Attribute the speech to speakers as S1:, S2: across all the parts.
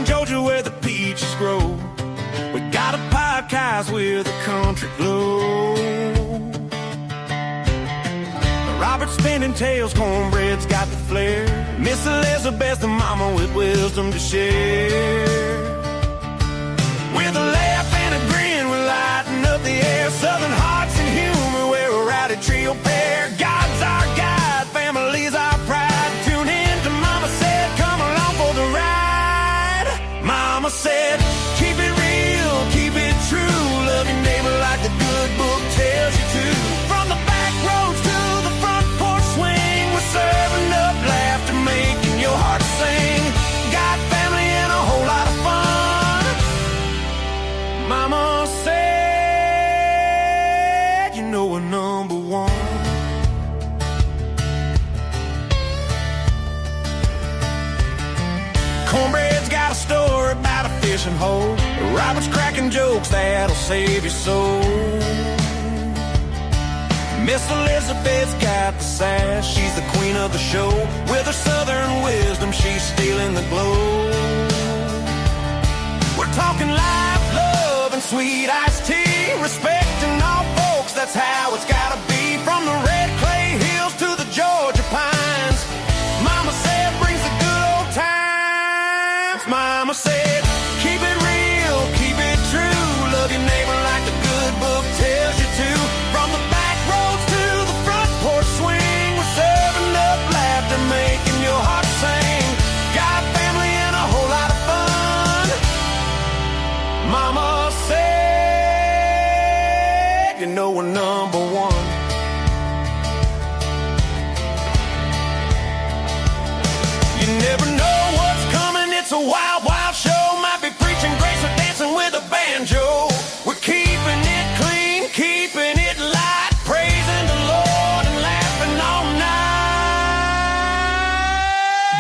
S1: Georgia where the peaches grow. We got a podcast with a country glow. Robert spinning tails, cornbread's got the flair. Miss Elizabeth's the mama with wisdom to share. With a laugh and a grin, we're lighting up the air. Southern hearts and humor, we're a rowdy trio pair. God's our guide, family's our pride. Tune in to Mama Said, come along for the ride. Mama said, keep it real, keep it true. Love your neighbor like the good book tells you to. From the back roads to the front porch swing, we're serving up laughter, making your heart sing. Got family and a whole lot of fun. Mama said, you know we're number one. Cornbread's got a story about a fishing hole. Robert's cracking jokes that'll save your soul. Miss Elizabeth's got the sass, she's the queen of the show. With her southern wisdom, she's stealing the glow. We're talking life, love, and sweet iced tea. Respecting all folks, that's how it's gotta be. From the red clay hills to the Georgia pines, Mama said brings the good old times. Mama said, keep it real, keep it true. Love your neighbor like the good book tells you to. From the back roads to the front porch swing, we're serving up laughter, making your heart sing. Got family and a whole lot of fun. Mama said, you know we're number one. You never know what's coming, it's a wild, wild show. Might be preaching grace or dancing with a banjo. We're keeping it clean, keeping it light, praising the Lord and laughing all night.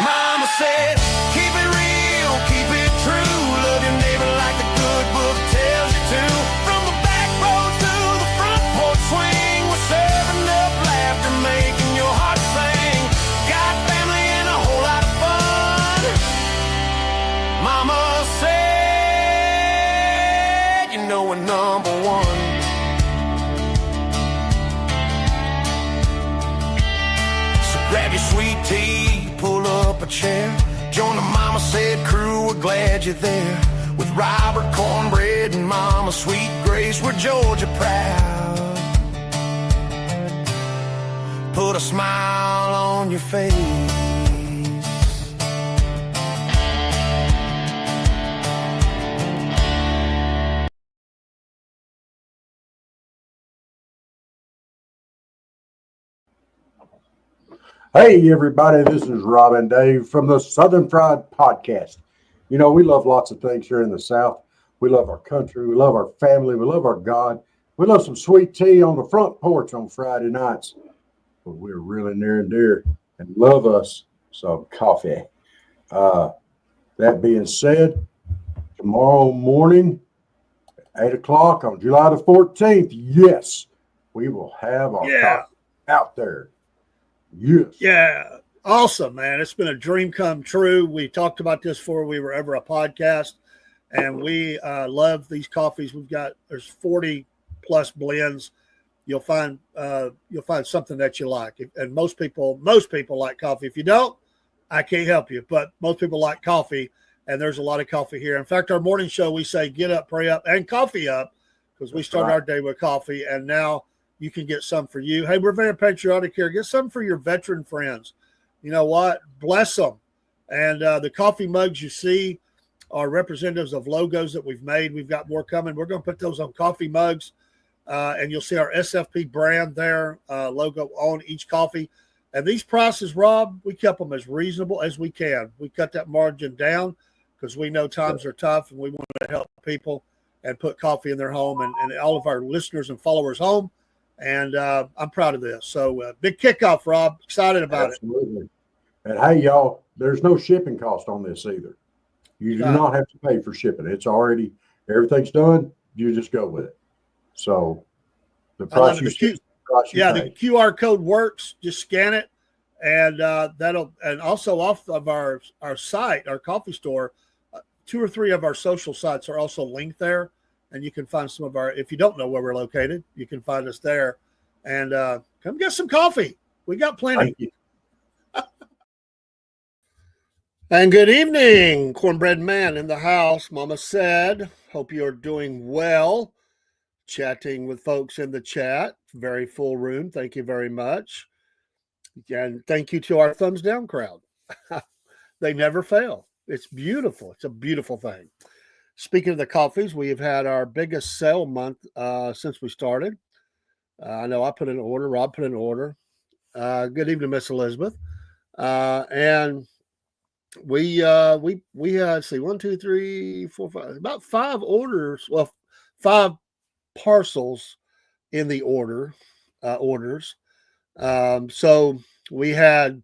S1: Mama said, keep it real, keep it true. Love your neighbor like the good book tells you to. From the back roads to the front porch swing, we're serving up laughter, making your heart sing. Got family and a whole lot of fun. Mama said, you know we're number one. So grab your sweet tea, pull up a chair. Join the Mama Said crew, we're glad you're there. With Robert, Cornbread, and Mama Sweet Grace, we're Georgia proud. Put a smile on your face.
S2: Hey, everybody, this is Rob and Dave from the Southern Fried Podcast. You know, we love lots of things here in the South. We love our country. We love our family. We love our God. We love some sweet tea on the front porch on Friday nights. But we're really near and dear and love us some coffee. That being said, tomorrow morning, 8 o'clock on July the 14th, yes, we will have our coffee out there. Yes.
S3: Yeah. Awesome, man. It's been a dream come true. We talked about this before we were ever a podcast, and we love these coffees. There's 40 plus blends. You'll find something that you like. And most people like coffee. If you don't, I can't help you, but most people like coffee, and there's a lot of coffee here. In fact, our morning show, we say get up, pray up, and coffee up, because we start our day with coffee, and now you can get some for you. Hey, we're very patriotic here. Get some for your veteran friends. You know what? Bless them. And the coffee mugs you see are representatives of logos that we've made. We've got more coming. We're going to put those on coffee mugs, and you'll see our SFP brand there, logo on each coffee. And these prices, Rob, we kept them as reasonable as we can. We cut that margin down because we know times are tough, and we want to help people and put coffee in their home and all of our listeners and followers' home. And I'm proud of this. So big kickoff, Rob. Excited about
S2: it. And hey, y'all, there's no shipping cost on this either. You do not have to pay for shipping. It's already, everything's done. You just go with it. So the price you pay.
S3: The QR code works. Just scan it, and and also off of our site, our coffee store, 2 or 3 of our social sites are also linked there, and you can find some of our. If you don't know where we're located, you can find us there, and come get some coffee. We got plenty.
S2: Thank you.
S3: And good evening, Cornbread Man in the house. Mama said, hope you're doing well. Chatting with folks in the chat. Very full room. Thank you very much. And thank you to our thumbs down crowd. They never fail. It's beautiful. It's a beautiful thing. Speaking of the coffees, we have had our biggest sale month since we started. I know I put in an order. Rob put in an order. Good evening, Miss Elizabeth. And we had, let's see, 1, 2, 3, 4, 5, about 5 orders. Well, 5 parcels in the orders. So we had,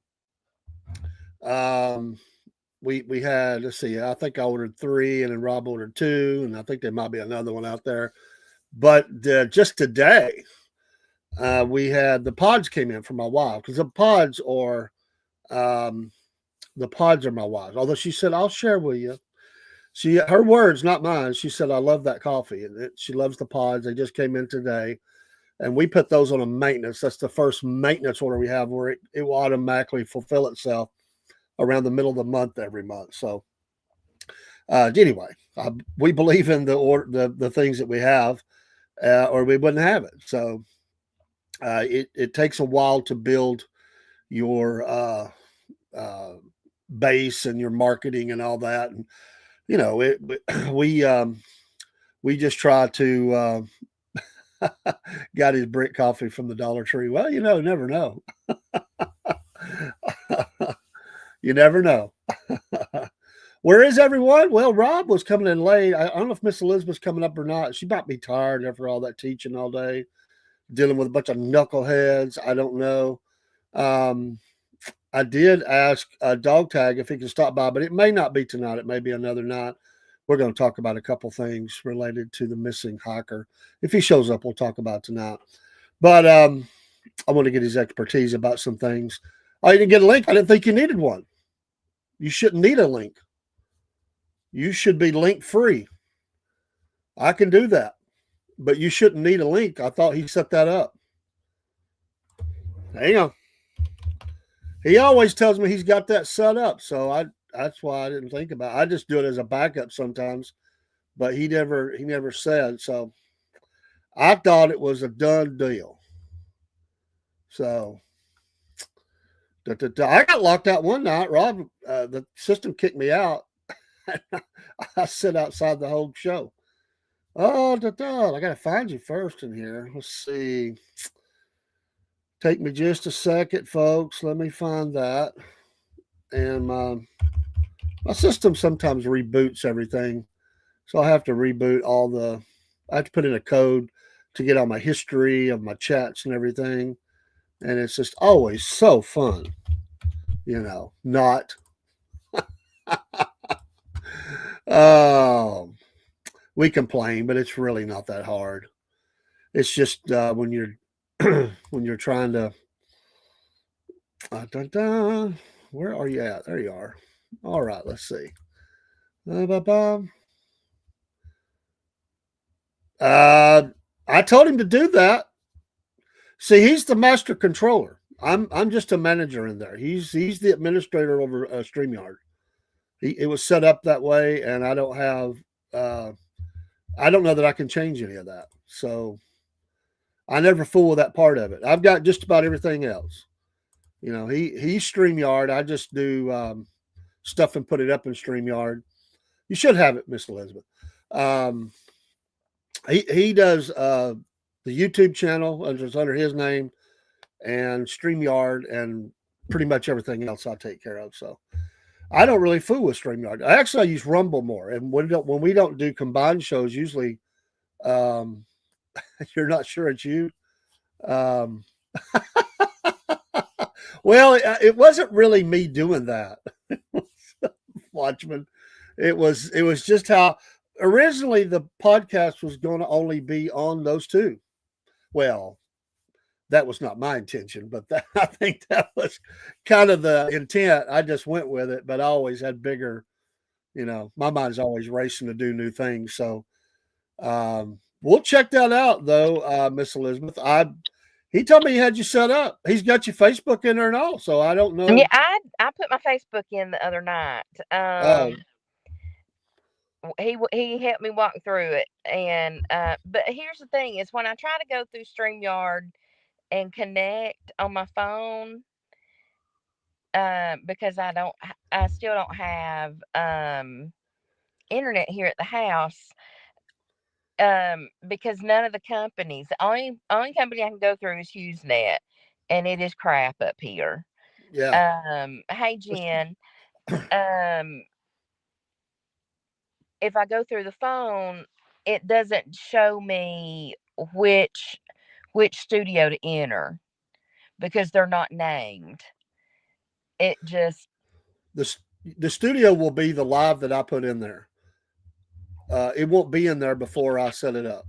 S3: we had, let's see, I think I ordered 3 and then Rob ordered 2, and I think there might be another one out there. But just today, we had the pods came in from my wife, because the pods are my wife's. Although she said, I'll share with you. Her words, not mine. She said, I love that coffee. And she loves the pods. They just came in today. And we put those on a maintenance. That's the first maintenance order we have where it will automatically fulfill itself around the middle of the month every month. So anyway, we believe in the things that we have, or we wouldn't have it. So it takes a while to build your base and your marketing and all that. And, you know, we just try to got his brick coffee from the Dollar Tree. Well, you know, never know. You never know. Where is everyone? Well, Rob was coming in late. I don't know if Miss Elizabeth's coming up or not. She might be tired after all that teaching all day, dealing with a bunch of knuckleheads. I don't know. I did ask Dog Tag if he can stop by, but it may not be tonight. It may be another night. We're going to talk about a couple things related to the missing hiker. If he shows up, we'll talk about tonight. But I want to get his expertise about some things. Oh, you didn't get a link? I didn't think you needed one. You shouldn't need a link. You should be link free. I can do that, but you shouldn't need a link. I thought he set that up. Hang on. He always tells me he's got that set up, so that's why I didn't think about it. I just do it as a backup sometimes, but he never said. So I thought it was a done deal. So I got locked out one night. Rob, the system kicked me out. I sit outside the whole show. Oh, I got to find you first in here. Let's see. Take me just a second, folks. Let me find that. And my system sometimes reboots everything. So I have to reboot I have to put in a code to get all my history of my chats and everything. And it's just always so fun, you know, not. We complain, but it's really not that hard. It's just when you're trying to, where are you at? There you are. All right, let's see. I told him to do that. See, he's the master controller. I'm just a manager in there. He's the administrator over StreamYard. It was set up that way, and I don't have. I don't know that I can change any of that. So I never fool with that part of it. I've got just about everything else. You know, he's StreamYard. I just do stuff and put it up in StreamYard. You should have it, Miss Elizabeth. He does the YouTube channel under his name, and StreamYard, and pretty much everything else I take care of. So I don't really fool with StreamYard. I use Rumble more. And when we don't do combined shows, usually you're not sure it's you. Well, it wasn't really me doing that, Watchman. It was just how originally the podcast was going to only be on those two. Well, that was not my intention, but I think that was kind of the intent. I just went with it, but I always had bigger You know, my mind is always racing to do new things. So we'll check that out, though, Miss Elizabeth. He told me he had you set up. He's got your Facebook in there and all. So I don't know.
S4: Yeah, I put my Facebook in the other night.
S3: Oh,
S4: He helped me walk through it, and but here's the thing: is when I try to go through StreamYard and connect on my phone, because I still don't have internet here at the house. Because none of the companies, the only company I can go through is HughesNet, and it is crap up here.
S3: yeah.
S4: Hey Jen, um, if I go through the phone, it doesn't show me which studio to enter because they're not named. It just
S3: The studio will be the live that I put in there. It won't be in there before I set it up.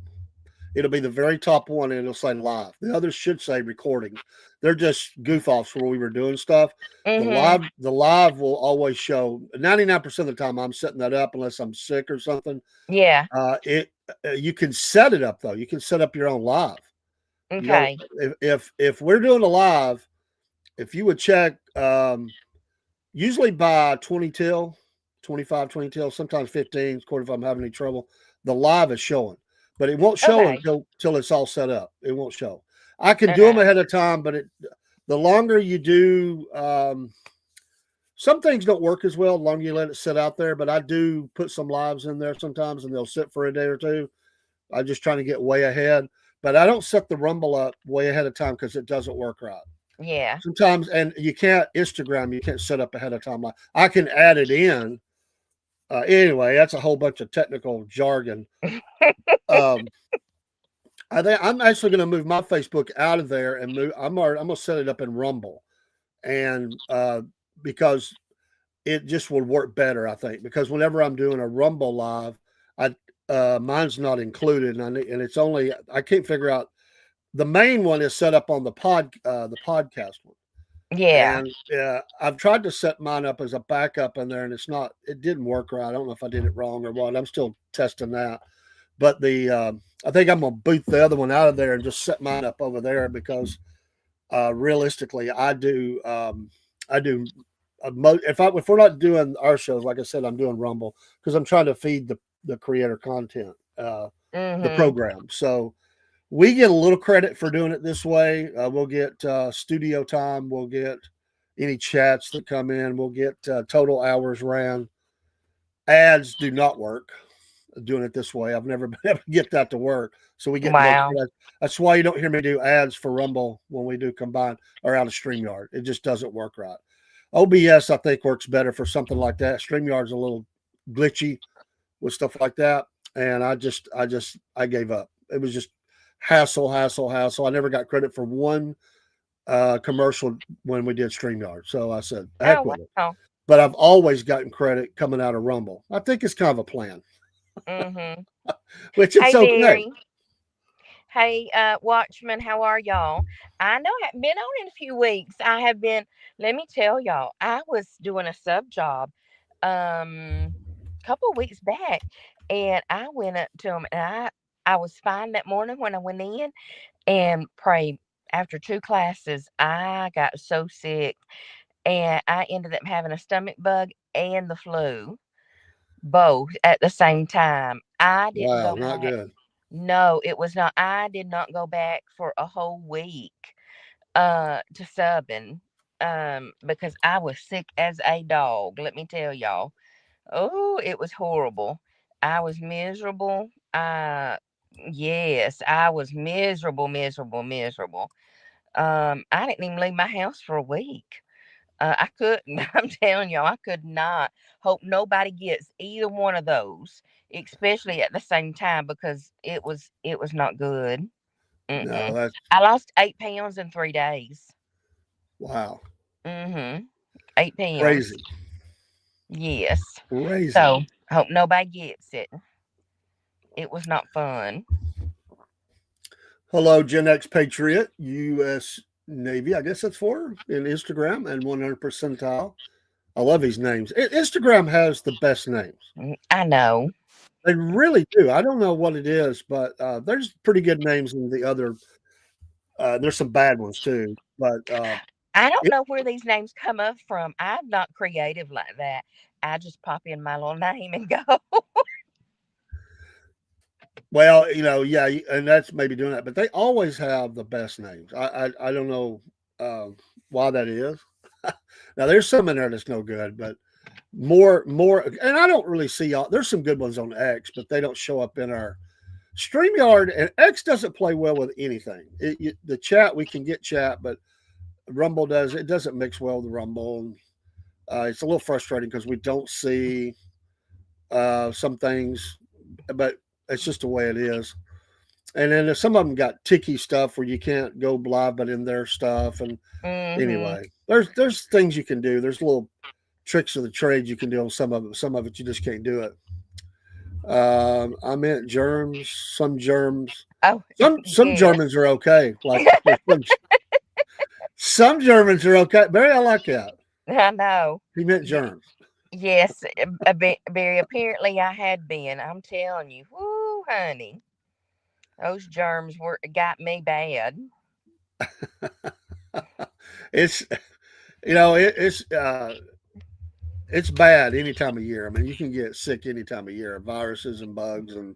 S3: It'll be the very top one, and it'll say live. The others should say recording. They're just goof offs where we were doing stuff.
S4: mhm.
S3: The live will always show. 99% of the time, I'm setting that up unless I'm sick or something.
S4: Yeah.
S3: You can set it up though. You can set up your own live. You know,
S4: Okay.
S3: if we're doing a live, if you would check, usually by 20 till, 25, 20 till, sometimes 15, if I'm having any trouble, the live is showing, but it won't show
S4: Okay.
S3: until it's all set up. It won't show. I can do them
S4: Uh,
S3: ahead of time, but the longer you do, some things don't work as well the longer you let it sit out there, but I do put some lives in there sometimes and they'll sit for a day or two. I'm just trying to get way ahead, but I don't set the Rumble up way ahead of time because it doesn't work right.
S4: yeah.
S3: Sometimes, and you can't Instagram, you can't set up ahead of time. Like I can add it in. Anyway, that's a whole bunch of technical jargon. I think I'm actually going to move my Facebook out of there and move. I'm going to set it up in Rumble, and because it just will work better, I think. Because whenever I'm doing a Rumble live, mine's not included, and it's only I can't figure out. The main one is set up on the podcast one.
S4: Yeah.
S3: And I've tried to set mine up as a backup in there, and it didn't work right. I don't know if I did it wrong or what. I'm still testing that. But I think I'm going to boot the other one out of there and just set mine up over there because realistically, I do. If we're not doing our shows, like I said, I'm doing Rumble because I'm trying to feed the creator content, the
S4: Mhm.
S3: program. So we get a little credit for doing it this way. We'll get studio time. We'll get any chats that come in. We'll get total hours ran. Ads do not work doing it this way. I've never been able to get that to work. So we get no
S4: Wow.
S3: credit. That's why you don't hear me do ads for Rumble when we do combine or out of StreamYard. It just doesn't work right. OBS, I think, works better for something like that. StreamYard's a little glitchy with stuff like that. And I gave up. It was just hassle. I never got credit for one commercial when we did StreamYard. So I said, heck
S4: Oh
S3: with it.
S4: wow.
S3: But I've always gotten credit coming out of Rumble. I think it's kind of a plan,
S4: Mhm.
S3: which
S4: Hey
S3: it's okay.
S4: Barry. Hey, Watchman, how are y'all? I know I have been on in a few weeks. I have been. Let me tell y'all, I was doing a sub job, a couple of weeks back, and I went up to him, and I was fine that morning when I went in, and pray after 2 classes, I got so sick, and I ended up having a stomach bug and the flu both at the same time. I didn't
S3: Wow,
S4: go
S3: not
S4: back.
S3: good.
S4: No, it was not. I did not go back for a whole week to subbing because I was sick as a dog, let me tell y'all. Oh, it was horrible. I was miserable. Yes, I was miserable, miserable, miserable. I didn't even leave my house for a week. I couldn't. I'm telling y'all, I could not. Hope nobody gets either one of those, especially at the same time because it was not good.
S3: No,
S4: Mm-mm.
S3: that's
S4: I lost 8 pounds in 3 days.
S3: wow.
S4: Mm-hmm. 8 pounds.
S3: Crazy.
S4: Yes.
S3: Crazy.
S4: So hope nobody gets it. It was not fun.
S3: Hello, Gen X Patriot, U.S. Navy. I guess that's for in Instagram and 100 percentile. I love these names. Instagram has the best names.
S4: I know.
S3: They really do. I don't know what it is, but there's pretty good names in the other. There's some bad ones too, but
S4: I don't
S3: it,
S4: know where these names come up from. I'm not creative like that. I just pop in my little name and go.
S3: well, yeah, and that's maybe doing that, but they always have the best names. I don't know why that is. Now there's some in there that's no good, but more, and I don't really see all. There's some good ones on X, but they don't show up in our StreamYard. And X doesn't play well with anything. The chat, we can get chat, but Rumble doesn't mix well with Rumble. It's a little frustrating because we don't see some things, but it's just the way it is. And then some of them got ticky stuff where you can't go live, but in their stuff. And anyway, there's things you can do. There's little tricks of the trade you can do on some of it. Some of it you just can't do it. I meant germs. Some germs.
S4: Oh,
S3: some
S4: yes.
S3: Germans are okay. Like some Germans are okay. Barry, I like that.
S4: I know.
S3: He meant germs.
S4: Yes, Barry. Apparently, I had been. I'm telling you, whoo, honey, those germs got me bad.
S3: It's it's bad any time of year. I mean, you can get sick any time of year, viruses and bugs and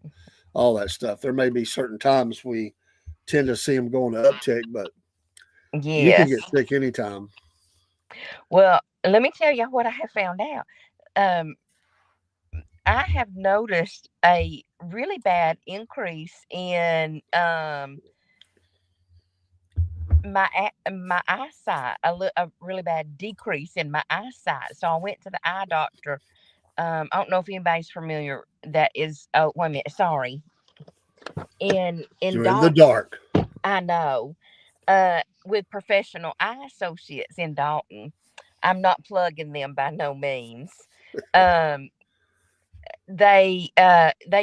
S3: all that stuff. There may be certain times we tend to see them going to uptick, but you can get
S4: Yes.
S3: sick anytime.
S4: Well, let me tell you what I have found out. I have noticed a really bad increase in my eyesight, a really bad decrease in my eyesight. So I went to the eye doctor. I don't know if anybody's familiar. That is, oh, wait a minute, sorry. In
S3: You're in the
S4: Dalton,
S3: dark.
S4: I know. With Professional Eye Associates in Dalton. I'm not plugging them by no means. Um, they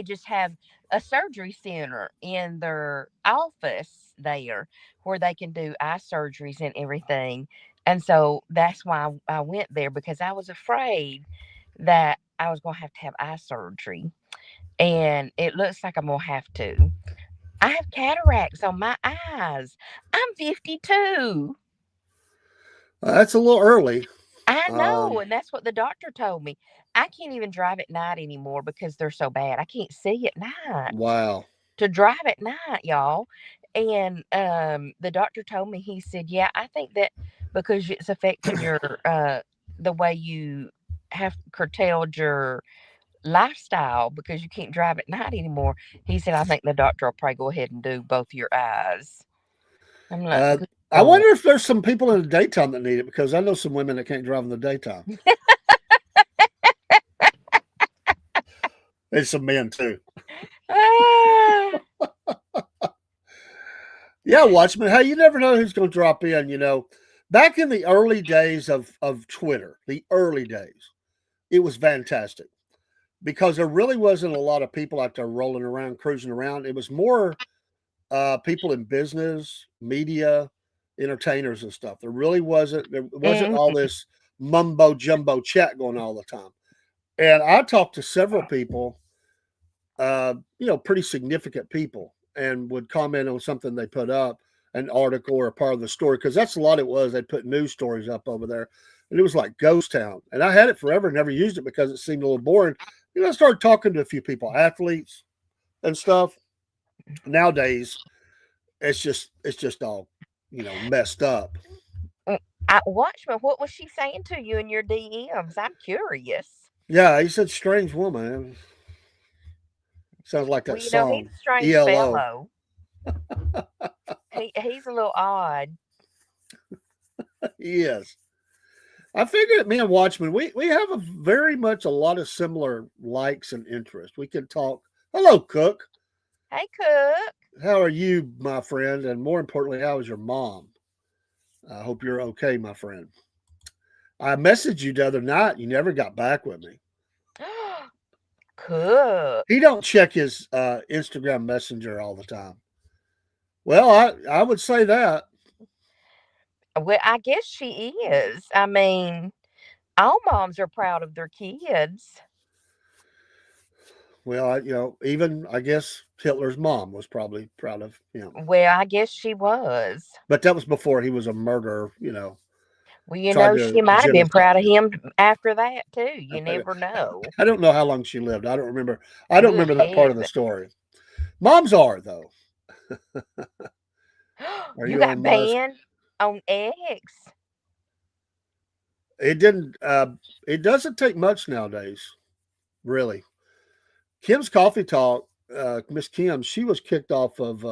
S4: just have a surgery center in their office there where they can do eye surgeries and everything. And so that's why I went there, because I was afraid that I was going to have eye surgery. And it looks like I'm going to have to. I have cataracts on my eyes. I'm 52.
S3: That's a little early.
S4: I know,
S3: Um,
S4: and that's what the doctor told me. I can't even drive at night anymore because they're so bad. I can't see at night.
S3: wow.
S4: To drive at night, y'all. And the doctor told me, he said, "Yeah, I think that because it's affecting your the way you have curtailed your lifestyle because you can't drive at night anymore." He said, "I think the doctor will probably go ahead and do both your eyes." I'm like,
S3: Uh,
S4: "Good
S3: I
S4: Lord."
S3: wonder if there's some people in the daytime that need it, because I know some women that can't drive in the daytime. There's some men too.
S4: Ah,
S3: Yeah, Watchman. Hey, you never know who's going to drop in. Back in the early days of Twitter, the early days, it was fantastic because there really wasn't a lot of people out there rolling around, cruising around. It was more people in business, media, entertainers, and stuff. There really wasn't. There wasn't all
S4: mhm.
S3: this mumbo jumbo chat going all the time. And I talked to several people, pretty significant people, and would comment on something they put up, an article or a part of the story, because that's a lot it was. They'd put news stories up over there, and it was like ghost town. And I had it forever, never used it because it seemed a little boring. I started talking to a few people, athletes and stuff. Nowadays, it's just all messed up.
S4: Watchman, what was she saying to you in your DMs? I'm curious.
S3: Yeah, he said strange woman. Sounds like
S4: Well,
S3: that
S4: he's
S3: song,
S4: a strange
S3: ELO.
S4: fellow. He's a little odd.
S3: He is. I figured me and Watchman, we have very much a lot of similar likes and interests. We can talk. Hello, Cook.
S4: Hey, Cook.
S3: How are you, my friend? And more importantly, how is your mom? I hope you're okay, my friend. I messaged you the other night. You never got back with me.
S4: Cook.
S3: He don't check his Instagram Messenger all the time. Well, I would say that.
S4: Well, I guess she is. I mean, All moms are proud of their kids.
S3: Well, even I guess Hitler's mom was probably proud of him,
S4: Well, I guess she was.
S3: but that was before he was a murderer.
S4: Well,
S3: Tried
S4: she
S3: to
S4: might have been proud of
S3: genocide.
S4: him after that too. You never know.
S3: I don't know how long she lived. I don't remember. I don't
S4: Good
S3: remember that part of the
S4: heavens.
S3: story. Moms are though. Are
S4: You
S3: you
S4: got
S3: on Mars?
S4: banned on X.
S3: It didn't. It doesn't take much nowadays, really. Kim's Coffee Talk, Miss Kim, she was kicked off of.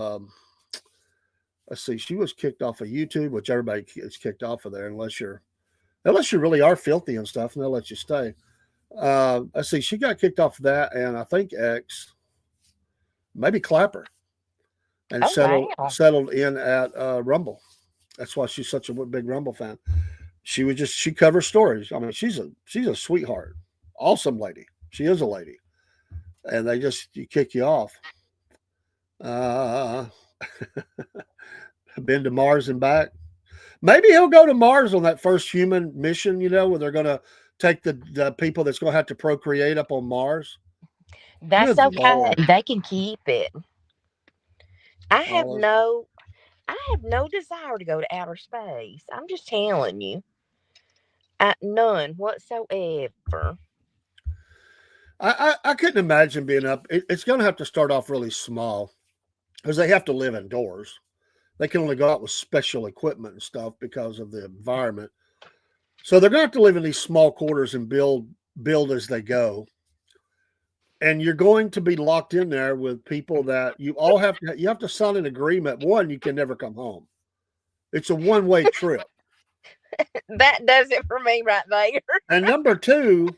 S3: Let's see, she was kicked off of YouTube, which everybody is kicked off of there unless you really are filthy and stuff, and they'll let you stay. Let's see, she got kicked off of that, and I think X, maybe Clapper, and
S4: Oh wow.
S3: settled in at Rumble. That's why she's such a big Rumble fan. She covers stories. I mean, she's a sweetheart, awesome lady. She is a lady, and they just kick you off. Uh, been to Mars and back. Maybe he'll go to Mars on that first human mission. Where they're going to take the people that's going to have to procreate up on Mars.
S4: That's
S3: Good
S4: okay.
S3: Lord,
S4: They can keep it. I have
S3: all of,
S4: no I have no desire to go to outer space. I'm just telling you. None whatsoever.
S3: I couldn't imagine being up. It's going to have to start off really small because they have to live indoors. They can only go out with special equipment and stuff because of the environment. So they're going to have to live in these small quarters and build as they go. And you're going to be locked in there with people that you have to sign an agreement. One, you can never come home. It's a one-way trip.
S4: That does it for me right there.
S3: And number two,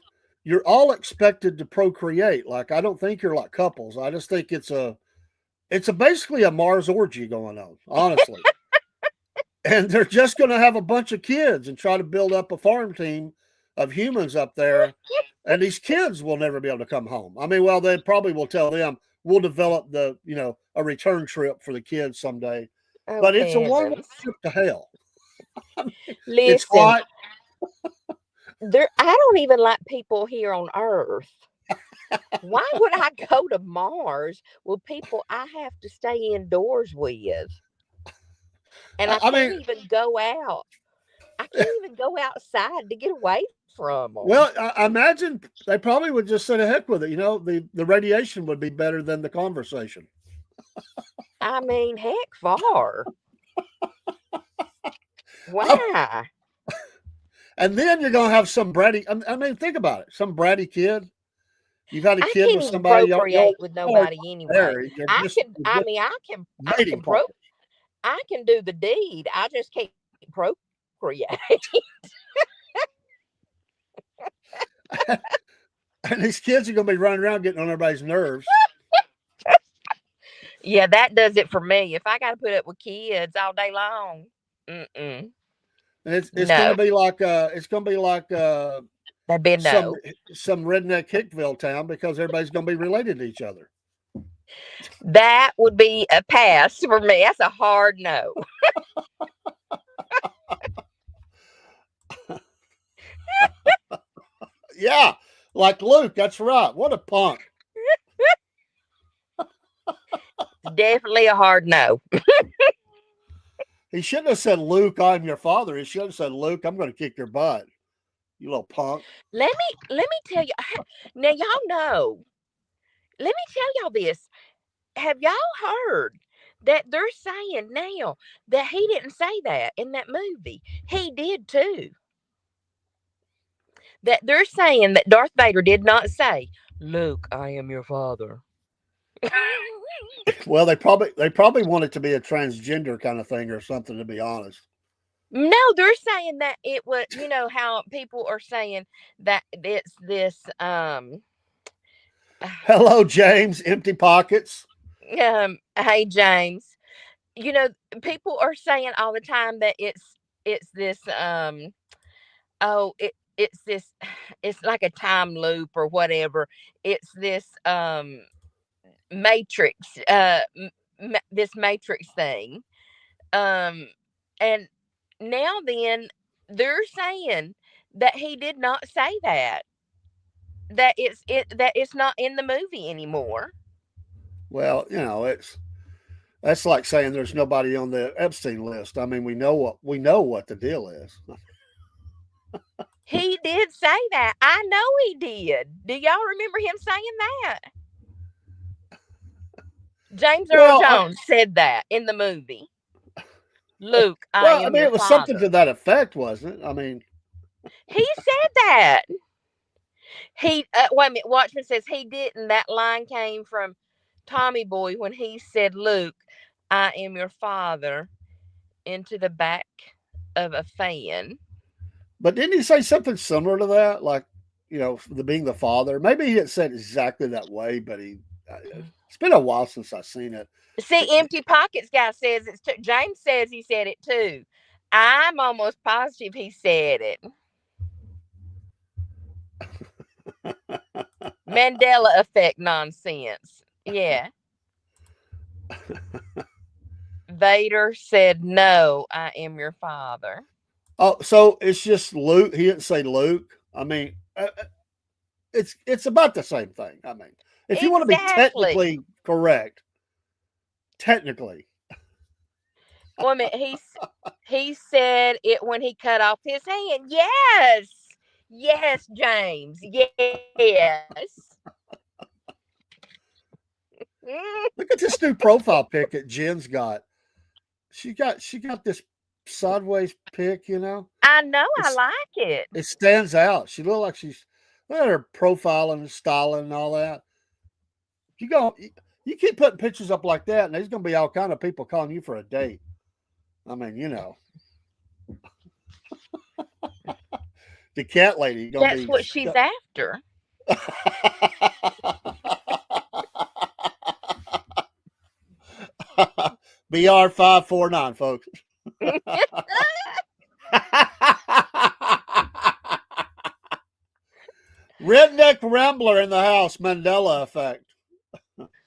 S3: you're all expected to procreate. Like, I don't think you're like couples. I just think it's basically a Mars orgy going on, honestly. And they're just going to have a bunch of kids and try to build up a farm team of humans up there. And these kids will never be able to come home. I mean, well, they probably will tell them we'll develop a return trip for the kids someday.
S4: Oh,
S3: But it's a one-way
S4: heavens.
S3: trip to hell. It's
S4: Listen,
S3: hot.
S4: I don't even like people here on Earth. Why would I go to Mars with people I have to stay indoors with? And I
S3: I
S4: can't
S3: mean,
S4: even go out. I can't even go outside to get away from them.
S3: well, I imagine they probably would just say the heck with it. The radiation would be better than the conversation.
S4: I mean, heck, far. Why?
S3: And then you're going to have some bratty. I mean, think about it. Some bratty kid. You've had a
S4: I
S3: kid
S4: can't
S3: with
S4: even
S3: somebody.
S4: procreate with nobody anyway.
S3: Married. You're
S4: I
S3: just,
S4: can.
S3: you're
S4: I
S3: just
S4: mean, I
S3: mating
S4: can
S3: partner.
S4: I can do the deed. I just can't procreate.
S3: And these kids are going to be running around getting on everybody's nerves.
S4: Yeah, that does it for me. If I got to put up with kids all day long, mm-mm.
S3: And it's
S4: No,
S3: going to be like
S4: that'd be a no.
S3: some redneck Hickville town because everybody's going to be related to each other.
S4: That would be a pass for me. That's a hard no.
S3: Yeah, like Luke. That's right. What a punk.
S4: Definitely a hard no.
S3: He shouldn't have said, Luke, I'm your father. He should have said, Luke, I'm going to kick your butt. You little punk.
S4: Let me tell you. Now y'all know. Let me tell y'all this. Have y'all heard that they're saying now that he didn't say that in that movie? He did too. That they're saying that Darth Vader did not say, "Luke, I am your father."
S3: Well, they probably want it to be a transgender kind of thing or something, to be honest.
S4: No, they're saying that it was, how people are saying that it's this
S3: Hello, James, empty pockets.
S4: hey James, people are saying all the time that it's this it's this, it's like a time loop or whatever. It's this matrix this matrix thing. And now then they're saying that he did not say that. That it's not in the movie anymore.
S3: Well, that's like saying there's nobody on the Epstein list. I mean, we know what the deal is.
S4: He did say that. I know he did. Do y'all remember him saying that? James Earl Jones said that in the movie. Luke, I am your
S3: it was
S4: father.
S3: something to that effect, wasn't it? I mean,
S4: he said that. Wait a minute. Watchman says he didn't. That line came from Tommy Boy when he said, "Luke, I am your father," into the back of a fan.
S3: But didn't he say something similar to that? Like, being the father. Maybe he didn't say it exactly that way, but it's been a while since I've seen it.
S4: See, Empty Pockets guy says it's too. James says he said it too. I'm almost positive he said it. Mandela effect nonsense. Yeah. Vader said, "No, I am your father."
S3: Oh, so it's just Luke. He didn't say Luke. I mean, it's about the same thing. I mean, if you want to be technically correct, technically.
S4: Well, I mean, he said it when he cut off his hand. Yes, James. Yes.
S3: Look at this new profile pic that Jen's got. She got this sideways pic,
S4: I know, I like it.
S3: It stands out. She looks like look at her profiling and styling and all that. You keep putting pictures up like that, and there's gonna be all kind of people calling you for a date. I mean, the cat lady.
S4: That's what she's after.
S3: BR 549, folks. Redneck Rambler in the house. Mandela effect.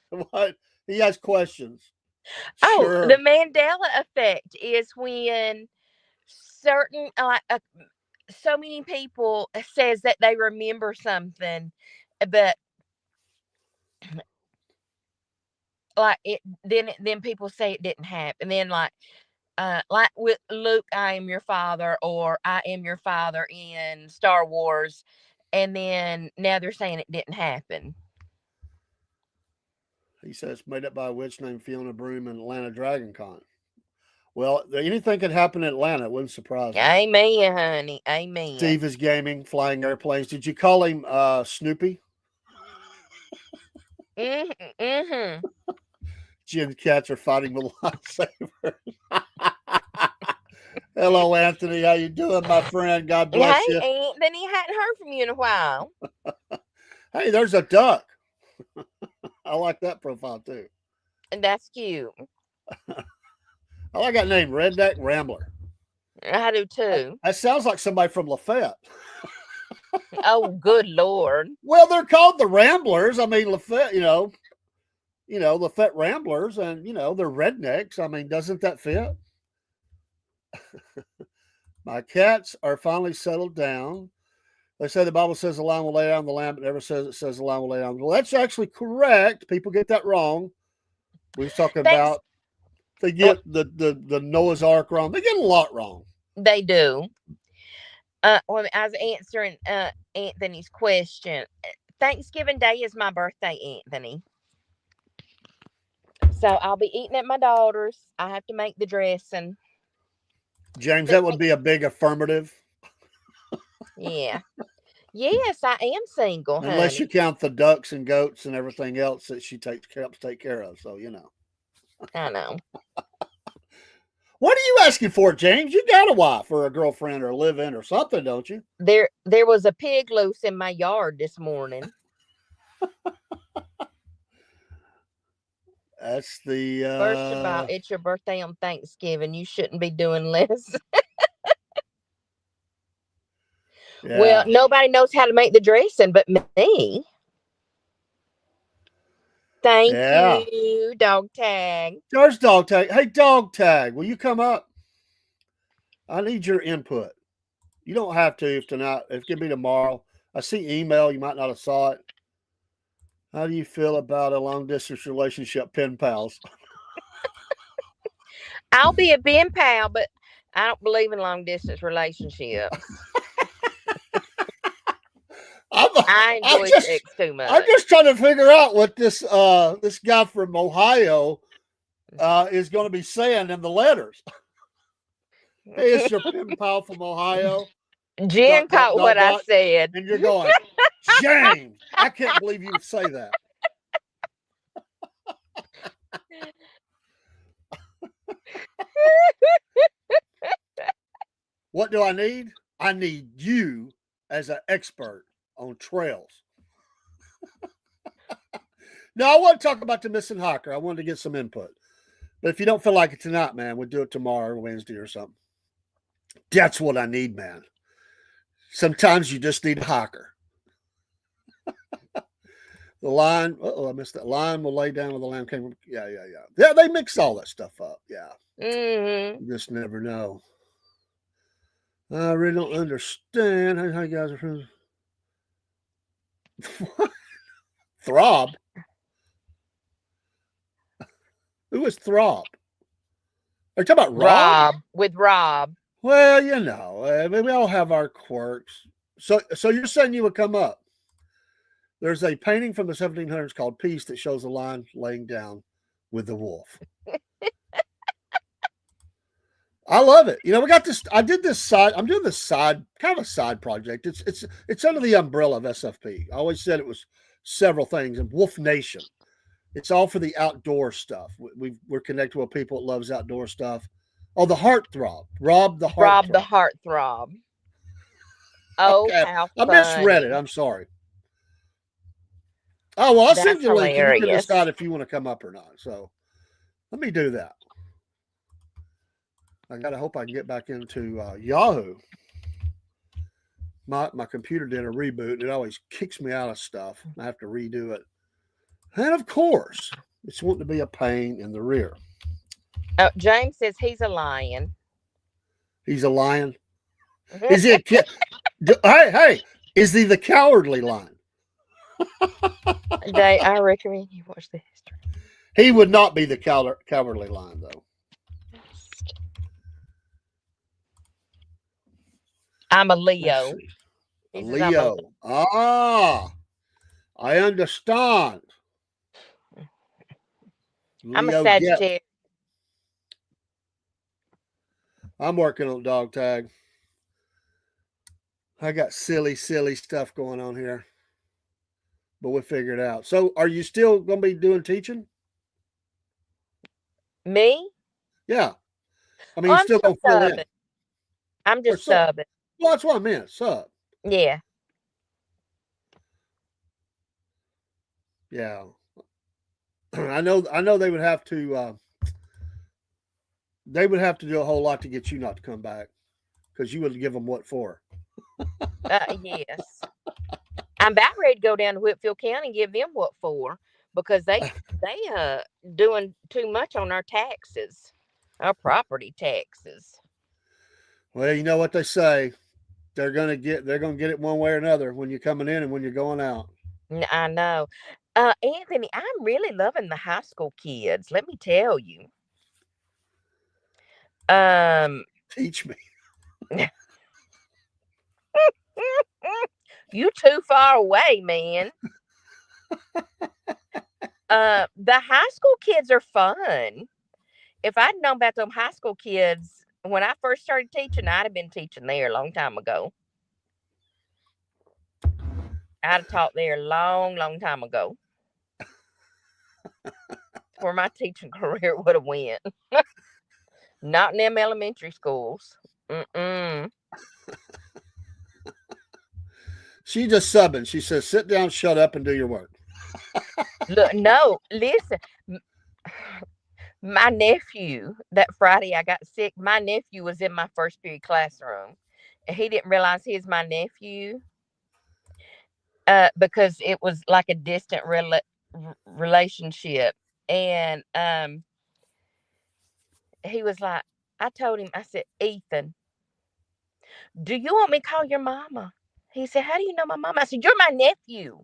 S3: What? He has questions.
S4: Oh,
S3: sure.
S4: The Mandela effect is when certain so many people says that they remember something, but like it then people say it didn't happen. And then like with Luke, I am your father, or I am your father in Star Wars, and then now they're saying it didn't happen.
S3: He says made up by a witch named Fiona Broom in Atlanta Dragon Con. Well, anything could happen in Atlanta. It wouldn't surprise me.
S4: Amen, honey. Amen.
S3: Steve is gaming, flying airplanes. Did you call him Snoopy?
S4: Mm-hmm.
S3: Jen's cats are fighting with lightsabers. Hello, Anthony. How you doing, my friend? God bless you.
S4: Hey, Anthony, hadn't heard from you in a while.
S3: Hey, there's a duck. I like that profile too.
S4: And that's cute.
S3: I like that name, Redneck Rambler.
S4: I do too.
S3: That sounds like somebody from Lafayette.
S4: Oh, good Lord.
S3: Well, they're called the Ramblers. I mean, Lafayette, Lafayette Ramblers, and they're rednecks. I mean, doesn't that fit? My cats are finally settled down. They say the Bible says the lion will lay down the lamb, but never says it says the lion will lay down. Well, that's actually correct. People get that wrong. We was talking about they get the Noah's Ark wrong. They get a lot wrong.
S4: They do. When I was answering Anthony's question, Thanksgiving Day is my birthday, Anthony. So I'll be eating at my daughter's. I have to make the dressing.
S3: James, that would be a big affirmative.
S4: Yeah. Yes, I am single,
S3: unless
S4: honey.
S3: you count the ducks and goats and everything else that she helps take care of. So
S4: I know.
S3: What are you asking for, James? You got a wife or a girlfriend or a live-in or something, don't you?
S4: There was a pig loose in my yard this morning.
S3: That's the
S4: First of all, it's your birthday on Thanksgiving. You shouldn't be doing less. Yeah. Well, nobody knows how to make the dressing but me. Thank you, Dog Tag.
S3: There's Dog Tag. Hey, Dog Tag, will you come up? I need your input. You don't have to if tonight. If it could be tomorrow. I see email. You might not have saw it. How do you feel about a long distance relationship, pen pals?
S4: I'll be a pen pal, but I don't believe in long distance relationships. I enjoy sex too much.
S3: I'm just trying to figure out what this this guy from Ohio is going to be saying in the letters. Hey, it's your pen pal from Ohio.
S4: Jen caught what I said.
S3: And you're going, James, I can't believe you would say that. What do I need? I need you as an expert on trails. Now, I want to talk about the missing hiker. I wanted to get some input. But if you don't feel like it tonight, man, we'll do it tomorrow or Wednesday or something. That's what I need, man. Sometimes you just need a hiker. The line, I missed that. Line will lay down with the lamb came. Yeah. Yeah, they mix all that stuff up. Yeah.
S4: Mm-hmm.
S3: You just never know. I really don't understand how you guys are from. Throb? Who is Throb? Are you talking about Rob?
S4: With Rob.
S3: Well, you know, we all have our quirks. So you're saying you would come up? There's a painting from the 1700s called Peace that shows a lion laying down with the wolf. I love it. You know, we got this. I'm doing this side, kind of a side project. It's under the umbrella of SFP. I always said it was several things. And Wolf Nation. It's all for the outdoor stuff. We're connected with people that loves outdoor stuff. Oh, the Heartthrob. Rob the
S4: Heartthrob. Oh, okay. How
S3: funny. I misread it. I'm sorry. Oh, well, I'll send you a link. You can decide if you want to come up or not. So let me do that. I got to hope I can get back into Yahoo. My computer did a reboot, and it always kicks me out of stuff. I have to redo it. And, of course, it's wanting to be a pain in the rear.
S4: Oh, James says he's a lion.
S3: He's a lion? Is he hey, is he the cowardly lion?
S4: I recommend you watch the history.
S3: He would not be the cowardly lion, though.
S4: I'm a Leo.
S3: Leo. I understand.
S4: I'm a Sagittarius.
S3: I'm working on dog tag. I got silly stuff going on here. But we'll figure it out. So are you still going to be doing teaching?
S4: Me?
S3: Yeah. I mean, you're still going to fill in.
S4: I'm just subbing.
S3: Well, that's what I meant. Sub.
S4: Yeah.
S3: Yeah. I know they would have to do a whole lot to get you not to come back, because you would give them what for.
S4: Yes. I'm about ready to go down to Whitfield County and give them what for, because they doing too much on our taxes, our property taxes.
S3: Well, you know what they say. They're gonna get it one way or another when you're coming in and when you're going out.
S4: I know. Anthony, I'm really loving the high school kids. Let me tell you.
S3: Teach me.
S4: You too far away, man. The high school kids are fun. If I'd known about them high school kids when I first started teaching, I'd have been teaching there a long time ago. I'd have taught there a long time ago. Where my teaching career would have went. Not in them elementary schools.
S3: She just subbing. She says, sit down, shut up, and do your work.
S4: Look, no, listen. My nephew, that Friday I got sick, my nephew was in my first period classroom. And he didn't realize he was my nephew. Because it was like a distant relationship. And he was like, I told him, I said, Ethan, Do you want me to call your mama? He said, how do you know my mama? I said, you're my nephew.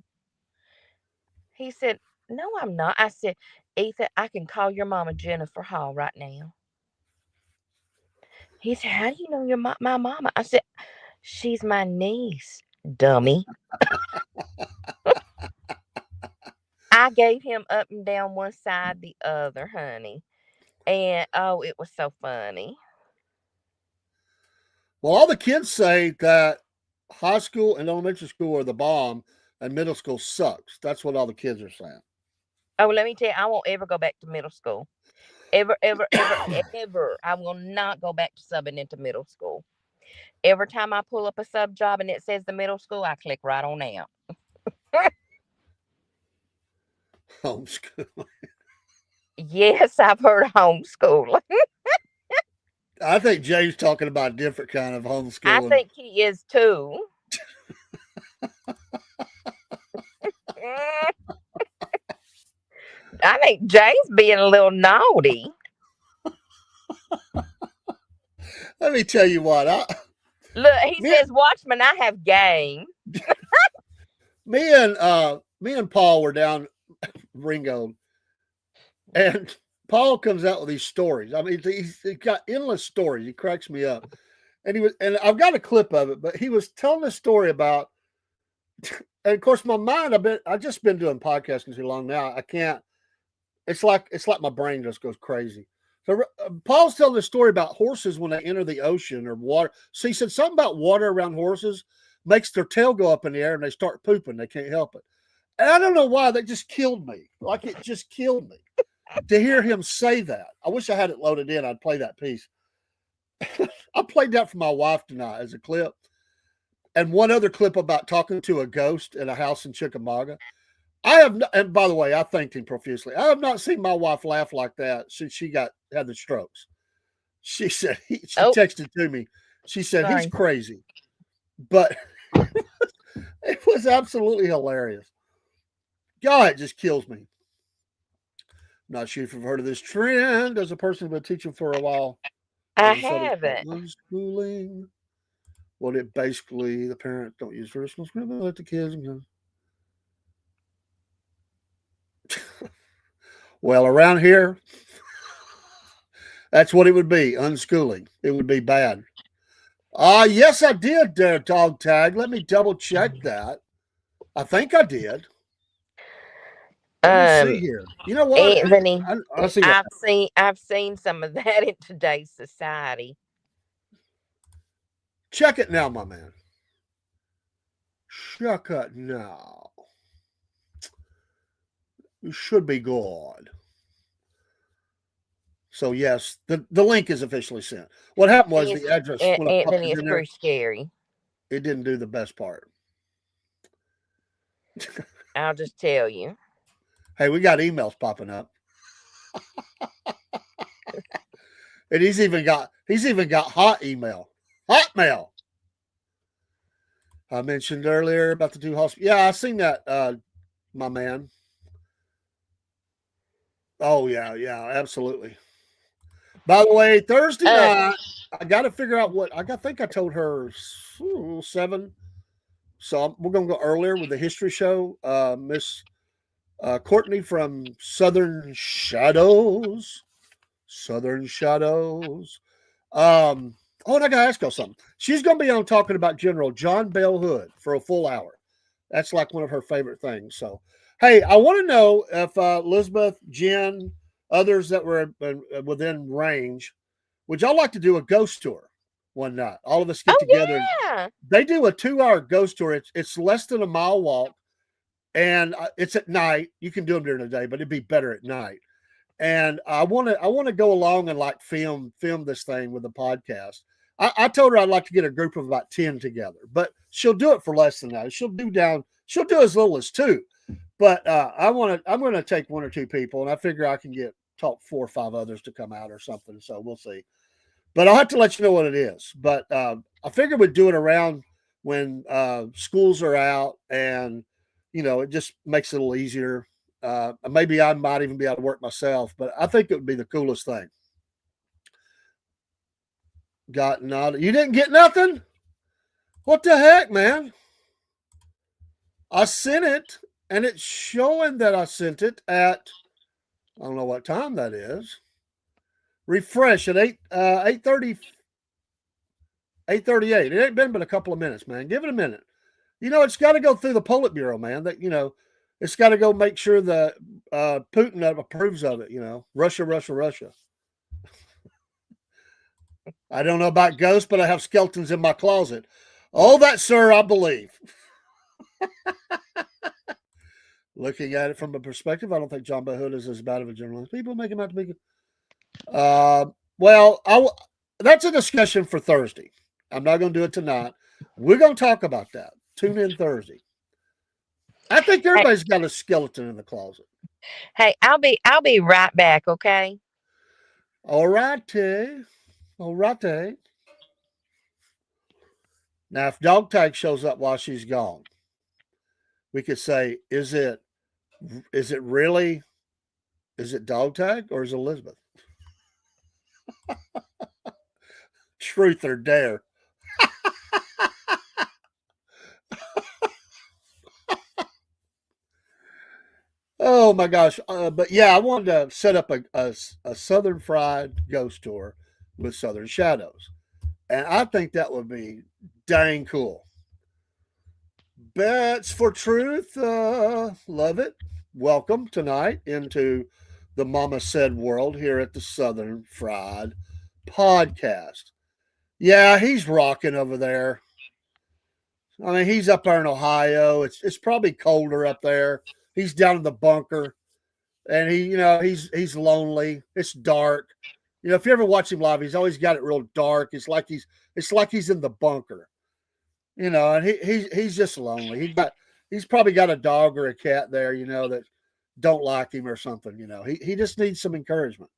S4: He said, no, I'm not. I said, Ethan, I can call your mama Jennifer Hall right now. He said, how do you know my mama? I said, she's my niece, dummy. I gave him up and down one side, the other, honey. And oh, it was so funny.
S3: Well, all the kids say that high school and elementary school are the bomb and middle school sucks. That's what all the kids are saying.
S4: Oh, let me tell you, I won't ever go back to middle school. Ever, ever, ever, ever. I will not go back to subbing into middle school. Every time I pull up a sub job and it says the middle school, I click right on out.
S3: Homeschooling.
S4: Yes, I've heard homeschooling.
S3: I think Jay's talking about a different kind of homeschooling.
S4: I think he is too. I think Jay's being a little naughty.
S3: Let me tell you what.
S4: Look, he says, Watchman, I have game.
S3: Me and Paul were down Ringo, and Paul comes out with these stories. I mean, he's got endless stories. He cracks me up. And I've got a clip of it, but he was telling a story about, and of course my mind, I've just been doing podcasting too long now. I can't, it's like my brain just goes crazy. So Paul's telling a story about horses when they enter the ocean or water. So he said something about water around horses makes their tail go up in the air and they start pooping. They can't help it. And I don't know why, that just killed me. Like it just killed me to hear him say that. I wish I had it loaded in. I'd play that piece. I played that for my wife tonight as a clip. And one other clip about talking to a ghost in a house in Chickamauga. I have not, and by the way, I thanked him profusely. I have not seen my wife laugh like that since she had the strokes. She said, she texted to me. She said, He's crazy. But it was absolutely hilarious. God, it just kills me. Not sure if you've heard of this trend as a person who's been teaching for a while.
S4: I haven't.
S3: Unschooling. Well, it basically, the parents don't use personal scribbling, let the kids go. Well, around here, that's what it would be, unschooling. It would be bad. Yes, I did, Dog Tag. Let me double check that. I think I did. Let me see here. You know what,
S4: Anthony?
S3: I've
S4: seen some of that in today's society.
S3: Check it now, my man. Check it now. You should be good. So yes, the link is officially sent. What happened was the address.
S4: Anthony is pretty scary.
S3: It didn't do the best part.
S4: I'll just tell you.
S3: Hey, we got emails popping up. And he's even got hot email. Hotmail. I mentioned earlier about the two hospitals. Yeah, I seen that, my man. Oh, yeah, absolutely. By the way, Thursday night, I got to figure out I think I told her 7. So we're going to go earlier with the history show. Miss Courtney from Southern Shadows. And I got to ask y'all something. She's going to be on talking about General John Bell Hood for a full hour. That's like one of her favorite things. So, hey, I want to know if Elizabeth, Jen, others that were within range, would y'all like to do a ghost tour one night? All of us get together.
S4: Yeah.
S3: They do a 2-hour ghost tour. It's less than a mile walk, and it's at night. You can do them during the day, but it'd be better at night. And I want to go along and like film this thing with the podcast. I told her I'd like to get a group of about 10 together, but she'll do it for less than that. She'll do as little as 2. But I'm going to take 1 or 2 people, and I figure I can talk 4 or 5 others to come out or something. So we'll see. But I'll have to let you know what it is. But I figured we'd do it around when schools are out, and it just makes it a little easier. Maybe I might even be able to work myself, but I think it would be the coolest thing. Got nodded. You didn't get nothing? What the heck, man? I sent it, and it's showing that I sent it at, I don't know what time that is. Refresh at 8:30, 8:38. It ain't been but a couple of minutes, man. Give it a minute. It's got to go through the Politburo, man. It's got to go make sure that Putin approves of it. Russia, Russia, Russia. I don't know about ghosts, but I have skeletons in my closet. Oh, that, sir, I believe. Looking at it from a perspective, I don't think John Boy Hood is as bad of a journalist. People make him out to be good. That's a discussion for Thursday. I'm not going to do it tonight. We're going to talk about that. Tune in Thursday. I think everybody's got a skeleton in the closet.
S4: Hey, I'll be right back, okay?
S3: All righty. Now, if Dog Tag shows up while she's gone, we could say, is it Dog Tag or is it Elizabeth? Truth or dare. Oh my gosh. But yeah, I wanted to set up a Southern Fried ghost tour with Southern Shadows. And I think that would be dang cool. Bets for Truth. Love it. Welcome tonight into the Mama Said world here at the Southern Fried Podcast. Yeah, he's rocking over there. I mean, he's up there in Ohio. It's probably colder up there. He's down in the bunker, and he's lonely. It's dark. If you ever watch him live, he's always got it real dark. It's like he's in the bunker. And he's just lonely. He's probably got a dog or a cat there, that don't like him or something. He just needs some encouragement.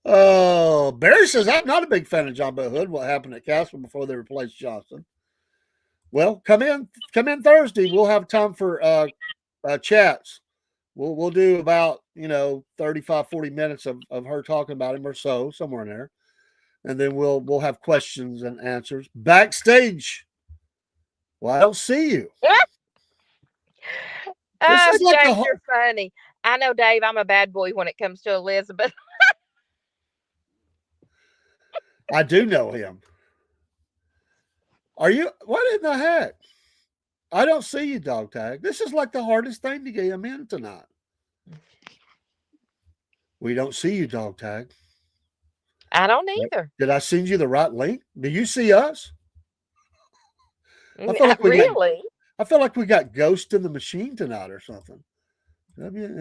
S3: Oh, Barry says, I'm not a big fan of John Boy Hood. What happened at Castle before they replaced Johnson? Well, come in Thursday. We'll have time for chats. We'll do about 35, 40 minutes of her talking about him or so, somewhere in there. And then we'll have questions and answers backstage. Well, I don't see you.
S4: Dave, you're funny. I know, Dave, I'm a bad boy when it comes to Elizabeth.
S3: I do know him. Are you? What in the heck? I don't see you, Dog Tag. This is like the hardest thing to get him in tonight. We don't see you, Dog Tag.
S4: I don't either.
S3: Did I send you the right link? Do you see us?
S4: I feel
S3: like we got Ghost in the Machine tonight or something. Let me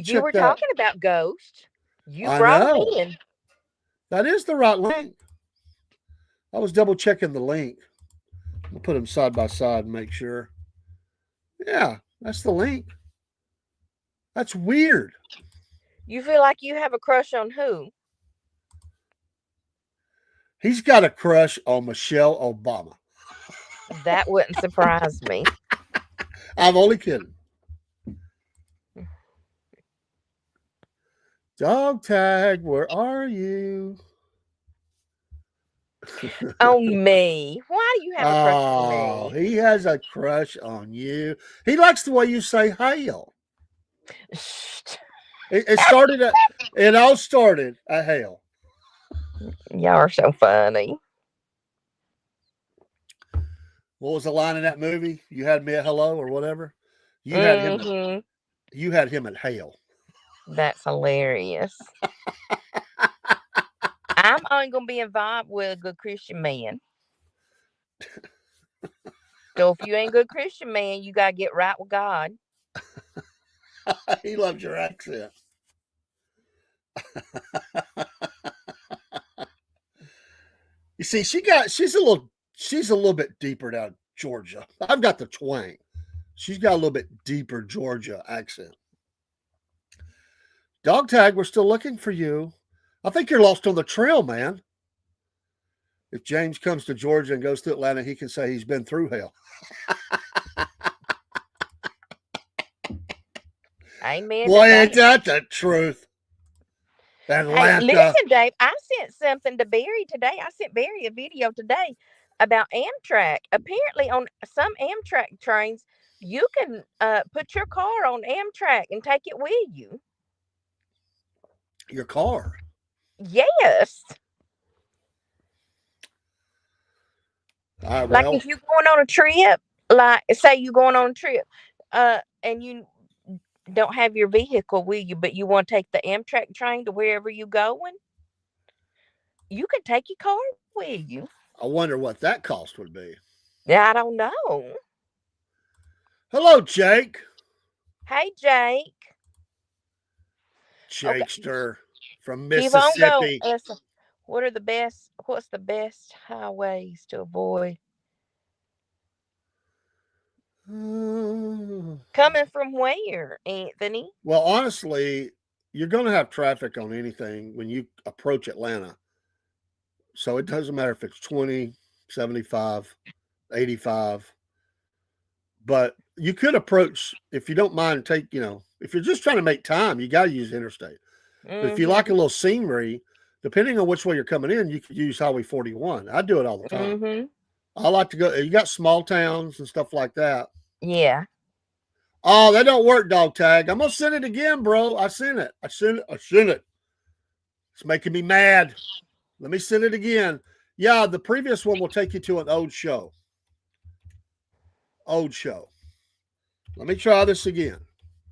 S4: you were talking about Ghost. You brought me in.
S3: That is the right link. I was double checking the link. I'll put them side by side and make sure. Yeah, that's the link. That's weird.
S4: You feel like you have a crush on who?
S3: He's got a crush on Michelle Obama.
S4: That wouldn't surprise me.
S3: I'm only kidding. Dog Tag, where are you?
S4: On me. Why do you have a crush on me?
S3: He has a crush on you. He likes the way you say hail. It all started at hail.
S4: Y'all are so funny.
S3: What was the line in that movie? You had me at hello or whatever. You had him at hail.
S4: That's hilarious. I'm only going to be involved with a good Christian man. So if you ain't a good Christian man, you got to get right with God.
S3: He loves your accent. You see, she's a little bit deeper down Georgia. I've got the twang. She's got a little bit deeper Georgia accent. Dog Tag, we're still looking for you. I think you're lost on the trail, man. If James comes to Georgia and goes to Atlanta, he can say he's been through hell.
S4: Amen.
S3: Boy,
S4: to
S3: ain't
S4: that.
S3: that the truth?
S4: Hey,
S3: Atlanta.
S4: listen, Dave. I sent something to Barry today. I sent Barry a video today about Amtrak. Apparently, on some Amtrak trains, you can put your car on Amtrak and take it with you.
S3: Your car.
S4: Yes. Like
S3: Well,
S4: if you're going on a trip, like say you're going on a trip, and you don't have your vehicle with you, but you want to take the Amtrak train to wherever you going, you can take your car with you.
S3: I wonder what that cost would be.
S4: I don't know.
S3: Hello, Jake.
S4: Hey, Jake.
S3: Jakester from
S4: Keep on going.
S3: Mississippi.
S4: Listen, what's the best highways to avoid? Coming from where, Anthony?
S3: Well, honestly, you're going to have traffic on anything when you approach Atlanta. So it doesn't matter if it's 20, 75, 85. But you could approach, if you don't mind, if you're just trying to make time, you got to use interstate. But if you like a little scenery, depending on which way you're coming in, you could use Highway 41. I do it all the time.
S4: Mm-hmm.
S3: I like to go. You got small towns and stuff like that.
S4: Yeah.
S3: Oh, that don't work, dog tag. I'm gonna send it again, bro. I sent it. It's making me mad. Let me send it again. Yeah, the previous one will take you to an old show. Let me try this again.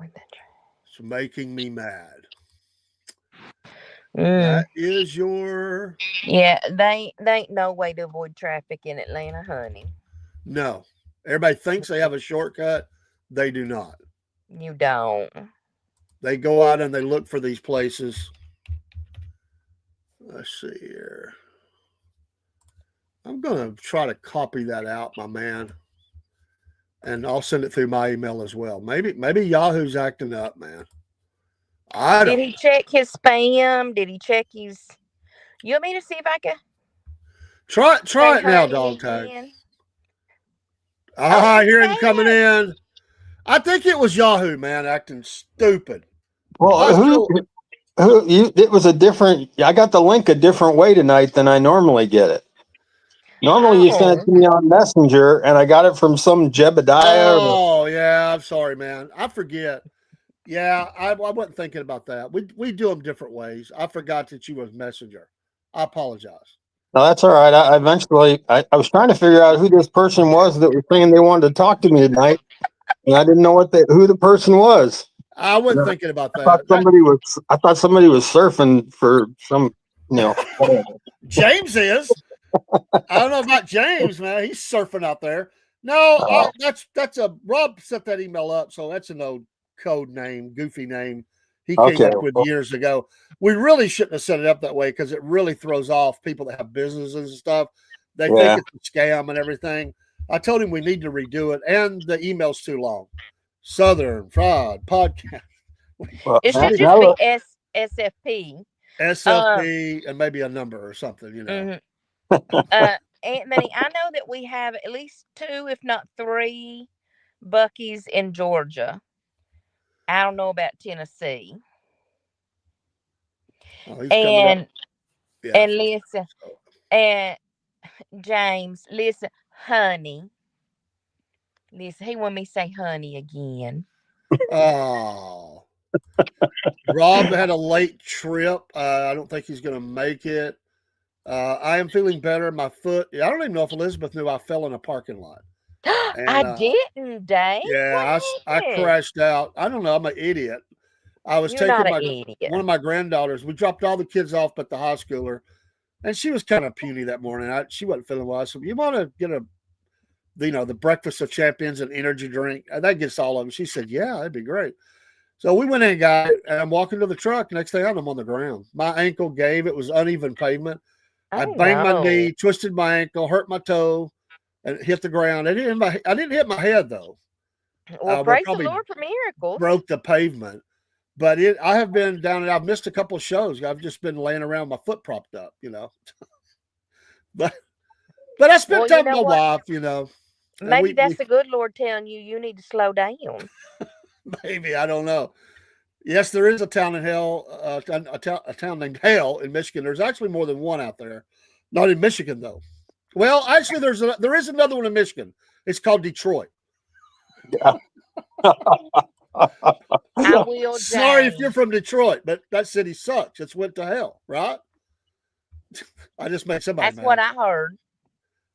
S3: It's making me mad. That is your.
S4: Yeah, they ain't no way to avoid traffic in Atlanta, honey.
S3: No. Everybody thinks they have a shortcut. They do not.
S4: You don't.
S3: They go out and they look for these places. Let's see here. I'm going to try to copy that out, my man. And I'll send it through my email as well. Maybe Yahoo's acting up, man.
S4: Did he check his spam? Did he check his? You want me to see if I can
S3: try it now, dog tag. I hear him coming in. I think it was Yahoo, man, acting stupid.
S5: Well, it was a different. I got the link a different way tonight than I normally get it. Normally, you send it to me on Messenger, and I got it from some Jebediah.
S3: Oh, yeah. I'm sorry, man. I forget. Yeah, I wasn't thinking about that. We do them different ways. I forgot that you was Messenger. I apologize.
S5: No, that's all right. I eventually was trying to figure out who this person was that was saying they wanted to talk to me tonight, and I didn't know who the person was.
S3: I wasn't thinking about that.
S5: I thought somebody was surfing for some,
S3: James is. I don't know about James, man. He's surfing out there. No, that's a Rob set that email up, so that's an old code name, goofy name he came up with years ago. We really shouldn't have set it up that way because it really throws off people that have businesses and stuff. They think it's a scam and everything. I told him we need to redo it, and the email's too long. Southern Fried Podcast.
S4: It should just be SFP.
S3: SFP and maybe a number or something,
S4: Anthony, I know that we have at least 2, if not 3, Buc-ee's in Georgia. I don't know about Tennessee. And listen, and James, listen, honey. Listen, he wanted me to say honey again.
S3: Oh. Rob had a late trip. I don't think he's going to make it. I am feeling better. My foot. I don't even know if Elizabeth knew I fell in a parking lot.
S4: And, I didn't, Dave.
S3: Yeah, I crashed out. I don't know. I'm an idiot. I was taking one of my granddaughters. We dropped all the kids off at the high schooler, and she was kind of puny that morning. She wasn't feeling well. I said, "You want to get the breakfast of champions and energy drink?" And that gets all of them. She said, "Yeah, that'd be great." So we went in and got it, and I'm walking to the truck. Next thing I know, I'm on the ground. My ankle gave. It was uneven pavement. I banged my knee, twisted my ankle, hurt my toe, and hit the ground. I didn't hit my head, though.
S4: Well, praise the Lord for miracles.
S3: Broke the pavement. But I have been down, and I've missed a couple of shows. I've just been laying around, my foot propped up, But I spent time with my wife,
S4: Maybe that's the good Lord telling you need to slow down.
S3: Maybe, I don't know. Yes, there is a town in Hale, a town named Hale in Michigan. There's actually more than one out there. Not in Michigan though. Well, actually, there is another one in Michigan. It's called Detroit.
S4: I will.
S3: Sorry if
S4: James.
S3: you're from Detroit, but that city sucks. It's went to hell, right? I just made somebody
S4: That's
S3: mad.
S4: what I heard.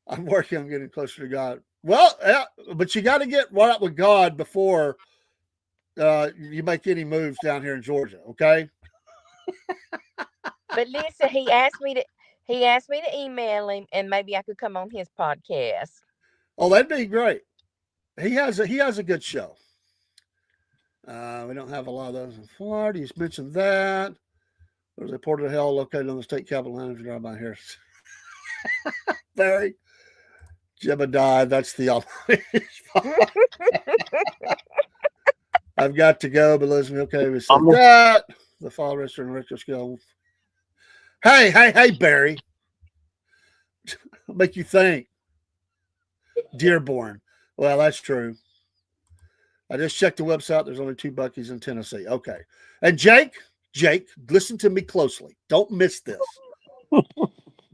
S3: I'm working on getting closer to God. Well, yeah, but you got to get right up with God before you make any moves down here in Georgia. Okay.
S4: But listen, he asked me to email him, and maybe I could come on his podcast.
S3: Oh, that'd be great. He has a good show. We don't have a lot of those in Florida. He's mentioned that. There's a port of hell located on the state capital line. If you drive by here, Barry Jebediah. That's the I've got to go, but listen, okay, we said that. The fall restaurant retro skill. Hey, Barry. Make you think. Dearborn. Well, that's true. I just checked the website. There's only 2 Buc-ee's in Tennessee. Okay. And Jake, listen to me closely. Don't miss this.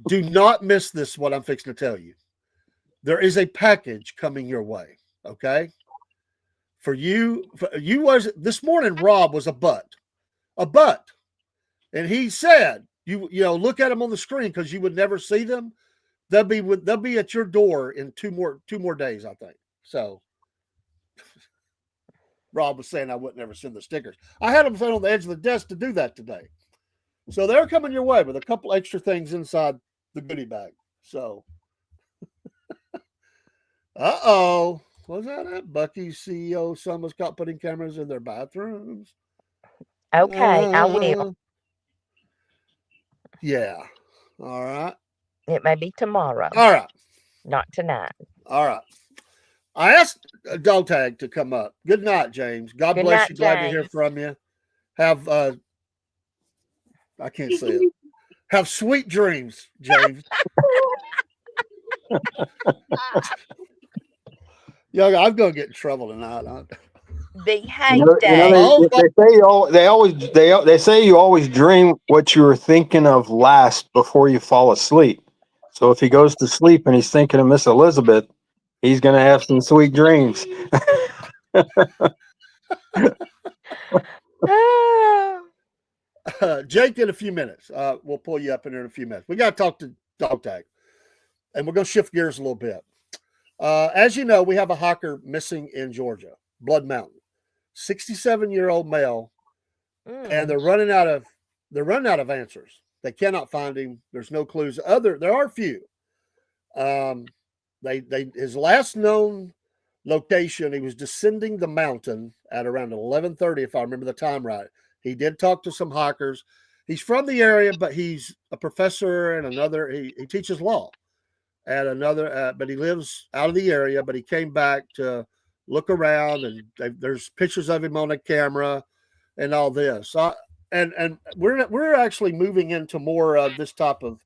S3: Do not miss this, what I'm fixing to tell you. There is a package coming your way. Okay. For you was this morning, Rob was a butt. And he said, you look at them on the screen because you would never see them. They'll be at your door in two more days, I think. So Rob was saying I wouldn't ever send the stickers. I had them set on the edge of the desk to do that today. So they're coming your way with a couple extra things inside the goodie bag. So, was that Buc-ee's CEO? Someone's caught putting cameras in their bathrooms.
S4: Okay, I will.
S3: Yeah. All right.
S4: It may be tomorrow.
S3: All right.
S4: Not tonight.
S3: All right. I asked Dog Tag to come up. Good night, James. God
S4: Good
S3: bless
S4: night,
S3: you. Glad to hear
S4: James.
S3: from you. Have I can't say it. Have sweet dreams, James. Young, I'm gonna get in trouble tonight.
S4: The hate
S5: They say you always dream what you were thinking of last before you fall asleep. So if he goes to sleep and he's thinking of Miss Elizabeth, he's going to have some sweet dreams.
S3: Jake, in a few minutes, we'll pull you up in there in a few minutes. We got to talk to Dog Tag, and we're going to shift gears a little bit. As you know, we have a hiker missing in Georgia, Blood Mountain, 67-year-old male, and they're running out of answers. They cannot find him. There's no clues. There are a few. His last known location, he was descending the mountain at around 11:30, if I remember the time right. He did talk to some hikers. He's from the area, but he's a professor and he teaches law at another, but he lives out of the area, but he came back to look around, and there's pictures of him on a camera and all this. And we're actually moving into more of this type of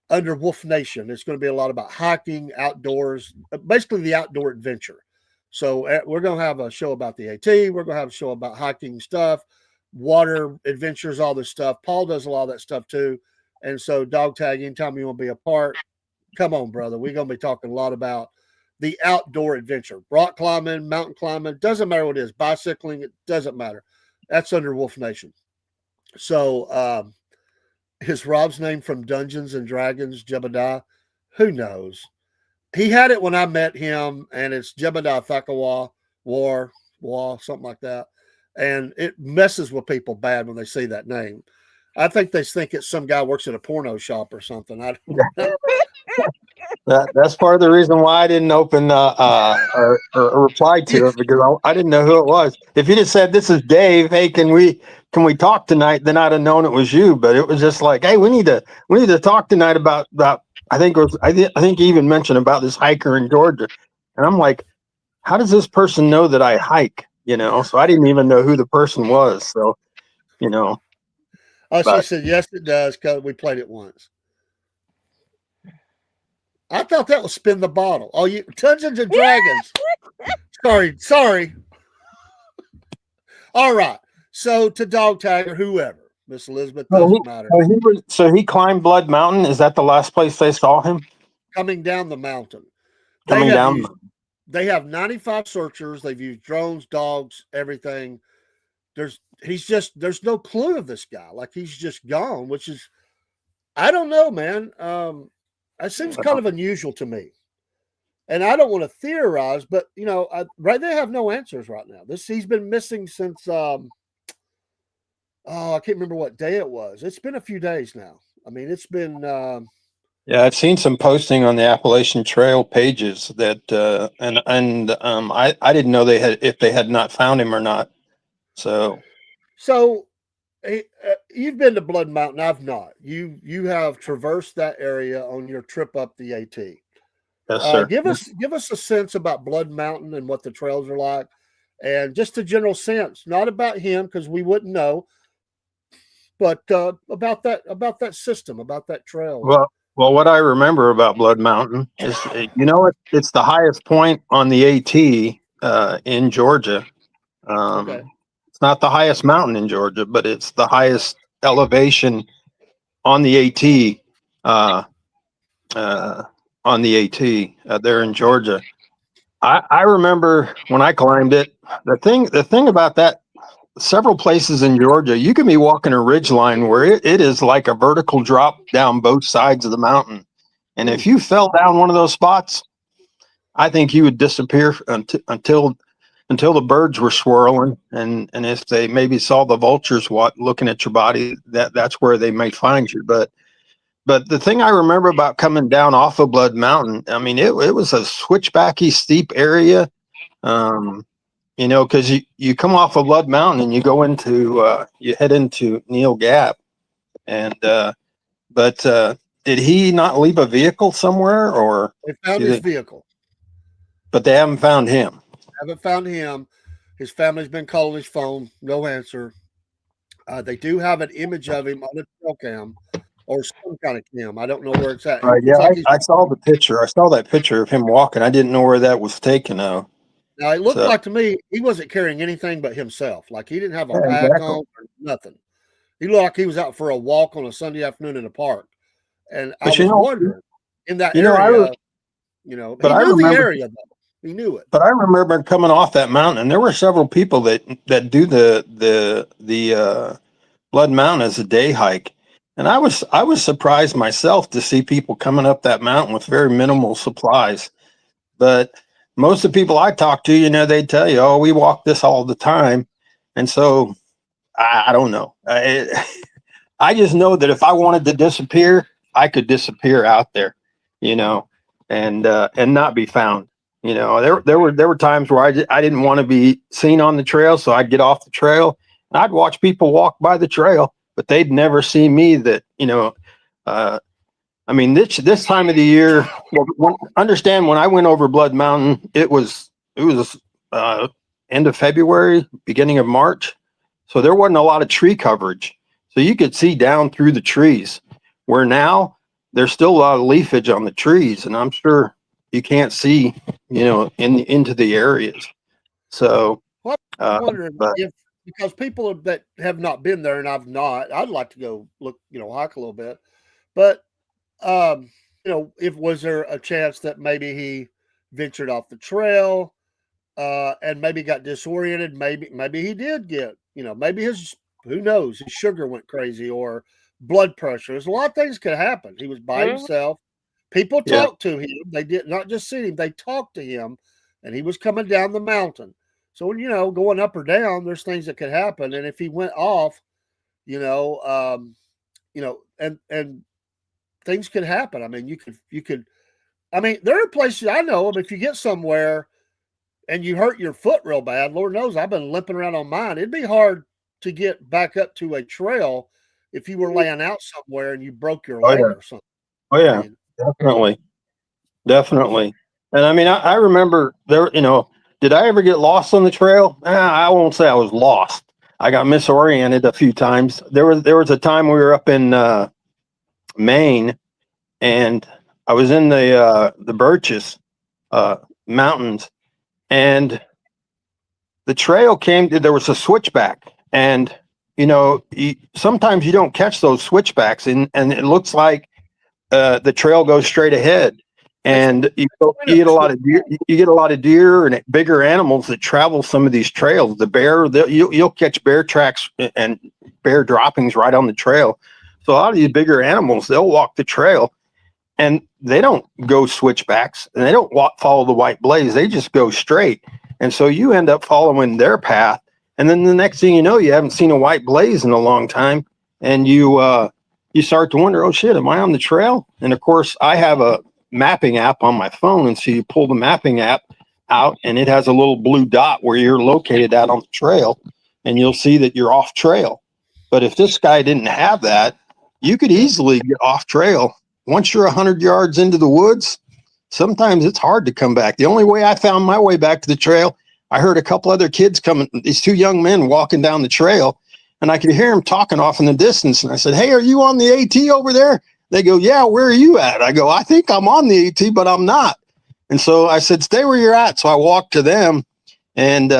S3: under Wolf Nation. It's going to be a lot about hiking, outdoors, basically the outdoor adventure. So we're going to have a show about the AT. We're going to have a show about hiking stuff, water adventures, all this stuff. Paul does a lot of that stuff too. And so Dog Tag, anytime you want to be a part, come on, brother. We're going to be talking a lot about the outdoor adventure, rock climbing, mountain climbing, doesn't matter what it is, bicycling, it doesn't matter. That's under Wolf Nation. So is Rob's name from Dungeons and Dragons, Jebediah? Who knows? He had it when I met him, and it's Jebediah Thakawa, War, something like that. And it messes with people bad when they see that name. I think they think it's some guy works at a porno shop or something. I don't know.
S5: That's part of the reason why I didn't open or reply to it, because I didn't know who it was. If you just said, "This is Dave. Hey, can we talk tonight?" Then I'd have known it was you. But it was just like, "Hey, we need to talk tonight about." I think he even mentioned about this hiker in Georgia, and I'm like, how does this person know that I hike? So I didn't even know who the person was. So,
S3: she said, yes, it does, because we played it once. I thought that was Spin the Bottle. Oh, you Dungeons and Dragons. Sorry. All right. So to dog tag or whoever, Miss Elizabeth,
S5: So
S3: doesn't matter.
S5: so he climbed Blood Mountain. Is that the last place they saw him?
S3: Coming down the mountain.
S5: Coming down.
S3: They have 95 searchers. They've used drones, dogs, everything. There's no clue of this guy. Like he's just gone, which is, I don't know, man. That seems kind of unusual to me. And I don't want to theorize, but you know, they have no answers right now. He's been missing since I can't remember what day it was. It's been a few days now. I mean, it's been
S5: Yeah, I've seen some posting on the Appalachian Trail pages that I didn't know if they had not found him or not. So
S3: you've been to Blood Mountain. I've not. You have traversed that area on your trip up the AT.
S5: yes, sir.
S3: Give us a sense about Blood Mountain and what the trails are like, and just a general sense, not about him because we wouldn't know, but about that system, about that trail.
S5: Well, what I remember about Blood Mountain is, it's the highest point on the AT in Georgia.
S3: Okay.
S5: It's not the highest mountain in Georgia, but it's the highest elevation on the AT. On the AT there in Georgia. I remember when I climbed it. The thing about that, several places in Georgia, you can be walking a ridge line where it is like a vertical drop down both sides of the mountain. And if you fell down one of those spots, I think you would disappear until the birds were swirling. And if they maybe saw the vultures looking at your body, that's where they may find you. But the thing I remember about coming down off of Blood Mountain, I mean, it was a switchbacky, steep area. Because you come off of Blood Mountain and you go into you head into Neil Gap, and but did he not leave a vehicle somewhere, or
S3: they found his vehicle?
S5: But they haven't found him.
S3: Haven't found him. His family's been calling his phone, no answer. They do have an image of him on the trail cam or some kind of cam. I don't know where it's at.
S5: Yeah, I saw the picture. I saw that picture of him walking. I didn't know where that was taken though.
S3: Now it looked like to me he wasn't carrying anything but himself. Like he didn't have a pack on or nothing. He looked like he was out for a walk on a Sunday afternoon in the park. And I was wondering in that area, he knew the area though. He knew it. But
S5: I remember coming off that mountain, and there were several people that do the Blood Mountain as a day hike. And I was surprised myself to see people coming up that mountain with very minimal supplies. But most of the people I talk to, they'd tell you, oh, we walk this all the time. And so I don't know. I just know that if I wanted to disappear, I could disappear out there, and not be found. There were times where I didn't want to be seen on the trail. So I'd get off the trail and I'd watch people walk by the trail, but they'd never see me this time of the year, understand when I went over Blood Mountain, it was end of February, beginning of March. So there wasn't a lot of tree coverage. So you could see down through the trees, where now there's still a lot of leafage on the trees. And I'm sure you can't see, into the areas. So
S3: I'm wondering if, because people that have not been there and I've not, I'd like to go look, hike a little bit, but if was there a chance that maybe he ventured off the trail and maybe got disoriented? Maybe he did get, maybe who knows, his sugar went crazy or blood pressure. There's a lot of things could happen. He was by himself. People talked to him. They did not just see him. They talked to him, and he was coming down the mountain. So, going up or down, there's things that could happen. And if he went off, and things could happen. I mean, you could, there are places I know of, if you get somewhere and you hurt your foot real bad, Lord knows I've been limping around on mine. It'd be hard to get back up to a trail if you were laying out somewhere and you broke your leg or something.
S5: Oh yeah, definitely. And I remember there, did I ever get lost on the trail? I won't say I was lost. I got misoriented a few times. There was a time we were up in Maine, and I was in the Birches mountains, and the trail there was a switchback, And, sometimes you don't catch those switchbacks and it looks like the trail goes straight ahead. And you get a lot of deer. You get a lot of deer and bigger animals that travel some of these trails. The bear, you'll catch bear tracks and bear droppings right on the trail. So a lot of these bigger animals, they'll walk the trail, and they don't go switchbacks, and they don't follow the white blaze. They just go straight, and so you end up following their path. And then the next thing you know, you haven't seen a white blaze in a long time, and you start to wonder, oh shit, am I on the trail? And of course, I have a mapping app on my phone, and so you pull the mapping app out and it has a little blue dot where you're located at on the trail, and you'll see that you're off trail. But if this guy didn't have that, you could easily get off trail. Once you're 100 yards into the woods, sometimes it's hard to come back. The only way I found my way back to the trail, I heard a couple other kids coming, these two young men walking down the trail, and I could hear them talking off in the distance. And I said, hey, are you on the AT over there? They go, yeah, where are you at? I go, I think I'm on the AT, but I'm not. And so I said, stay where you're at. So I walked to them and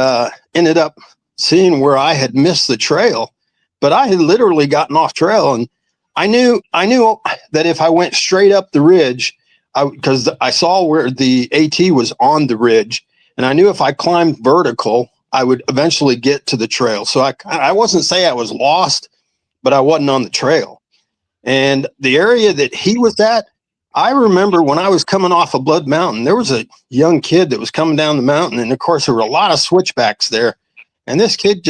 S5: ended up seeing where I had missed the trail, but I had literally gotten off trail. And I knew that if I went straight up the ridge, because I saw where the AT was on the ridge, and I knew if I climbed vertical, I would eventually get to the trail. So I wasn't saying I was lost, but I wasn't on the trail. And the area that he was at, I remember when I was coming off of Blood Mountain, there was a young kid that was coming down the mountain. And of course, there were a lot of switchbacks there. And this kid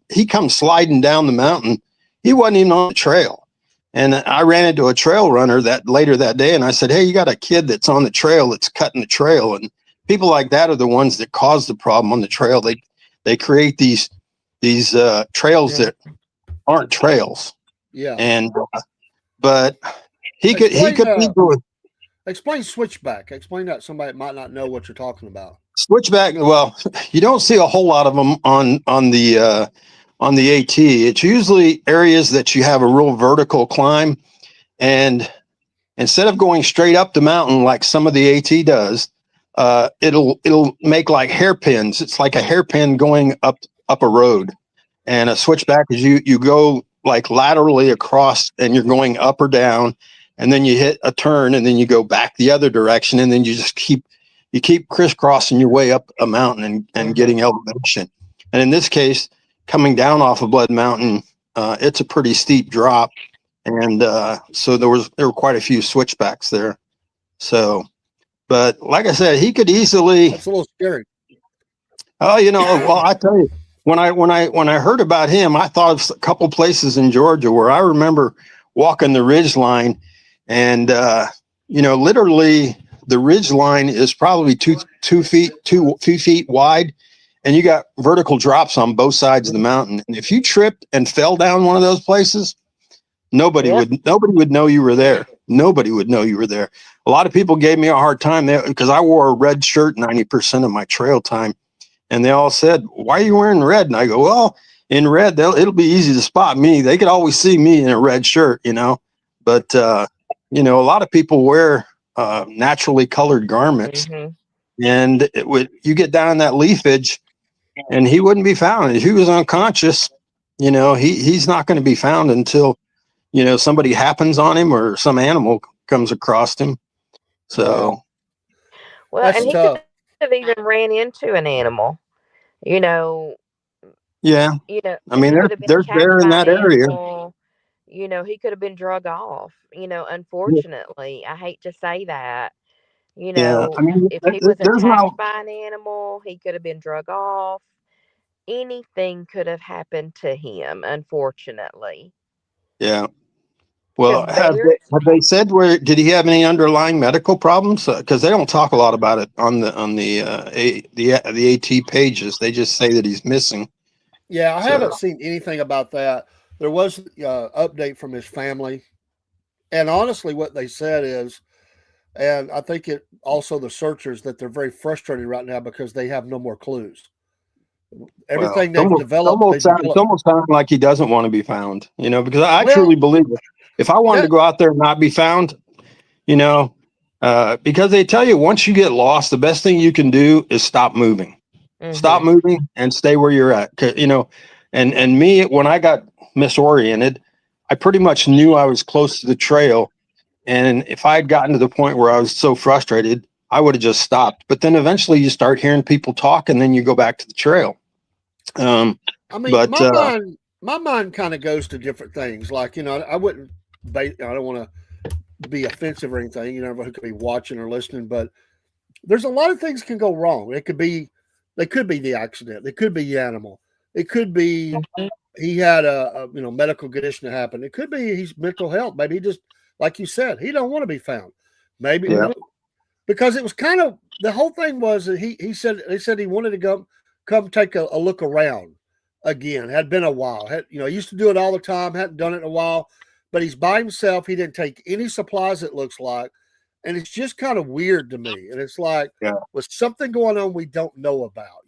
S5: he comes sliding down the mountain. He wasn't even on the trail. And I ran into a trail runner later that day. And I said, hey, you got a kid that's on the trail that's cutting the trail. And people like that are the ones that cause the problem on the trail. They create these trails that aren't trails.
S3: Yeah.
S5: And, but he could
S3: explain switchback. Explain that to somebody that might not know what you're talking about.
S5: Switchback. Well, you don't see a whole lot of them on the AT. It's usually areas that you have a real vertical climb, and instead of going straight up the mountain like some of the AT does, it'll make like hairpins. It's like a hairpin going up a road, and a switchback is you go like laterally across, and you're going up or down, and then you hit a turn, and then you go back the other direction, and then you just keep crisscrossing your way up a mountain and getting elevation. And in this case, coming down off of Blood Mountain, it's a pretty steep drop, and so there were quite a few switchbacks there. So, but like I said, he could easily.
S3: That's a little scary.
S5: Oh, well, I tell you, when I heard about him, I thought of a couple places in Georgia where I remember walking the ridge line, and literally the ridge line is probably two feet wide, and you got vertical drops on both sides of the mountain. And if you tripped and fell down one of those places, nobody would know you were there. Nobody would know you were there. A lot of people gave me a hard time there because I wore a red shirt 90% of my trail time. And they all said, why are you wearing red? And I go, well, in red, it'll be easy to spot me. They could always see me in a red shirt, But, a lot of people wear naturally colored garments. Mm-hmm. And you get down in that leafage, and he wouldn't be found. If he was unconscious, he's not going to be found until, somebody happens on him or some animal comes across him. So.
S4: Well, and he could have even ran into an animal,
S5: Yeah.
S4: I mean,
S5: there's bear in that area.
S4: He could have been drug off, unfortunately. I hate to say that. If he was attacked by an animal, he could have been drug off. Anything could have happened to him, unfortunately.
S5: Yeah. Well, have they said did he have any underlying medical problems? Because they don't talk a lot about it on the AT pages. They just say that he's missing.
S3: Yeah, I haven't seen anything about that. There was an update from his family, and honestly, what they said is, and I think it also the searchers, that they're very frustrated right now because they have no more clues. Everything they've developed,
S5: it's almost sounds like he doesn't want to be found. Because I truly believe it. If I wanted to go out there and not be found, because they tell you once you get lost, the best thing you can do is stop moving. Mm-hmm. Stop moving and stay where you're at. And And me, when I got misoriented, I pretty much knew I was close to the trail. And if I had gotten to the point where I was so frustrated, I would have just stopped. But then eventually you start hearing people talk, and then you go back to the trail.
S3: I mean,
S5: But
S3: my mind kind of goes to different things. Like, I wouldn't, I don't want to be offensive or anything, who could be watching or listening, but there's a lot of things can go wrong. They could be the accident. It could be the animal. It could be he had a medical condition that happened. It could be he's mental health. Maybe he just, like you said, he don't want to be found. Maybe because it was kind of, the whole thing was that they said he wanted to come take a look around again. Had been a while. He used to do it all the time. Hadn't done it in a while, but he's by himself. He didn't take any supplies, it looks like. And it's just kind of weird to me. And it's like, was something going on we don't know about,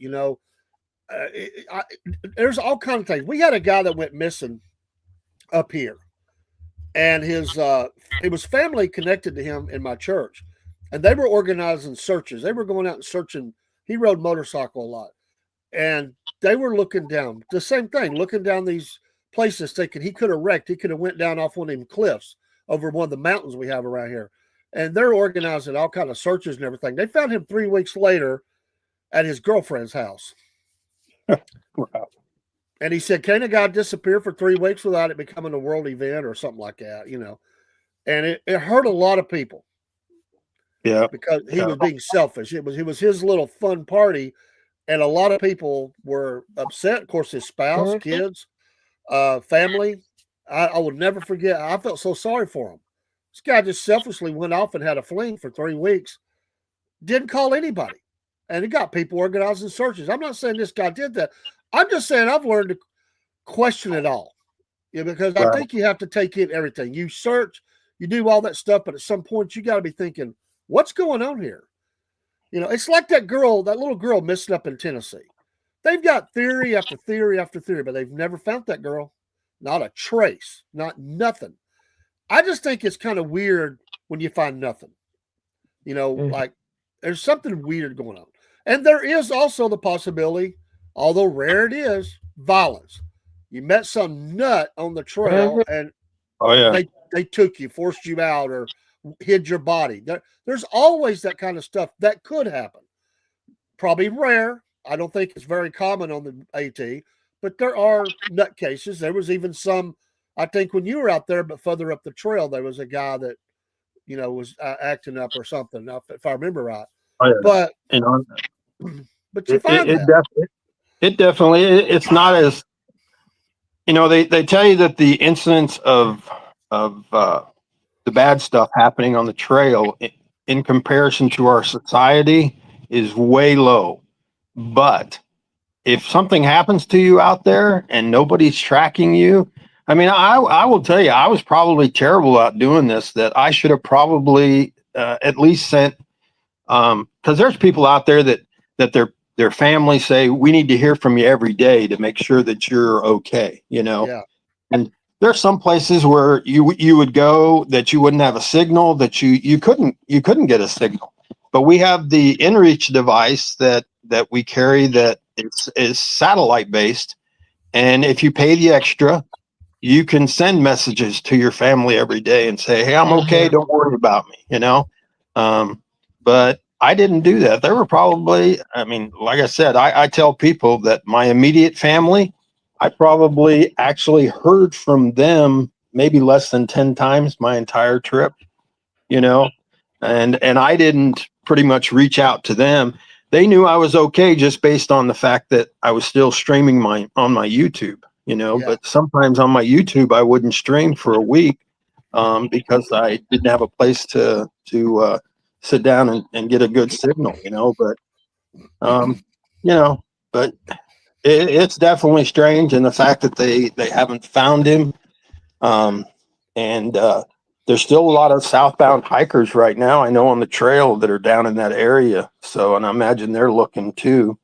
S3: there's all kinds of things. We had a guy that went missing up here, and it was family connected to him in my church, and they were organizing searches. They were going out and searching. He rode motorcycle a lot, and they were looking down the same thing, looking down these places, thinking he could have wrecked. He could have went down off one of them cliffs over one of the mountains we have around here. And they're organizing all kind of searches and everything. They found him 3 weeks later at his girlfriend's house.
S5: Wow.
S3: And he said, can a guy disappear for 3 weeks without it becoming a world event or something like that, And it hurt a lot of people.
S5: Yeah.
S3: Because he was being selfish. It was his little fun party. And a lot of people were upset. Of course, his spouse, kids, family. I will never forget. I felt so sorry for him. This guy just selfishly went off and had a fling for 3 weeks. Didn't call anybody. And he got people organizing searches. I'm not saying this guy did that. I'm just saying I've learned to question it all. Because I think you have to take in everything. You search, you do all that stuff, but at some point you got to be thinking, what's going on here? It's like that little girl missing up in Tennessee. They've got theory after theory after theory, but they've never found that girl. Not a trace, nothing. I just think it's kind of weird when you find nothing. Like there's something weird going on. And there is also the possibility, although rare it is, violence. You met some nut on the trail and they took you, forced you out, or hid your body. There's always that kind of stuff that could happen. Probably rare. I don't think it's very common on the AT, but there are nut cases. There was even some, I think when you were out there, but further up the trail, there was a guy that, was acting up or something, if I remember right. But you find
S5: it definitely, it's not as, they tell you that the incidence of the bad stuff happening on the trail in comparison to our society is way low. But if something happens to you out there and nobody's tracking you, I mean, I will tell you, I was probably terrible about doing this, that I should have probably at least sent, because there's people out there that their family say, we need to hear from you every day to make sure that you're okay,
S3: Yeah.
S5: And there's some places where you would go that you wouldn't have a signal, that you couldn't get a signal. But we have the InReach device that we carry that is satellite based, and if you pay the extra, you can send messages to your family every day and say, hey, I'm okay, don't worry about me, but I didn't do that. There were probably, I mean, like I said, I tell people that my immediate family, I probably actually heard from them maybe less than 10 times my entire trip, and I didn't pretty much reach out to them. They knew I was okay just based on the fact that I was still streaming on my YouTube, but sometimes on my YouTube, I wouldn't stream for a week because I didn't have a place to sit down and get a good signal, but it's definitely strange. And the fact that they haven't found him, and there's still a lot of southbound hikers right now, I know, on the trail that are down in that area. So, and I imagine they're looking too,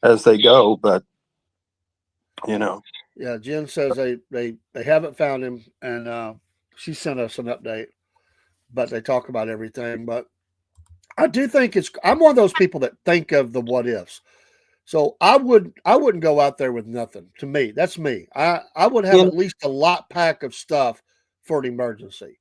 S5: as they go, but
S3: Yeah, Jen says they haven't found him, and she sent us an update, but they talk about everything. But I do think I'm one of those people that think of the what ifs. So I wouldn't go out there with nothing. To me, that's me. I would have
S5: Yeah.
S3: at least a lot pack of stuff for an emergency.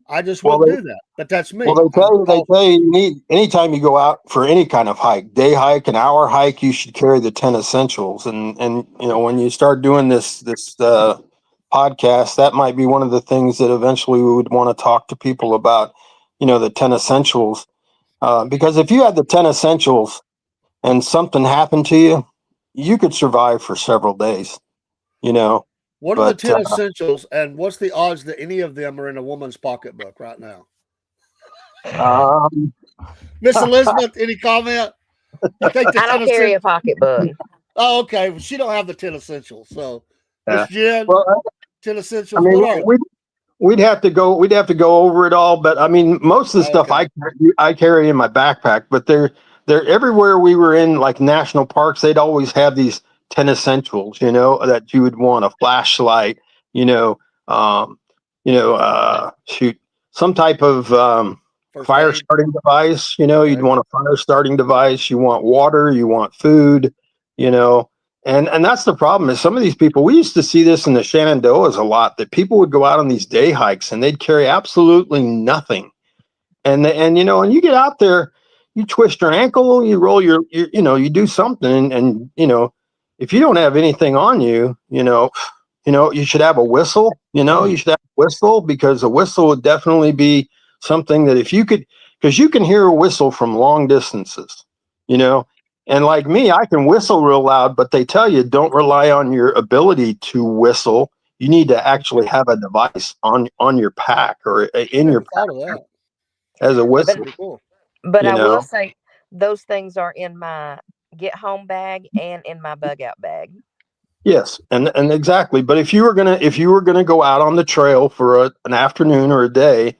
S3: I just
S5: Well,
S3: wouldn't do that. But that's me.
S5: Well, they tell you need anytime you go out for any kind of hike, day hike, an hour hike, you should carry the 10 essentials. And when you start doing this podcast, that might be one of the things that eventually we would want to talk to people about. The 10 essentials, because if you had the 10 essentials and something happened to you, you could survive for several days.
S3: What are the
S5: But
S3: 10 essentials, and what's the odds that any of them are in a woman's pocketbook right now? Miss Elizabeth, any comment? You think the
S4: I
S3: 10
S4: don't carry a
S3: essentials?
S4: pocketbook.
S3: Oh, okay. Well, she don't have the 10 essentials. So, Miss Jen,
S5: well,
S3: 10
S5: I
S3: essentials.
S5: mean,
S3: What are they?
S5: we'd have to go over it all, but I mean, most of the stuff
S3: Okay.
S5: I carry in my backpack, but they're everywhere we were in, like national parks, they'd always have these 10 essentials, that you would want: a flashlight, shoot, some type of
S3: First
S5: fire
S3: aid.
S5: starting device, you'd
S3: Okay.
S5: want a fire starting device, you want water, you want food, and that's the problem. Is some of these people, we used to see this in the Shenandoahs a lot, that people would go out on these day hikes and they'd carry absolutely nothing. And you get out there, you twist your ankle, you roll your you do something, and if you don't have anything on you, you should have a whistle. You should have a whistle, because a whistle would definitely be something that, if you could, because you can hear a whistle from long distances, and like me, I can whistle real loud, but they tell you don't rely on your ability to whistle. You need to actually have a device on your pack or in your pack
S3: Thought of that.
S5: as a whistle.
S3: Pretty cool.
S4: But I will say those things are in my get home bag and in my bug out bag.
S5: Yes, and exactly. But if you were gonna go out on the trail for an afternoon or a day,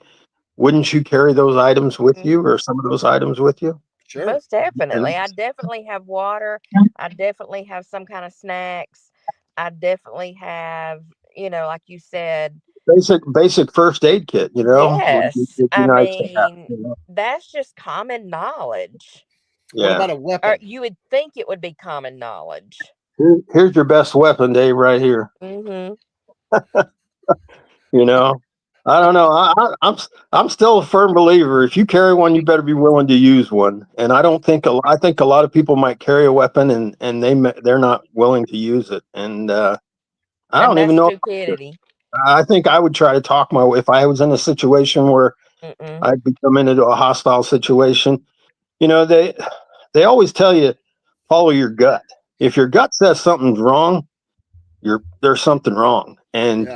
S5: wouldn't you carry those items with you, or some of those items with you?
S3: Sure.
S4: Most definitely. I definitely have water. I definitely have some kind of snacks. I definitely have, like you said,
S5: Basic first aid kit,
S4: yes.
S5: would be
S4: I
S5: nice to have,
S4: mean, that's just common knowledge.
S3: What
S5: Yeah.
S3: about a weapon?
S4: Or you would think it would be common knowledge.
S5: Here's your best weapon, Dave, right here.
S4: Mm-hmm.
S5: I don't know. I'm still a firm believer. If you carry one, you better be willing to use one. And I think a lot of people might carry a weapon and they're not willing to use it. And I don't even know.
S4: Stupidity.
S5: I think I would try to talk if I was in a situation where I'd become into a hostile situation. They always tell you, follow your gut. If your gut says something's wrong, there's something wrong. And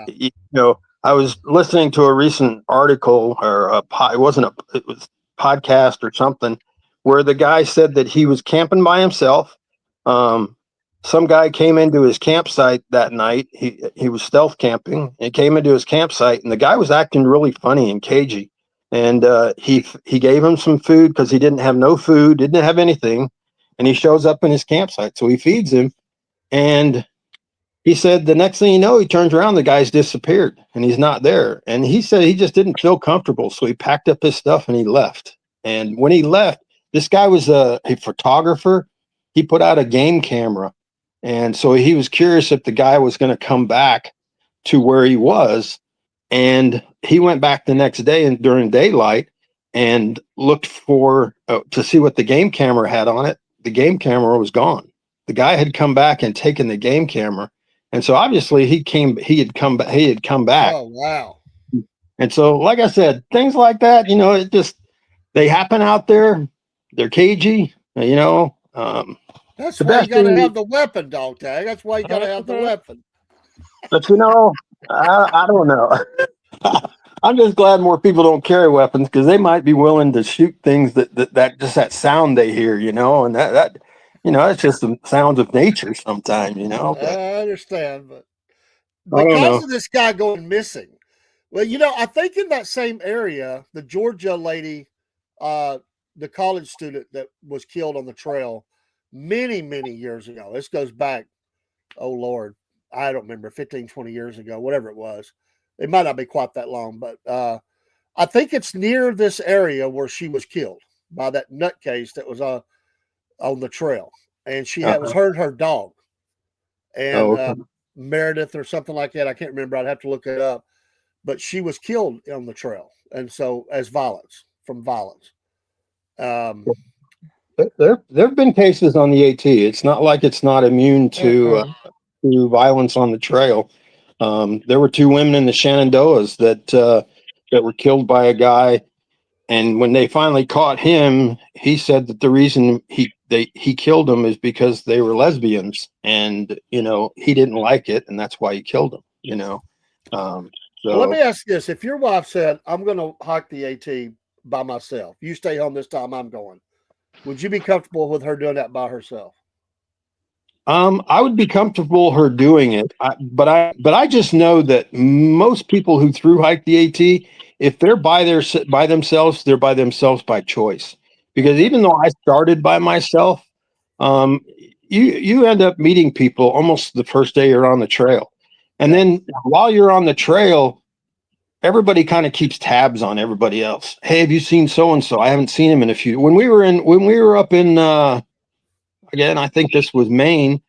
S5: I was listening to a recent article, or it was podcast or something, where the guy said that he was camping by himself. Some guy came into his campsite that night. He was stealth camping and came into his campsite, and the guy was acting really funny and cagey. And he gave him some food, because he didn't have no food, didn't have anything. And he shows up in his campsite, so he feeds him. And he said the next thing you know, he turns around, the guy's disappeared and he's not there. And he said he just didn't feel comfortable, so he packed up his stuff and he left. And when he left, this guy was a photographer. He put out a game camera. And so he was curious if the guy was going to come back to where he was. And he went back the next day and during daylight and looked for to see what the game camera had on it. The game camera was gone. The guy had come back and taken the game camera. And so obviously he had come back.
S3: Oh, wow.
S5: And so, like I said, things like that, it just, they happen out there. They're cagey,
S3: That's why you got to have the weapon, dog tag. That's why you got to have the weapon.
S5: But I don't know. I'm just glad more people don't carry weapons, because they might be willing to shoot things that just that sound they hear, and that it's just the sounds of nature sometimes, But,
S3: I understand, but
S5: I don't
S3: because
S5: know.
S3: of this guy going missing, well, I think in that same area, the Georgia lady, the college student that was killed on the trail many, many years ago. This goes back, oh Lord, I don't remember, 15, 20 years ago, whatever it was. It might not be quite that long, but I think it's near this area where she was killed by that nutcase that was on the trail. and she was her dog, and
S5: okay.
S3: Meredith or something like that. I can't remember. I'd have to look it up. But she was killed on the trail, and so as violence.
S5: There have been cases on the AT. It's not like it's not immune to violence on the trail. There were 2 women in the Shenandoahs that were killed by a guy, and when they finally caught him, he said that the reason he killed them is because they were lesbians, and he didn't like it, and that's why he killed them. So
S3: well, let me ask this: if your wife said, "I'm going to hike the AT by myself. You stay home this time. I'm going." Would you be comfortable with her doing that by herself?
S5: I would be comfortable her doing it, but I just know that most people who through hike the AT, if they're by themselves, they're by themselves by choice. Because even though I started by myself, you end up meeting people almost the first day you're on the trail, and then while you're on the trail, everybody kind of keeps tabs on everybody else. Hey, have you seen so and so? I haven't seen him in a few. When we were up in again, I think this was Maine,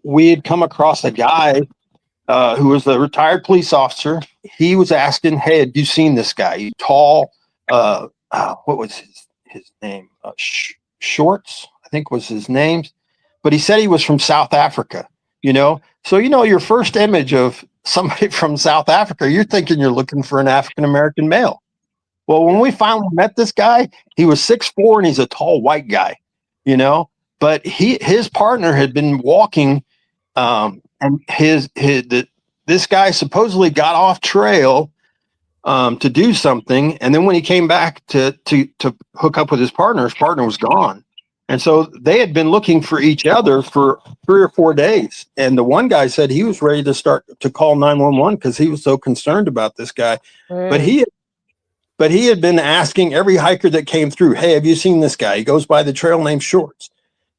S5: we had come across a guy who was a retired police officer. He was asking, "Hey, have you seen this guy? He's tall. What was his name? Shorts, I think was his name." But he said he was from South Africa. So your first image of somebody from South Africa, you're thinking you're looking for an African American male. Well, when we finally met this guy, he was 6'4" and he's a tall white guy. But his partner had been walking, and this guy supposedly got off trail to do something, and then when he came back to hook up with his partner was gone. And so they had been looking for each other for 3 or 4 days. And the one guy said he was ready to start to call 911 because he was so concerned about this guy. But he had been asking every hiker that came through, "Hey, have you seen this guy? He goes by the trail named Shorts."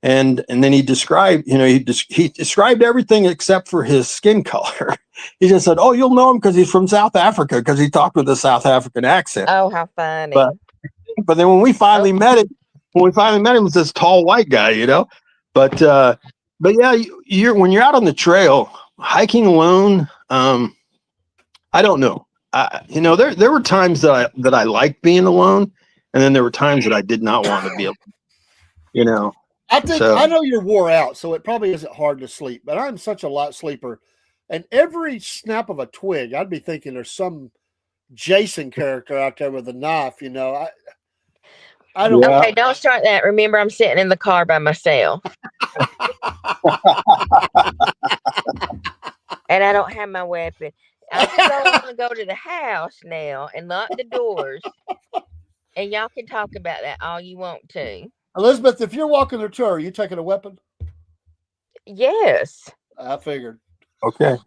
S5: And then he described, he described everything except for his skin color. He just said, "Oh, you'll know him because he's from South Africa," because he talked with a South African accent.
S4: Oh, how funny!
S5: But then when we finally met him, it was this tall white guy, But yeah, when you're out on the trail hiking alone, I don't know. There were times that I liked being alone, and then there were times that I did not want to be alone.
S3: I know you're wore out, so it probably isn't hard to sleep. But I'm such a light sleeper, and every snap of a twig, I'd be thinking there's some Jason character out there with a knife. I don't.
S4: Okay, don't start that. Remember, I'm sitting in the car by myself, and I don't have my weapon. I just want to go to the house now and lock the doors, and y'all can talk about that all you want to.
S3: Elizabeth, if you're walking the tour, are you taking a weapon?
S4: Yes.
S3: I figured.
S5: Okay.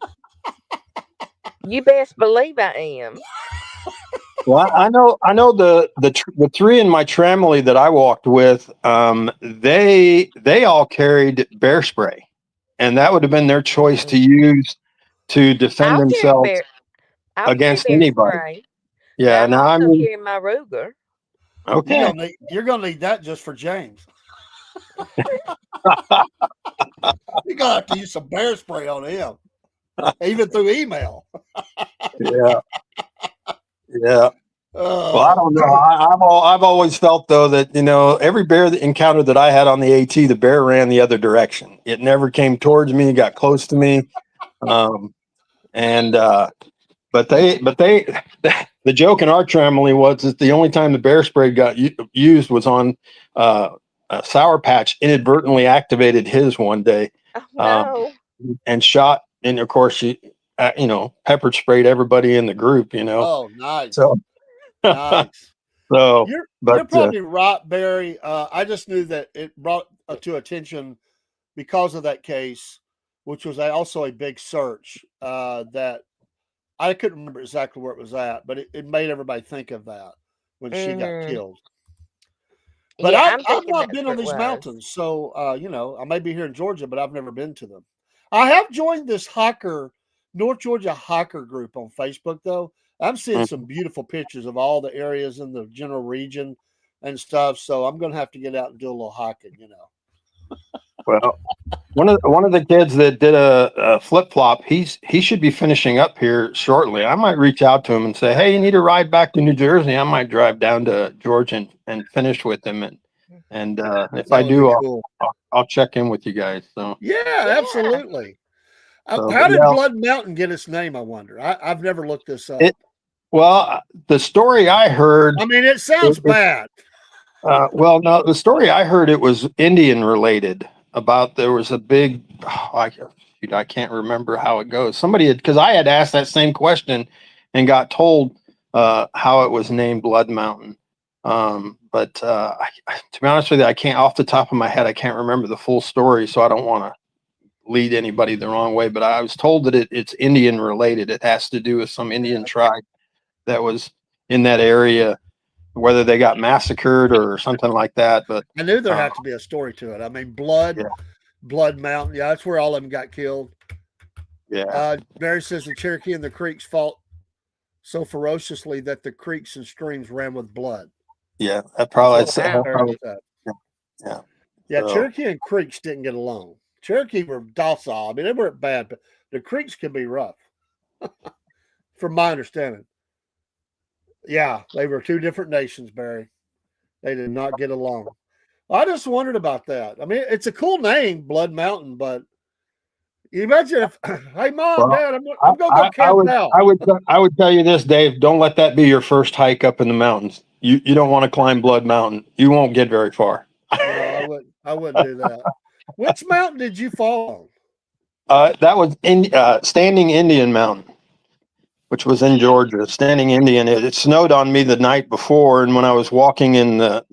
S4: You best believe I am.
S5: Well, I know the 3 in my tramily that I walked with, they all carried bear spray, and that would have been their choice to use to defend themselves against anybody. Spray. Yeah,
S4: now I'm also carrying my Ruger.
S5: Okay,
S3: you're gonna need that just for James. You're gonna have to use some bear spray on him, even through email.
S5: Yeah. Well, I don't know. I've always felt though that every bear encounter that I had on the AT, the bear ran the other direction. It never came towards me, got close to me, but the joke in our family was that the only time the bear spray got used was on Sour Patch inadvertently activated his one day, and shot, and of course she pepper sprayed everybody in the group.
S3: Oh, nice.
S5: So,
S3: nice.
S5: So
S3: you're probably right, Barry. I just knew that it brought to attention because of that case, which was also a big search that I couldn't remember exactly where it was at, but it made everybody think of that when she got killed. But I've not been on these mountains, so I may be here in Georgia, but I've never been to them. I have joined this North Georgia hiker group on Facebook, though. I'm seeing some beautiful pictures of all the areas in the general region and stuff. So I'm going to have to get out and do a little hiking,
S5: Well, one of the kids that did a flip flop, he should be finishing up here shortly. I might reach out to him and say, "Hey, you need a ride back to New Jersey?" I might drive down to Georgia and finish with him, and if
S3: That
S5: I
S3: would
S5: do,
S3: be cool.
S5: I'll check in with you guys. So
S3: Yeah, absolutely.
S5: So,
S3: How did
S5: yeah.
S3: Blood Mountain get its name? I wonder. I've never looked this up.
S5: Well, the story I heard.
S3: I mean, it sounds bad.
S5: Well, no, the story I heard, it was Indian related. About there was a big, I can't remember how it goes. Somebody had, because I had asked that same question and got told how it was named Blood Mountain. But to be honest with you, I can't, off the top of my head, I can't remember the full story, so I don't want to lead anybody the wrong way. But I was told that it's Indian related. It has to do with some Indian tribe that was in that area, whether they got massacred or something like that. But
S3: I knew there had to be a story to it. I mean, Blood Mountain. Yeah, that's where all of them got killed.
S5: Yeah.
S3: Barry says the Cherokee and the Creeks fought so ferociously that the creeks and streams ran with blood.
S5: Yeah, that probably.
S3: Yeah, Cherokee and Creeks didn't get along. Cherokee were docile. I mean, they weren't bad, but the Creeks can be rough, from my understanding. Yeah, they were two different nations, Barry. They did not get along. I just wondered about that. I mean, it's a cool name, Blood Mountain, but you imagine if, hey, Mom, Dad, I'm going to go camp out.
S5: I would tell you this, Dave. Don't let that be your first hike up in the mountains. You don't want to climb Blood Mountain. You won't get very far.
S3: No, I wouldn't do that. Which mountain did you fall
S5: on? That was Standing Indian Mountain, which was in Georgia. Standing Indian. It snowed on me the night before, and when I was walking in the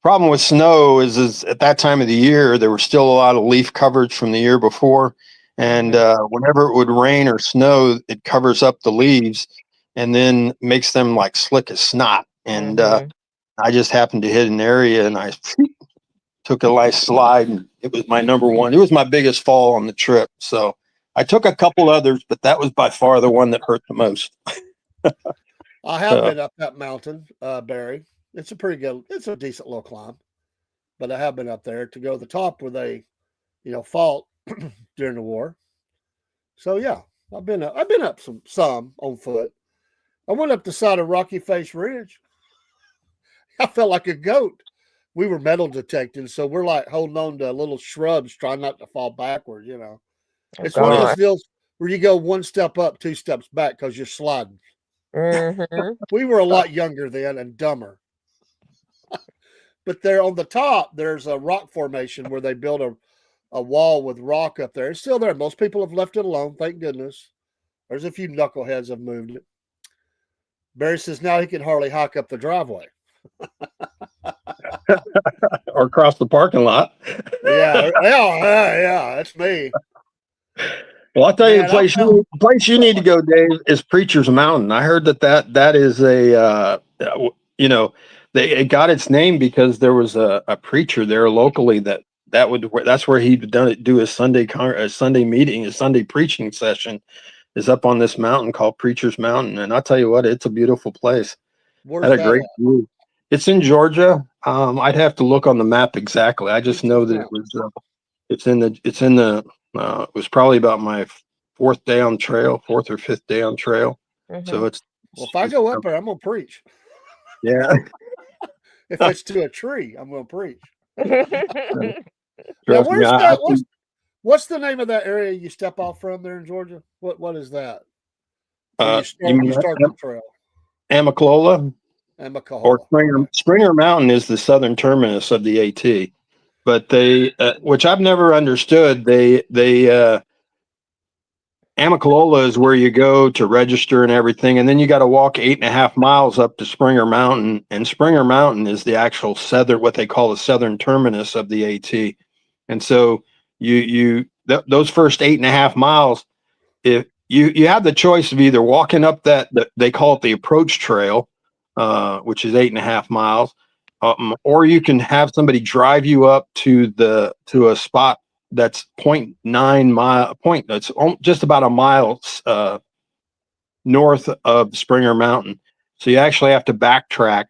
S5: problem with snow is at that time of the year, there was still a lot of leaf coverage from the year before. And whenever it would rain or snow, it covers up the leaves and then makes them like slick as snot. And I just happened to hit an area and I took a nice slide, and it was my number one. It was my biggest fall on the trip. So I took a couple others, but that was by far the one that hurt the most.
S3: I have been up that mountain, Barry. It's a decent little climb, but I have been up there to go to the top where they, fought during the war. So yeah, I've been up some on foot. I went up the side of Rocky Face Ridge. I felt like a goat. We were metal detecting, so we're like holding on to little shrubs, trying not to fall backwards. It's one of those deals where you go one step up, two steps back because you're sliding. We were a lot younger then and dumber. But there on the top, there's a rock formation where they built a wall with rock up there. It's still there. Most people have left it alone, thank goodness. There's a few knuckleheads have moved it. Barry says now he can hardly hike up the driveway.
S5: Or across the parking lot.
S3: Yeah, that's me.
S5: Well, I'll tell you, the place you need to go, Dave, is Preacher's Mountain. I heard that is it got its name because there was a preacher there locally that's where he'd do his Sunday meeting, his Sunday preaching session is up on this mountain called Preacher's Mountain. And I'll tell you what, it's a beautiful place.
S3: Where's that
S5: great view. It's in Georgia. I'd have to look on the map exactly. I just know that it was probably about my fourth or fifth day on trail. So
S3: if I go up there, I'm going to preach.
S5: Yeah.
S3: If it's to a tree, I'm going to preach. What's the name of that area you step off from there in Georgia? What is that? You start the trail.
S5: Amicalola. Or Springer Mountain is the southern terminus of the AT. But they, which I've never understood, Amicalola is where you go to register and everything, and then you got to walk 8.5 miles up to Springer Mountain, and Springer Mountain is the actual what they call the southern terminus of the AT. And so those first 8.5 miles, if you have the choice of either walking up they call it the approach trail, which is 8.5 miles, or you can have somebody drive you up to a spot that's 0.9 mile that's just about a mile north of Springer Mountain. So you actually have to backtrack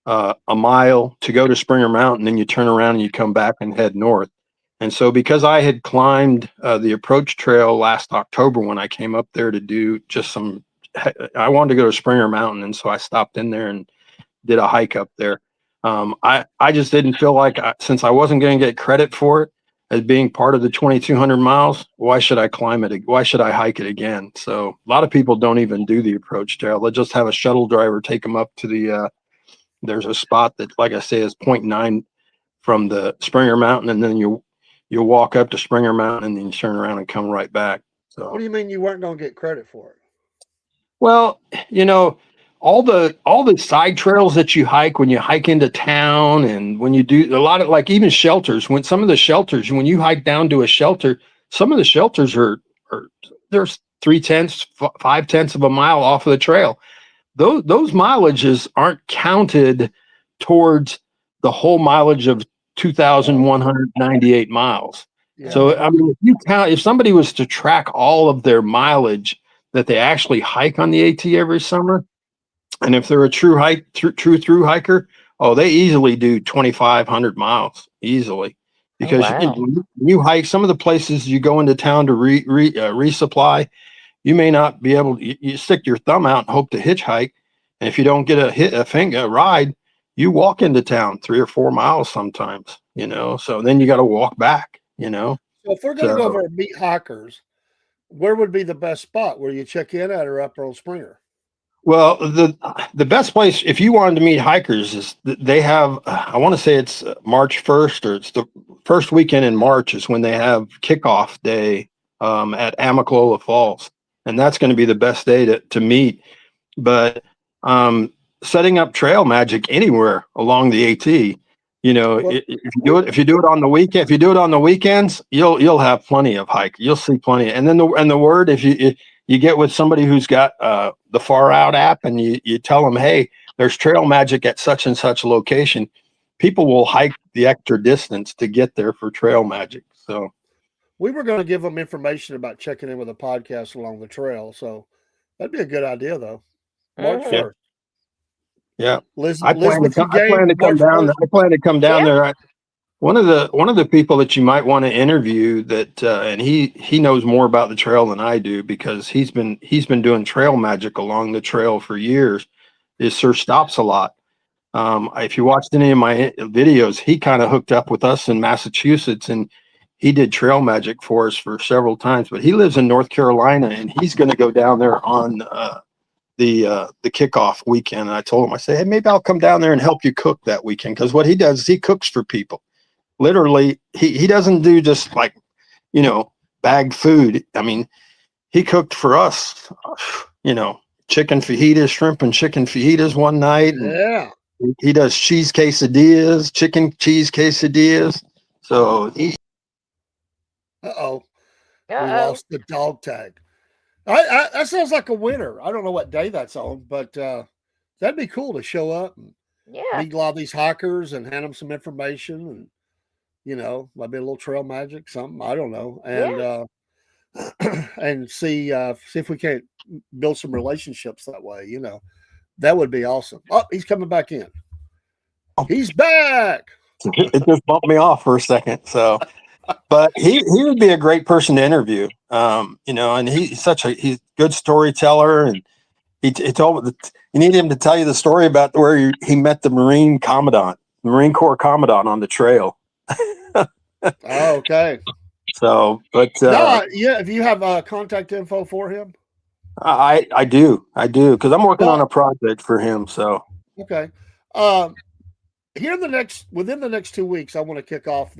S5: a mile to go to Springer Mountain, then you turn around and you come back and head north. And so because I had climbed the approach trail last October when I came up there to do just some, I wanted to go to Springer Mountain. And so I stopped in there and did a hike up there. I just didn't feel like, since I wasn't going to get credit for it as being part of the 2,200 miles, why should I climb it? Why should I hike it again? So a lot of people don't even do the approach trail. They'll just have a shuttle driver take them up to the, there's a spot that, like I say, is 0.9 from the Springer Mountain. And then you'll walk up to Springer Mountain and then you turn around and come right back. So
S3: What do you mean you weren't going to get credit for it?
S5: well, all the side trails that you hike when you hike into town, and when you do a lot of, like, even shelters, when some of the shelters, when you hike down to a shelter, some of the shelters are there's 3/10, 5/10 of a mile off of the trail. Those mileages aren't counted towards the whole mileage of 2,198 miles.
S3: Yeah.
S5: So, I mean, if somebody was to track all of their mileage that they actually hike on the AT every summer, and if they're a true through hiker, oh, they easily do 2,500 miles easily, because
S4: wow.
S5: when you hike some of the places you go into town to resupply, you may not be able to, you stick your thumb out and hope to hitchhike. And if you don't get a ride, you walk into town 3 or 4 miles sometimes, so then you got to walk back,
S3: So if we're going to go over and meet hikers, where would be the best spot where you check in at, or up on Springer?
S5: Well, the best place, if you wanted to meet hikers, is they have, I want to say it's March 1st, or it's the first weekend in March is when they have kickoff day at Amicalola Falls. And that's going to be the best day to meet. But setting up Trail Magic anywhere along the AT, if you do it on the weekend, if you do it on the weekends, you'll have plenty of hike. You'll see plenty. And then the word, if you get with somebody who's got the Far Out app, and you tell them, hey, there's Trail Magic at such and such location, people will hike the extra distance to get there for Trail Magic. So
S3: we were going to give them information about checking in with a podcast along the trail. So that'd be a good idea, though. March 1st.
S5: Yeah.
S3: I plan
S5: to come down there. One of the people that you might want to interview that, and he knows more about the trail than I do, because he's been doing Trail Magic along the trail for years, is Sir Stops a Lot. If you watched any of my videos, he kind of hooked up with us in Massachusetts, and he did Trail Magic for us for several times. But he lives in North Carolina, and he's going to go down there on the kickoff weekend. And I told him, I said, hey, maybe I'll come down there and help you cook that weekend, because what he does is he cooks for people. Literally, he doesn't do just like, bagged food. I mean, he cooked for us, chicken fajitas, shrimp and chicken fajitas one night.
S3: Yeah.
S5: He does cheese quesadillas, chicken cheese quesadillas. So
S3: Uh-oh. We lost the dog tag. That sounds like a winner. I don't know what day that's on, but that'd be cool to show up and meet a lot of these hikers and hand them some information, and maybe a little Trail Magic, something, I don't know, and and see if we can't build some relationships that way. That would be awesome. Oh, he's coming back in. He's back.
S5: It just bumped me off for a second. So, but he would be a great person to interview. And he's a good storyteller, and he told me that you need him to tell you the story about where he met the Marine Corps Commandant on the trail.
S3: Oh, okay.
S5: So, but
S3: if you have contact info for him,
S5: I do, because I'm working on a project for him. So
S3: okay. Within the next 2 weeks, I want to kick off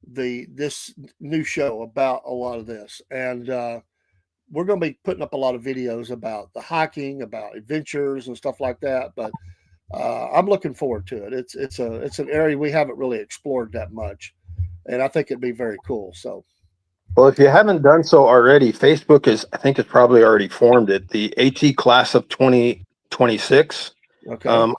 S3: this new show about a lot of this, and we're going to be putting up a lot of videos about the hiking, about adventures and stuff like that. But I'm looking forward to it. It's an area we haven't really explored that much, and I think it'd be very cool. So,
S5: well, if you haven't done so already, Facebook I think it's probably already formed it, the AT Class of 2026.
S3: Okay.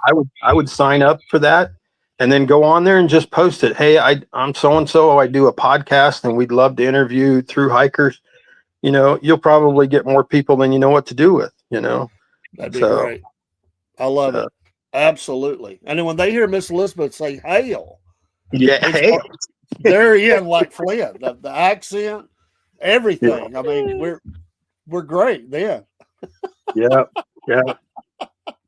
S5: I would sign up for that, and then go on there and just post it. Hey, I'm so and so. I do a podcast, and we'd love to interview through hikers. You'll probably get more people than you know what to do with.
S3: That'd be great. I love it. Absolutely. And then when they hear Miss Elizabeth say "hail,"
S5: yeah,
S3: They're in like Flint. The accent, everything. I mean, we're great then.
S5: Yeah. Yeah.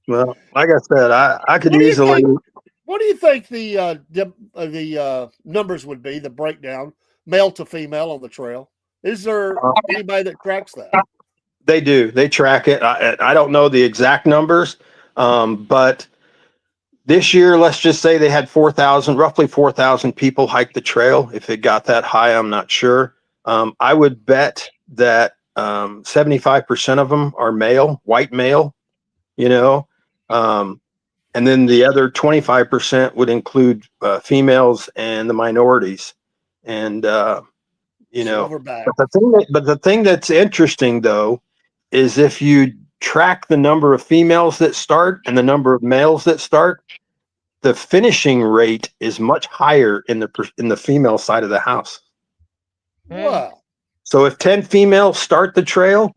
S5: Well, like I said, I could
S3: What do you
S5: easily.
S3: think? What do you think the numbers would be? The breakdown, male to female on the trail. Is there anybody that tracks that?
S5: They do. They track it. I don't know the exact numbers, but this year, let's just say they had roughly 4,000 people hike the trail. If it got that high, I'm not sure. I would bet that 75% of them are male, white male, you know, and then the other 25% would include females and the minorities. And, you know,
S3: Silverback.
S5: but the thing that's interesting, though, is if you track the number of females that start and the number of males that start, the finishing rate is much higher in the female side of the house.
S3: Wow.
S5: So if 10 females start the trail,